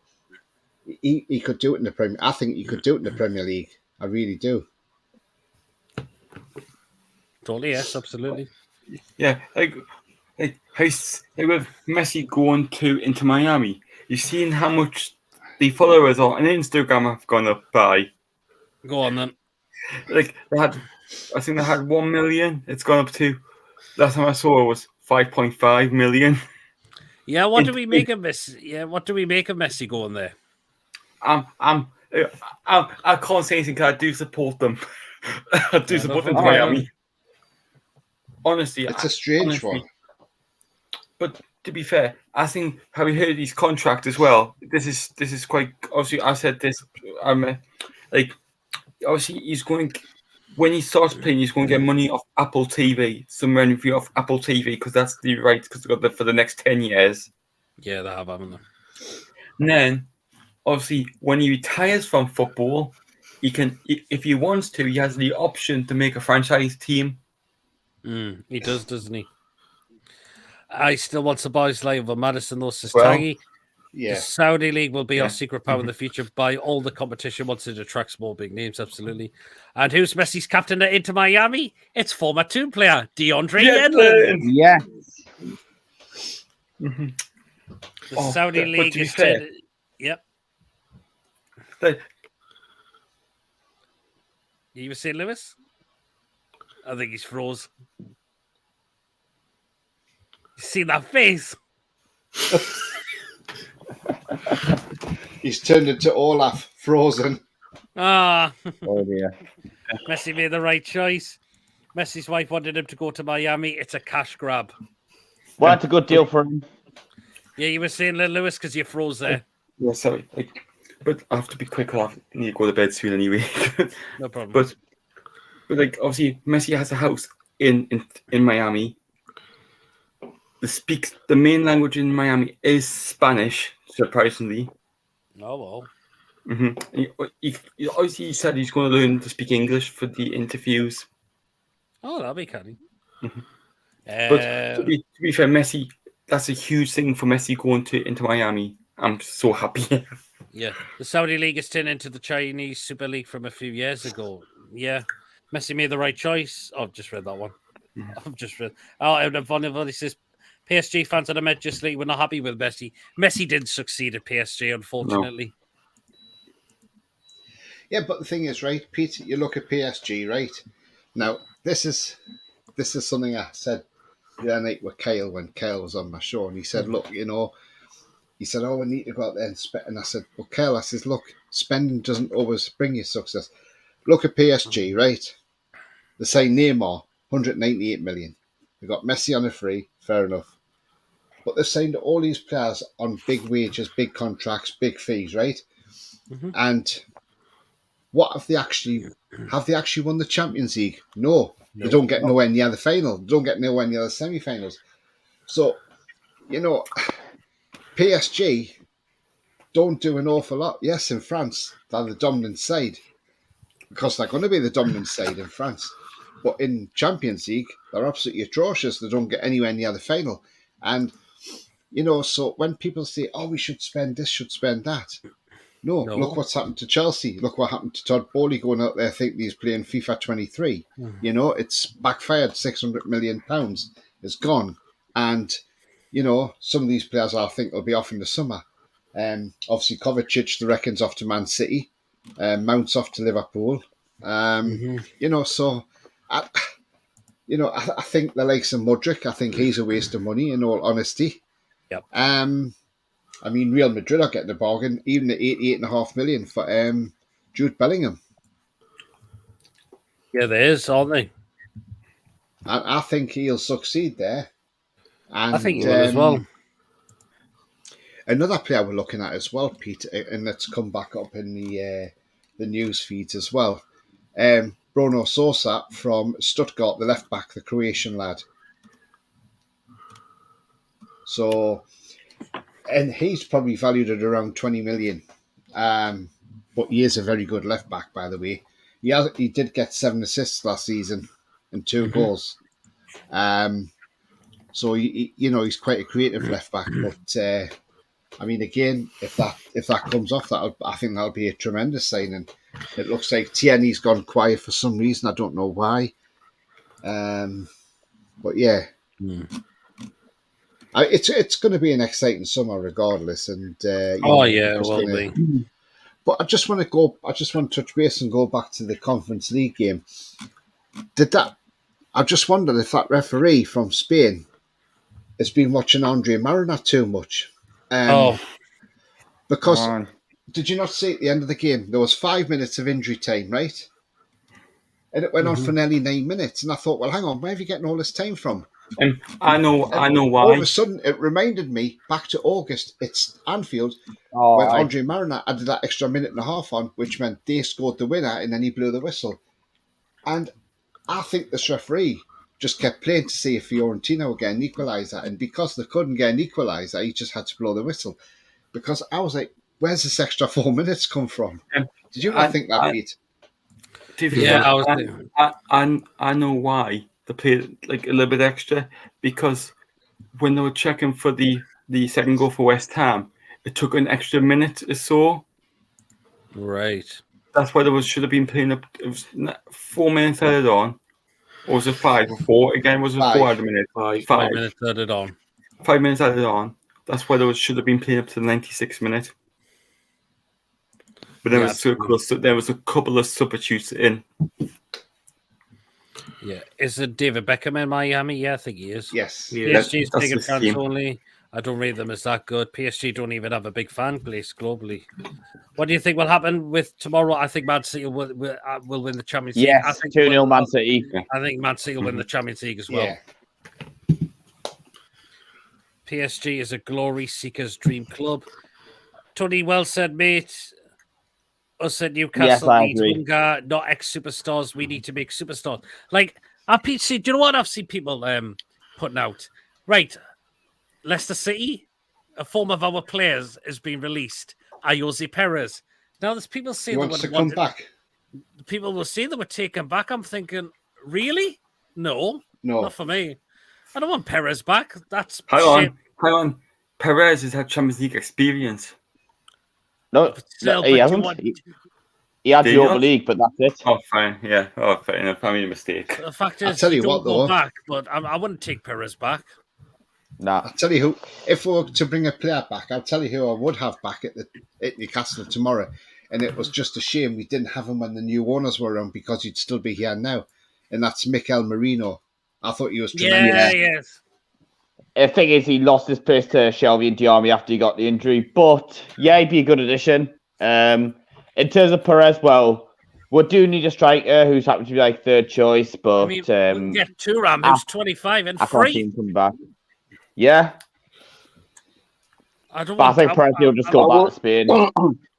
he could do it in the Premier. I think he could do it in the Premier League. I really do. Totally, yes, absolutely. Yeah, like with Messi going to into Miami, you've seen how much the followers on Instagram have gone up by. Go on then. Like I think they had 1 million. It's gone up to. Last time I saw it was 5.5 million. Yeah, what do we make of Messi? Yeah, what do we make of Messi going there? I can't say anything because I do support them. I do support them to problem. Miami. Honestly, It's a strange one. But to be fair, I think having heard his contract as well, this is quite obviously. I said this. Like obviously he's going when he starts playing, he's going to get money off Apple TV, some revenue off Apple TV because that's the right because they've got that for the next 10 years. Yeah, they have, haven't they? And then obviously when he retires from football, he can, if he wants to, he has the option to make a franchise team. He does, doesn't he? I still want the boys like over Madison, though, says Well, Taggy. Yeah. The Saudi League will be Yeah. our secret power in the future by all the competition once it attracts more big names, absolutely. And who's Messi's captain at Inter Miami? It's former Toon player, DeAndre Yedlin. Yeah. Mhm. The Oh, Saudi but League to be is... fair- Yep. But- You were saying, Lewis? I think he's froze. You see that face? He's turned into Olaf, frozen. Ah, Oh dear. Messi made the right choice. Messi's wife wanted him to go to Miami. It's a cash grab. Well, that's a good deal for him. Yeah, you were saying, Lewis, because you froze there. Yeah, sorry. But I have to be quick. I need to go to bed soon anyway. No problem. But like obviously Messi has a house in Miami. The main language in Miami is Spanish, surprisingly. Oh, well. Mm-hmm. He obviously said he's going to learn to speak English for the interviews. Oh, that'll be canny. Mm-hmm. But to be fair, Messi, that's a huge thing for Messi going into Miami. I'm so happy. Yeah, the Saudi League is turned into the Chinese Super League from a few years ago. Yeah, Messi made the right choice. Oh, I've just read that one. I've just read. Oh, and Vonnevar says PSG fans that I met just lately were not happy with Messi. Messi didn't succeed at PSG, unfortunately. Yeah, but the thing is, right, Pete, you look at PSG, right? Now, this is something I said the other night with Kyle when Kyle was on my show, and he said, look, he said, oh, we need to go out there and spend. And I said, well, Kyle, I says, look, spending doesn't always bring you success. Look at PSG, right? They signed Neymar, 198 million. They got Messi on a free, fair enough. But they've signed all these players on big wages, big contracts, big fees, right? Mm-hmm. And what have they actually won the Champions League? No. They don't get nowhere near the final. They don't get nowhere near the semi-finals. So, PSG don't do an awful lot. Yes, in France, they're the dominant side because they're going to be the dominant side in France. But in Champions League, they're absolutely atrocious. They don't get anywhere near the final. And, so when people say, oh, we should spend this, should spend that. No, look what's happened to Chelsea. Look what happened to Todd Bowley going out there thinking he's playing FIFA 23. It's backfired. £600 million is gone. And, some of these players I think will be off in the summer. Obviously, Kovacic, the reckon's off to Man City. Mount's off to Liverpool. So, I think the likes of Mudryk, I think he's a waste of money, in all honesty. Yep. I mean, Real Madrid are getting a bargain, even at $88.5 million for Jude Bellingham. Yeah, there is, aren't they? And I think he'll succeed there. And, I think he will as well. Another player we're looking at as well, Pete, and that's come back up in the news feeds as well. Bruno Sosa from Stuttgart, the left back, the Croatian lad. So, and he's probably valued at around 20 million. But he is a very good left back, by the way. He did get 7 assists last season and 2 goals. So he's quite a creative left back. But I mean, again, if that comes off, I think that'll be a tremendous signing. It looks like Tierney's gone quiet for some reason. I don't know why. But yeah, it's going to be an exciting summer regardless. And It will be. But I just want to touch base and go back to the Conference League game. I just wondered if that referee from Spain has been watching Andre Marina too much. Because did you not see at the end of the game there was 5 minutes of injury time, right? And it went on for nearly 9 minutes, and I thought, well, hang on, where are you getting all this time from? I know why. All of a sudden, it reminded me back to August. It's Anfield when Andre Marina added that extra minute and a half on, which meant they scored the winner, and then he blew the whistle. And I think this referee just kept playing to see if Fiorentina would get an equaliser, and because they couldn't get an equaliser, he just had to blow the whistle. Because I was like, where's this extra 4 minutes come from? Did you not think that, Pete? I know why they played like a little bit extra, because when they were checking for the second goal for West Ham, it took an extra minute or so. Right. That's why should have been playing up. It was 4 minutes added on, or was it 5 or 4? Again, was it 4 added minutes? 5 minutes added on. 5 minutes added on. That's why should have been playing up to the 96th minute. But there was a couple of substitutes in. Yeah, is it David Beckham in Miami? Yeah, I think he is. Yes. PSG's taking France only. I don't rate them as that good. PSG don't even have a big fan base globally. What do you think will happen with tomorrow? I think Man City will win the Champions League. Yes, 2-0 Man City. I think Man City will win the Champions League as well. Yeah. PSG is a glory seeker's dream club. Tony, well said, mate. Us at Newcastle need hunger, not ex-superstars. We need to make superstars. Like, do you know what I've seen people putting out? Right, Leicester City, a form of our players has been released. Jose Perez. Now, there's people saying he wants to come back. People will say they were taken back. I'm thinking, really? No, not for me. I don't want Perez back. That's hang on. Perez has had Champions League experience. No, he hasn't. He had the Europa League, but that's it. Oh, fine. Yeah. Oh, fair enough. I made a mistake. The fact is, I'll tell you what, though. Back, but I wouldn't take Perez back. Nah. I'll tell you who. If we were to bring a player back, I'll tell you who I would have back at Newcastle tomorrow. And it was just a shame we didn't have him when the new owners were around, because he'd still be here now. And that's Mikel Merino. I thought he was tremendous. Yeah, yes. The thing is, he lost his place to Shelby and Diarmi after he got the injury. But, yeah, he'd be a good addition. In terms of Perez, well, we do need a striker who's happened to be like third choice. But I mean, we can get Thuram, who's 25 and I free. can't see him come back. Yeah. I think Perez will just go back to Spain.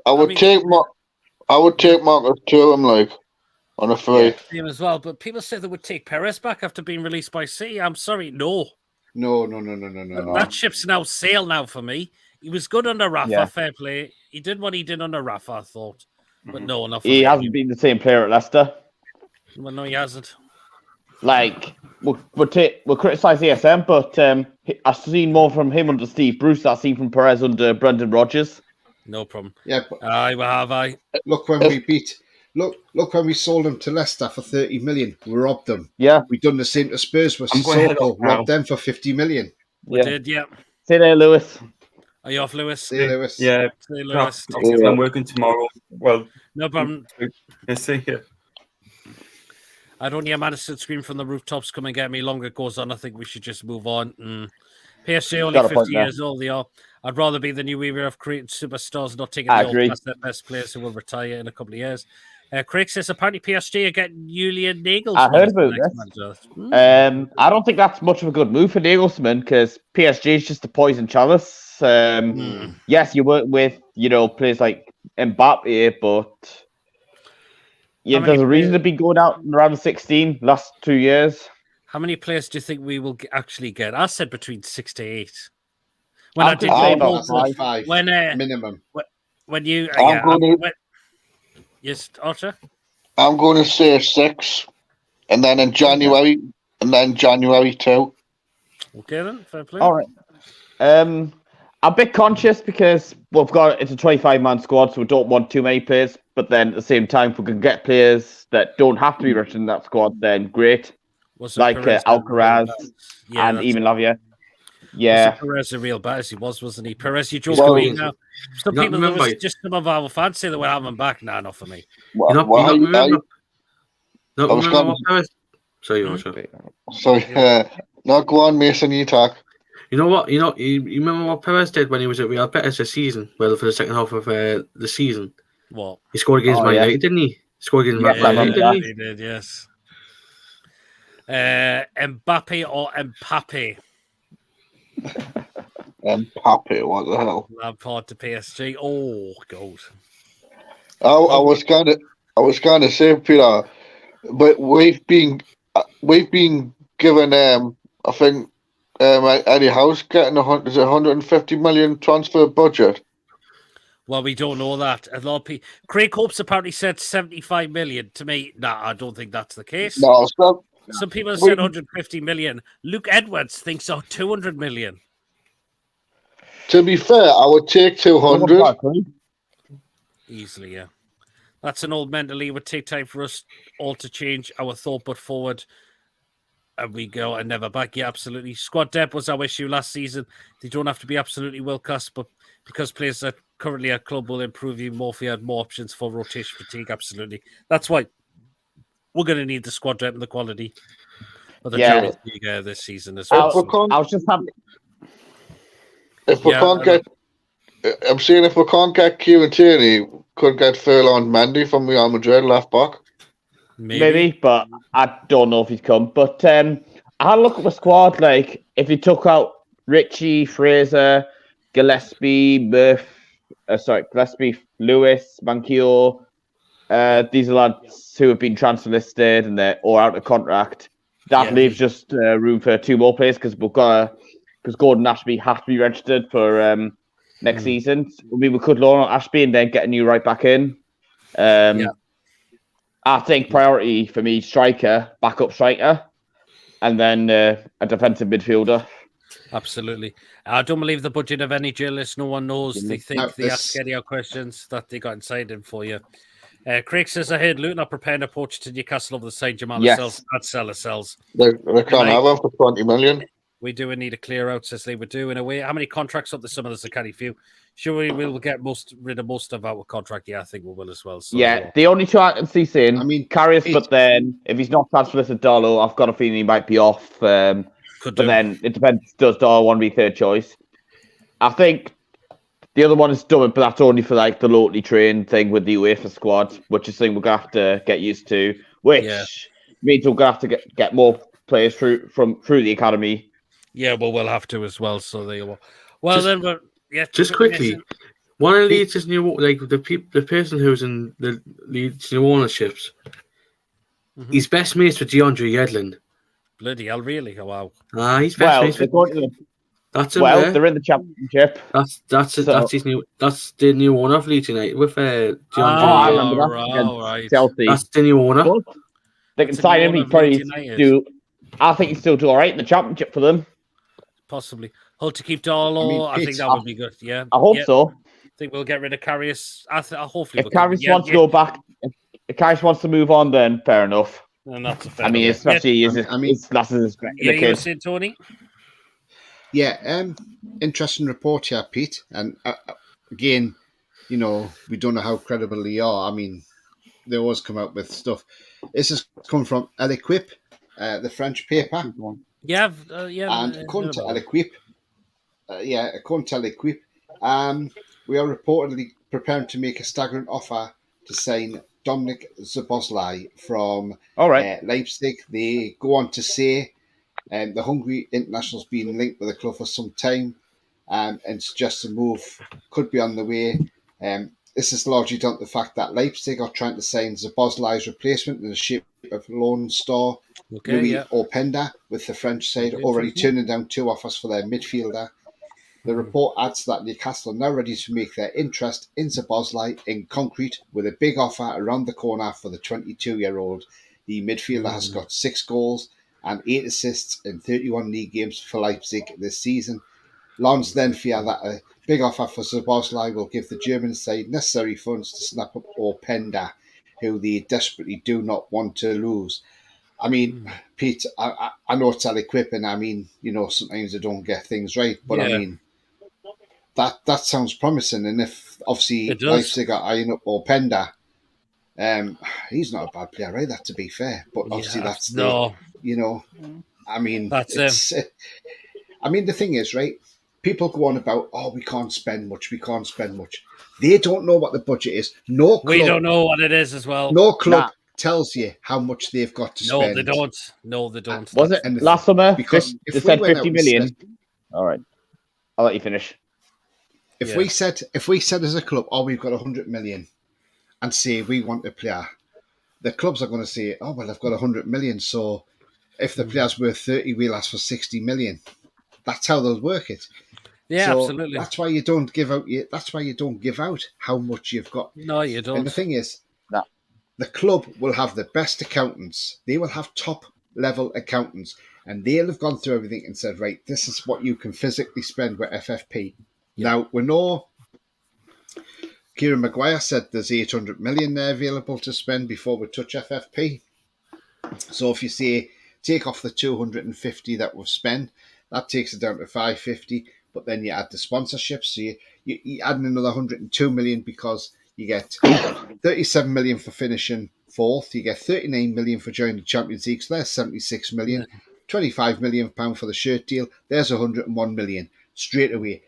I would take Marcus Thuram, like, on a free. Him as well, but people say they would take Perez back after being released by City. I'm sorry, no. No. That ship's now sailed now for me. He was good under Rafa, fair play. He did what he did under Rafa, I thought. But no, enough. He hasn't been the same player at Leicester. Well, no, he hasn't. Like, we'll criticise ESM, but I've seen more from him under Steve Bruce than I've seen from Perez under Brendan Rodgers. No problem. Yeah, but I. Look when we beat. Look when we sold him to Leicester for 30 million. We robbed them. Yeah. We done the same to Spurs with Sissoko. Robbed them for 50 million. We did, yeah. See there, Lewis. Are you off, Lewis? See you, Lewis. Yeah. See you, Lewis. I'm working tomorrow. Well, no problem. Let's see here. I don't hear Madison scream from the rooftops, come and get me. Longer it goes on, I think we should just move on. PSG only 50 years old, they are. I'd rather be the new era of creating superstars, not taking the old past their best players who will retire in a couple of years. Craig says apparently PSG are getting Julian Nagelsmann. I heard about this. I don't think that's much of a good move for Nagelsmann, because PSG is just a poison chalice. Yes, you work with players like Mbappe, but there's a reason to be going out in round 16 last 2 years. How many players do you think we will actually get? I said between 6 to 8. When I did five minimum. When you yes, Archer. I'm going to say 6, and then in January, and then January 2. Okay then, fair play. All right. I'm a bit conscious because it's a 25-man squad, so we don't want too many players. But then at the same time, if we can get players that don't have to be registered in that squad, then great. Was it Like Perez Alcaraz Yeah, and that's even it. Lavia. Was Yeah. it Perez a real batters? He wasn't he? Perez, you drove Well, away now. Some you people, there was remember- just some of our fans say that we're having him back. Nah, not for me. You not remember? Not remember what Perez? Sorry, Sorry, no, go on, Mason. You talk. You know what? You remember what Perez did when he was at Real Betis this season? Well, for the second half of the season, What? he scored against Man United, didn't he? Scored against Man United, didn't he? He did, yes. Mbappe or Mbappe? Mbappe, what the hell? Lampard to PSG. Oh, gold. I was gonna say, Peter, but we've been given I think Eddie House getting 150 million transfer budget. Well, we don't know that. A lot of people. Craig Hopes apparently said 75 million. To me, nah, I don't think that's the case. No, it's not. Some people have said 150 million. Luke Edwards thinks 200 million. To be fair, I would take 200. Easily, yeah. That's an old mentally. It would take time for us all to change our thought but forward. And we go and never back. Yeah, absolutely. Squad depth was our issue last season. They don't have to be absolutely world class, but because players are currently at club will improve even more if we had more options for rotation fatigue. Absolutely. That's why we're going to need the squad depth and the quality of the Champions League this season as well. I was just having. If we can't get, I'm saying if we can't get Kieran Tierney, could get Furlong Mendy from Real Madrid left back. Maybe, but I don't know if he'd come. But I had a look at the squad. Like, if you took out Richie, Fraser, Gillespie, Gillespie, Lewis, Manquillo, these are lads who have been transfer listed and they're all out of contract. That leaves just room for two more players because Gordon Ashby has to be registered for next season. I mean, we could loan Ashby and then get a new right back in. I think priority for me, striker, backup striker, and then a defensive midfielder. Absolutely. I don't believe the budget of any journalist. No one knows. They think they ask any questions that they got inside him for you. Craig says, I heard Luton are preparing to poach to Newcastle over the side. Jamal sells. That seller sells. They can't have him for 20 million. We do need a clear out, says they would do in a way. How many contracts up? There's some of us a canny few. Sure, we'll get rid of most of our contract. Yeah, I think we will as well. So, the only two I can see saying, Karius, but then if he's not transferred to Darlow, I've got a feeling he might be off. But then it depends, does Darlow want to be third choice? I think the other one is Dublin, but that's only for like the locally trained thing with the UEFA squad, which is something we're going to have to get used to, which means we're going to have to get more players through the academy. Yeah, well, we'll have to as well. So there you go. Well, just quickly, one of Leeds' new, like the person who's in the Leeds' new ownerships, he's best mates with DeAndre Yedlin. Bloody hell, really? Oh, wow. He's best mates with. They're in the championship. That's his new. That's the new owner of Leeds United with DeAndre. I remember that. Right. Chelsea. That's the new owner. But they can sign him. He probably do. I think he'd still do all right in the championship for them. Possibly. Hope to keep Darlow. I think that would be good. Yeah, I hope so. I think we'll get rid of Karius. Hopefully, if Karius wants to go back, if Karius wants to move on, then fair enough. And that's a fair I mean, especially his classes. You were saying, Tony? Yeah, interesting report here, Pete. And again, we don't know how credible they are. I mean, they always come out with stuff. This has come from L'Equipe, the French paper. Yeah. And according to L'Equipe, we are reportedly preparing to make a staggering offer to sign Dominic Szoboszlai from Leipzig. They go on to say the Hungary international's been linked with the club for some time and suggests a move could be on the way. This is largely down to the fact that Leipzig are trying to sign Szoboszlai's replacement in the shape of Lone Star Louis Openda, with the French side already turning down two offers for their midfielder. The report adds that Newcastle are now ready to make their interest in Szoboszlai in concrete with a big offer around the corner for the 22-year-old. The midfielder has got 6 goals and 8 assists in 31 league games for Leipzig this season. Lawrence then fear that a big offer for Szoboszlai will give the German side necessary funds to snap up Openda, who they desperately do not want to lose. I mean, Pete, I know it's ill-equipping. I mean, sometimes I don't get things right, but I mean, that sounds promising. And if obviously Leipzig are eyeing up Openda, he's not a bad player either, to be fair. But obviously that's I mean, that's I mean, the thing is, right? People go on about, we can't spend much. We can't spend much. They don't know what the budget is. No club. We don't know what it is as well. No club tells you how much they've got to spend. No, they don't. No, they don't. Was it last summer? Because they said 50 million. All right, I'll let you finish. If we said as a club, we've got 100 million, and say we want a player, the clubs are going to say, I've got 100 million, so if the player's worth 30, we'll ask for 60 million. That's how they'll work it. Yeah, so absolutely. That's why you don't give out. That's why you don't give out how much you've got. No, you don't. And the thing is, the club will have the best accountants. They will have top level accountants, and they'll have gone through everything and said, right, this is what you can physically spend with FFP. Yeah. Now we know. Kieran Maguire said there's 800 million there available to spend before we touch FFP. So if you say take off the 250 that we've spent, that takes it down to 550. But then you add the sponsorships, so you add another 102 million because you get 37 million for finishing fourth. You get 39 million for joining the Champions League. So there's 76 million. 25 million pound for the shirt deal. There's 101 million straight away.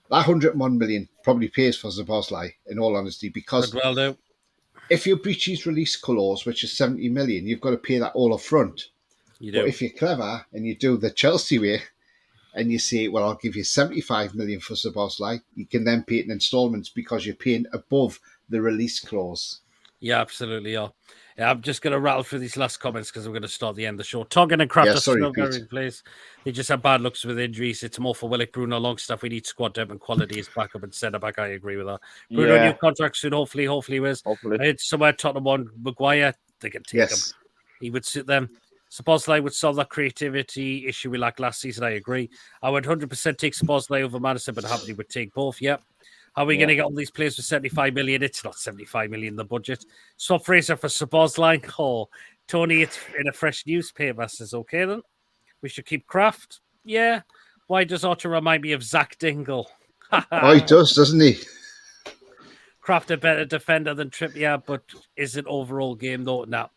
That 101 million probably pays for Szoboszlai, in all honesty, because if you breach his release clause, which is 70 million, you've got to pay that all up front. But if you're clever and you do the Chelsea way and you say, well, I'll give you 75 million for Szoboszlai, you can then pay it in installments because you're paying above the release clause. Yeah, absolutely. Yeah, I'm just going to rattle through these last comments because we're going to start the end of the show. Toggin and Kraft are place. They just have bad looks with injuries. It's more for Willick, Bruno, Longstaff. We need squad depth and quality is backup and centre back. I agree with that. Bruno, new contract soon. Hopefully, Wiz. I heard somewhere Tottenham on Maguire. They can take him. He would suit them. Szoboszlai would solve that creativity issue we lacked last season. I agree. I would 100% take Szoboszlai over Madison, but happily would take both. Yep. How are we going to get all these players for 75 million? It's not 75 million, the budget. Swap Fraser for Szoboszlai. Oh, Tony, it's in a fresh newspaper. Says, okay then. We should keep Kraft. Yeah. Why does Otter remind me of Zach Dingle? He does, doesn't he? Kraft a better defender than Trippier, but is it overall game though? No.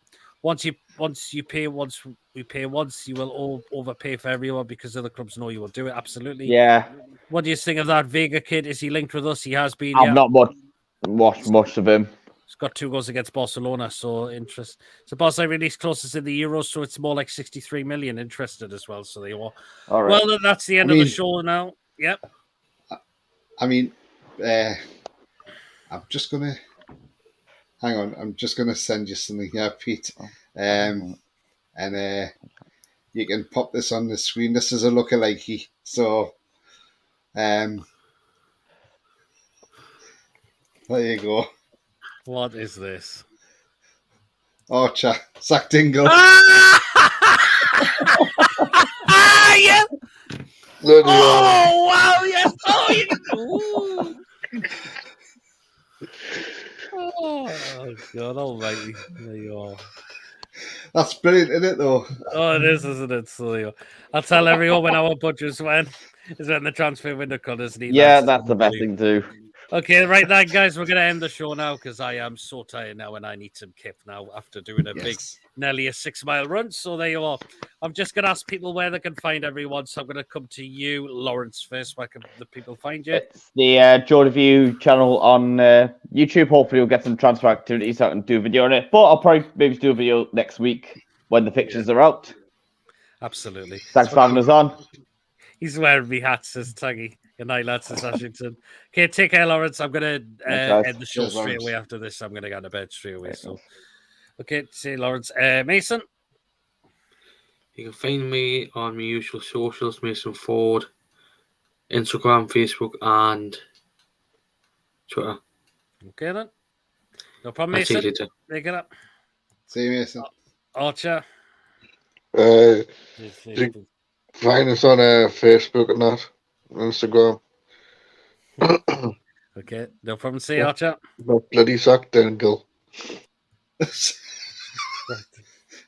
Once we pay once, you will overpay for everyone because other clubs know you will do it. Absolutely. Yeah. What do you think of that Vega kid? Is he linked with us? He has been. I've not watched much of him. He's got 2 goals against Barcelona, so interest. So Barcelona released closest in the Euros, so it's more like 63 million interested as well. So they are. All right. Well, that's the end of the show now. Yep. I mean, I'm just gonna hang on. I'm just gonna send you something here, Pete. And you can pop this on the screen. This is a lookalike, so there you go. What is this? Oh, Zach Dingle. Yeah. Oh, wow, yes. Oh, oh, God almighty. There you are. That's brilliant, isn't it, though? Oh, it is, isn't it? So, I'll tell everyone when our budget's when the transfer window covers. Yeah, that's the best thing to do. Okay, right there, guys. We're going to end the show now because I am so tired now and I need some kip now after doing a big, nearly a 6-mile run. So there you are. I'm just going to ask people where they can find everyone. So I'm going to come to you, Lawrence, first. Where can the people find you? It's the Joe Review channel on YouTube. Hopefully, we'll get some transfer activities so I can do a video on it. But I'll probably maybe do a video next week when the fixtures are out. Absolutely. Thanks for having us on. He's wearing me hat, says Taggy. Good night, lads, says Ashington. Okay, take care, Lawrence. I'm going to end the show straight away after this. I'm going to go to bed straight away. So, okay, see you, Lawrence. Mason? You can find me on my usual socials, Mason Ford, Instagram, Facebook, and Twitter. Okay, then. No problem, Mason. Take it up. See you, Mason. Archer? Find us on Facebook and that. Instagram. Okay, no problem. See you, Archer. That bloody sack dangle. Right.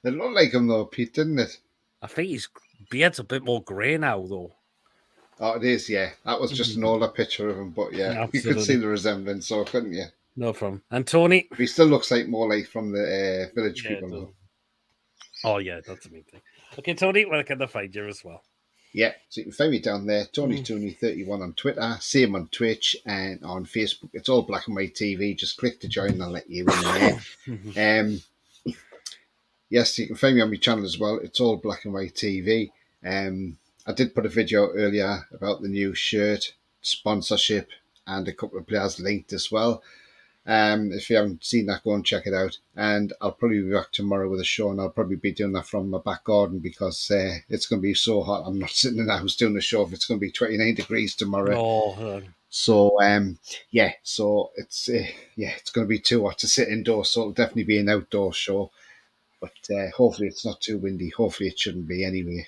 It looked like him though, Pete, didn't it? I think his beard's a bit more grey now, though. Oh, it is, yeah. That was just an older picture of him, but yeah, you could see Absolutely. the resemblance, so couldn't you? No problem. And Tony? But he still looks like more like from the village Yeah, people. Though. Oh, yeah, that's the main thing. Okay, Tony, where can they find you as well? Yeah, so you can find me down there, Tony31 on Twitter, same on Twitch and on Facebook. It's all Black and White TV. Just click to join and I'll let you in there. Yes, you can find me on my channel as well. It's all Black and White TV. I did put a video earlier about the new shirt sponsorship and a couple of players linked as well. If you haven't seen that, go and check it out. And I'll probably be back tomorrow with a show, and I'll probably be doing that from my back garden because it's going to be so hot. I'm not sitting in the house doing a show if it's going to be 29 degrees tomorrow. Oh, so yeah, so it's going to be too hot to sit indoors. So it'll definitely be an outdoor show. But hopefully it's not too windy. Hopefully it shouldn't be anyway.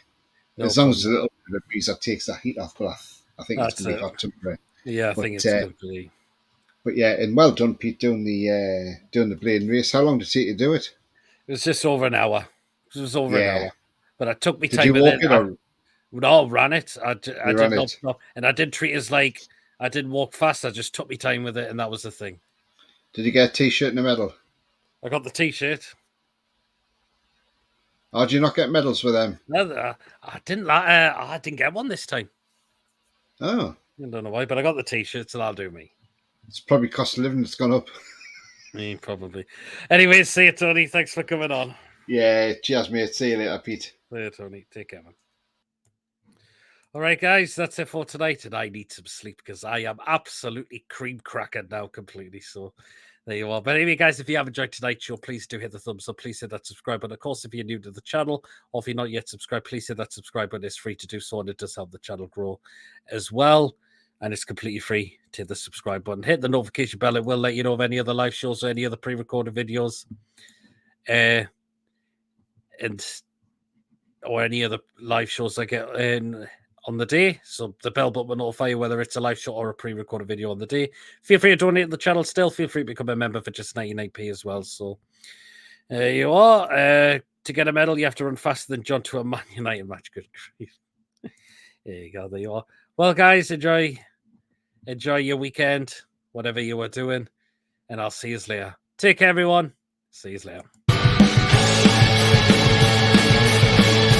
no as long as problem. a little bit of breeze that takes that heat off. But I think it's That's going to be it. hot tomorrow. Yeah, I But, think it's going to be. But yeah, and well done, Pete, doing the blade race. How long did it take you to do it? It was just over an hour. It was over an hour. But I took me Did time you with walk it. it or No, ran it. I you did ran not it? stop. And I did treat it as like I didn't walk fast. I just took me time with it, and that was the thing. Did you get a T-shirt and a medal? I got the T-shirt. Or did you not get medals for them? I didn't get one this time. Oh, I don't know why, but I got the T-shirt, so that'll do me. it's probably cost of living. It's gone up. Probably. Anyways, see you, Tony. Thanks for coming on. Yeah, cheers, mate. See you later, Pete. See you, Tony. Take care, man. All right, guys, that's it for tonight. And I need some sleep because I am absolutely cream crackered now completely. So there you are. But anyway, guys, if you have enjoyed tonight's show, please do hit the thumbs up. Please hit that subscribe button. Of course, if you're new to the channel or if you're not yet subscribed, please hit that subscribe button. It's free to do so, and it does help the channel grow as well. And it's completely free to hit the subscribe button. Hit the notification bell. It will let you know of any other live shows or any other pre-recorded videos. Or any other live shows I get in on the day. So the bell button will notify you whether it's a live show or a pre-recorded video on the day. Feel free to donate to the channel still. Feel free to become a member for just 99p as well. So there you are. To get a medal, you have to run faster than John to a Man United match. Good grief. There you go. There you are. Well, guys, enjoy your weekend, whatever you are doing. And I'll see you later. Take care, everyone. See you later.